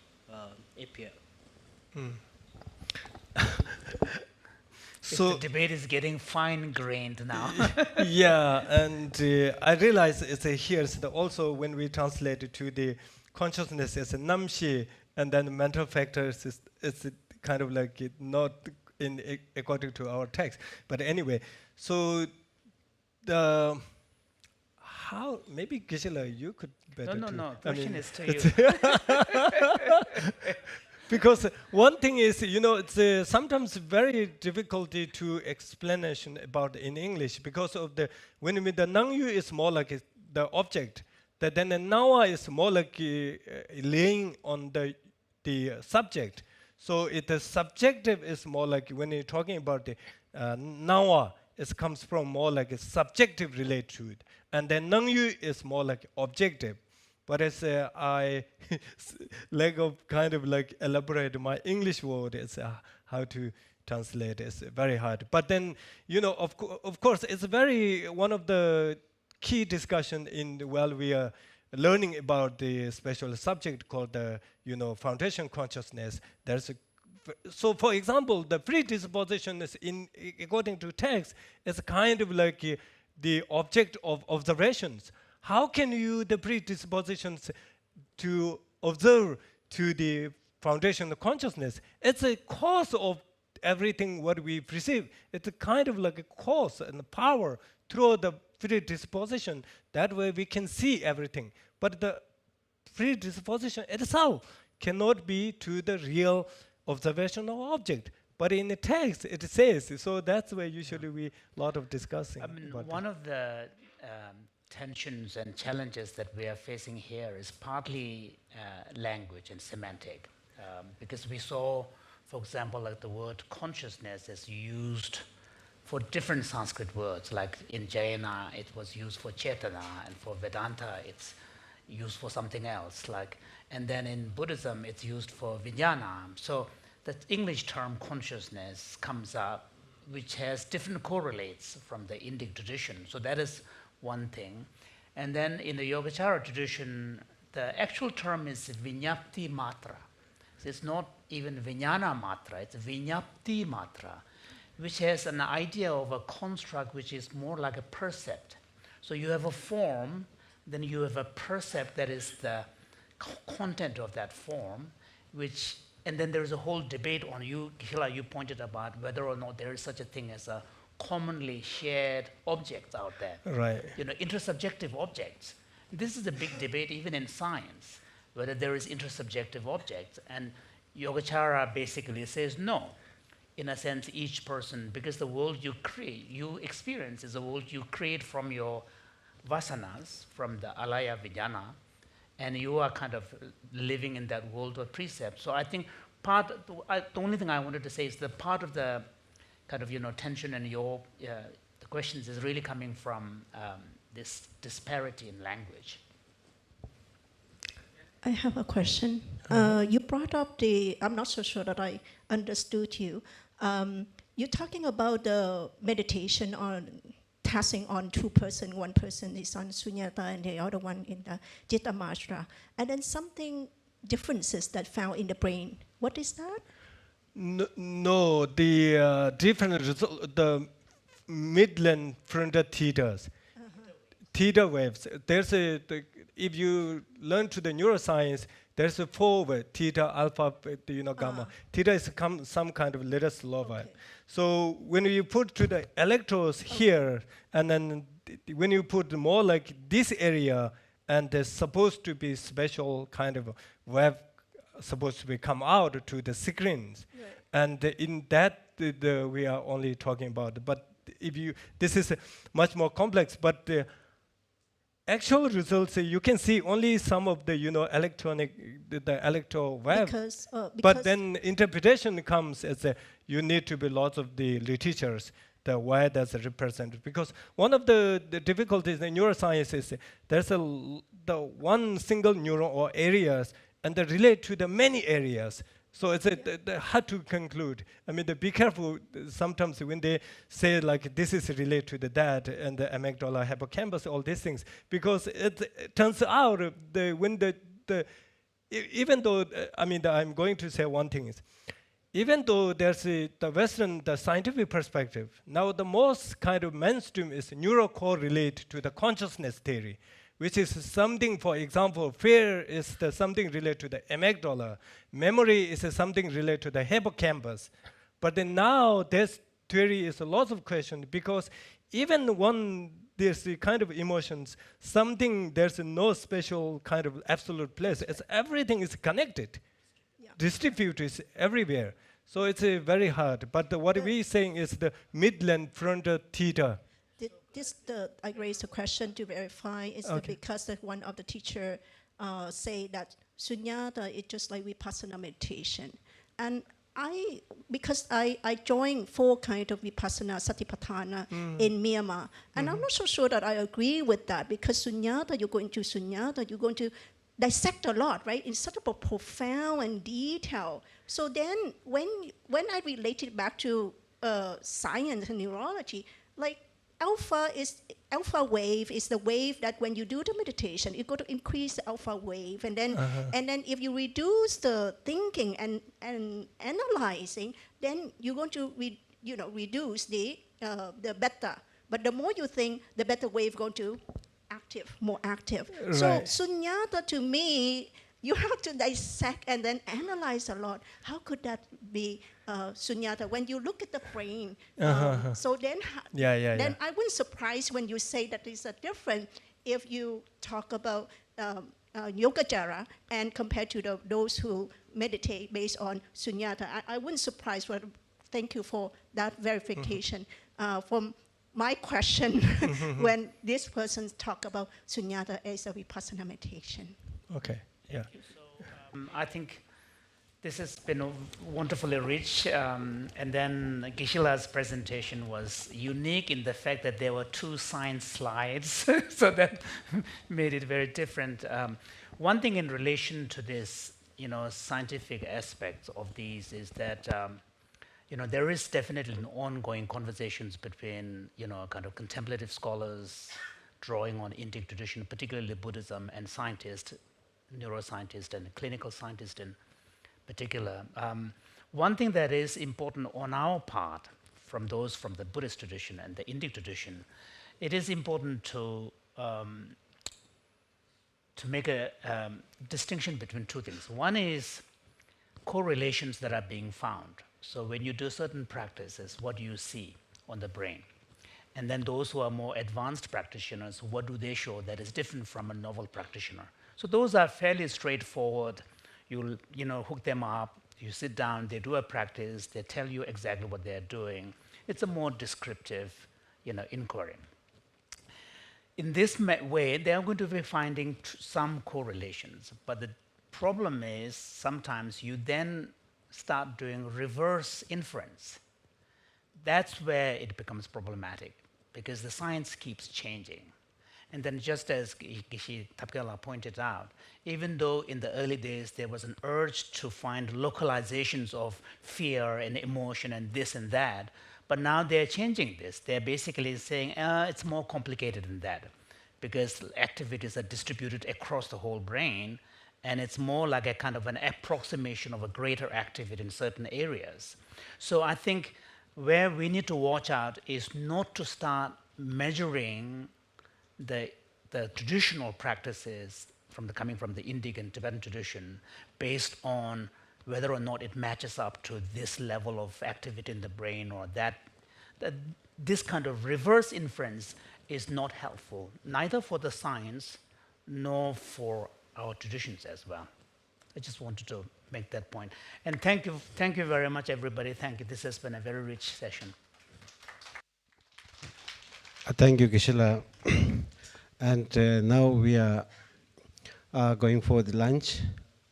[SPEAKER 4] appear.
[SPEAKER 10] So the debate is getting fine-grained now.
[SPEAKER 14] Yeah, and I realize it's here also when we translate it to the consciousness as a namshi, and then mental factors it's kind of like not in according to our text. But anyway, so the how maybe Geshe, you could better.
[SPEAKER 10] No. Question is to you.
[SPEAKER 14] Because one thing is, it's sometimes very difficulty to explanation about in English because of the when the Nangyu is more like the object, that then the Nawa is more like laying on the subject. So the subjective is more like when you're talking about the Nawa, it comes from more like a subjective relate to it, and then Nangyu is more like objective. But as I lack of kind of like elaborate my English word, it's how to translate is very hard. But then, of course, it's very one of the key discussion while we are learning about the special subject called the foundation consciousness. So, for example, the predisposition is according to text is kind of like the object of observations. How can you the predispositions to observe to the foundation of consciousness? It's a cause of everything what we perceive. It's a kind of like a cause and power through the predisposition. That way we can see everything. But the predisposition itself cannot be to the real observation of object. But in the text it says, so that's where usually we a lot of discussing.
[SPEAKER 10] I mean, one of the tensions and challenges that we are facing here is partly language and semantic, because we saw, for example, like the word consciousness is used for different Sanskrit words, like in Jaina it was used for Cetana, and for Vedanta it's used for something else, and then in Buddhism it's used for Vijnana. So the English term consciousness comes up, which has different correlates from the Indic tradition. So that is one thing. And then in the Yogacara tradition, the actual term is Vinyapti Matra. So it's not even Vijnana Matra, it's Vinyapti Matra, which has an idea of a construct which is more like a percept. So you have a form, then you have a percept that is the content of that form, and then there is a whole debate on you pointed about whether or not there is such a thing as a commonly shared objects out there.
[SPEAKER 14] Right.
[SPEAKER 10] Intersubjective objects. This is a big debate even in science, whether there is intersubjective objects. And Yogacara basically says no. In a sense, each person, because the world you experience is a world you create from your vasanas, from the alaya vijnana, and you are kind of living in that world of precepts. So I think the only thing I wanted to say is the part of the kind of tension in the questions is really coming from this disparity in language.
[SPEAKER 15] I have a question. You brought up I'm not so sure that I understood you. You're talking about the meditation on passing on two persons. One person is on Sunyata and the other one in the Citta-Matra. And then something differences that found in the brain. What is that?
[SPEAKER 14] No, the different result, the midland frontal theta's, theta waves. If you learn to the neuroscience, there's a 4 wave, theta, alpha, gamma. Theta is some kind of little slow wave. So when you put to the electrodes here, and then when you put more like this area, and there's supposed to be special kind of wave supposed to be come out to the screens. Right. And in that, we are only talking about. But this is much more complex. But the actual results, you can see only some of the electronic, the electro wave.
[SPEAKER 15] Because
[SPEAKER 14] but then interpretation comes as you need to be lots of the literatures. The why that's represented, because one of the difficulties in neuroscience is there's the one single neuron or areas, and they relate to the many areas. So it's hard to conclude. I mean, be careful sometimes when they say like this is related to that and the amygdala, hippocampus, all these things, because it turns out even though I'm going to say one thing is, even though there's the Western, the scientific perspective, now the most kind of mainstream is neurocorrelate to the consciousness theory, which is something, for example, fear is something related to the amygdala, memory is something related to the hippocampus. But then now this theory is a lot of questions, because even when there's the kind of emotions, there's no special kind of absolute place. Everything is connected. Distributed everywhere. So it's very hard. But what we're saying is the midland frontal theta.
[SPEAKER 15] I raised a question to verify. Is because that one of the teacher say that sunyata is just like vipassana meditation. And because I joined 4 kind of vipassana satipatthana in Myanmar. And I'm not so sure that I agree with that, because sunyata, you're going to dissect a lot, right? In such a profound and detail. So then when I relate it back to science and neurology, like alpha wave is the wave that when you do the meditation, you go to increase the alpha wave, and then if you reduce the thinking and analyzing, then you're going to reduce the beta. But the more you think, the beta wave going to more active. Right. So sunyata, to me, you have to dissect and then analyze a lot. How could that be sunyata when you look at the brain? So then, then I wouldn't surprise when you say that it's a different if you talk about yogacara and compared to those who meditate based on sunyata. I wouldn't surprise. But thank you for that verification. From my question when this person talk about sunyata as a vipassana meditation.
[SPEAKER 14] Okay, yeah.
[SPEAKER 10] So, I think this has been wonderfully rich, and then Geshe-la's presentation was unique in the fact that there were 2 science slides, so that made it very different. One thing in relation to this, scientific aspects of these is that there is definitely an ongoing conversations between, kind of contemplative scholars drawing on Indic tradition, particularly Buddhism, and scientists, neuroscientists and clinical scientists in particular. One thing that is important on our part, from those from the Buddhist tradition and the Indic tradition, it is important to make a distinction between 2 things. One is correlations that are being found. So when you do certain practices, what do you see on the brain? And then those who are more advanced practitioners, what do they show that is different from a novel practitioner? So those are fairly straightforward. You'll hook them up, you sit down, they do a practice, they tell you exactly what they're doing. It's a more descriptive inquiry. In this way, they are going to be finding some correlations. But the problem is sometimes you then start doing reverse inference. That's where it becomes problematic, because the science keeps changing. And then just as Geshe Tapkela pointed out, even though in the early days there was an urge to find localizations of fear and emotion and this and that, but now they're changing this. They're basically saying, it's more complicated than that, because activities are distributed across the whole brain, and it's more like a kind of an approximation of a greater activity in certain areas. So I think where we need to watch out is not to start measuring the traditional practices coming from the Indic and Tibetan tradition based on whether or not it matches up to this level of activity in the brain or that this kind of reverse inference is not helpful, neither for the science nor for our traditions as well. I just wanted to make that point. And thank you very much, everybody. Thank you. This has been a very rich session.
[SPEAKER 16] Thank you, Geshe-la. And now we are going for the lunch.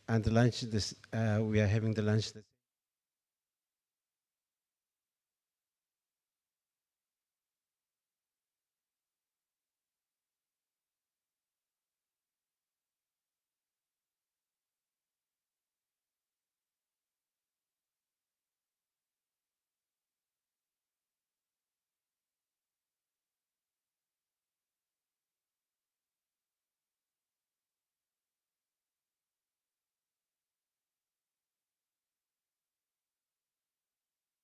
[SPEAKER 16] And the lunch, we are having the lunch.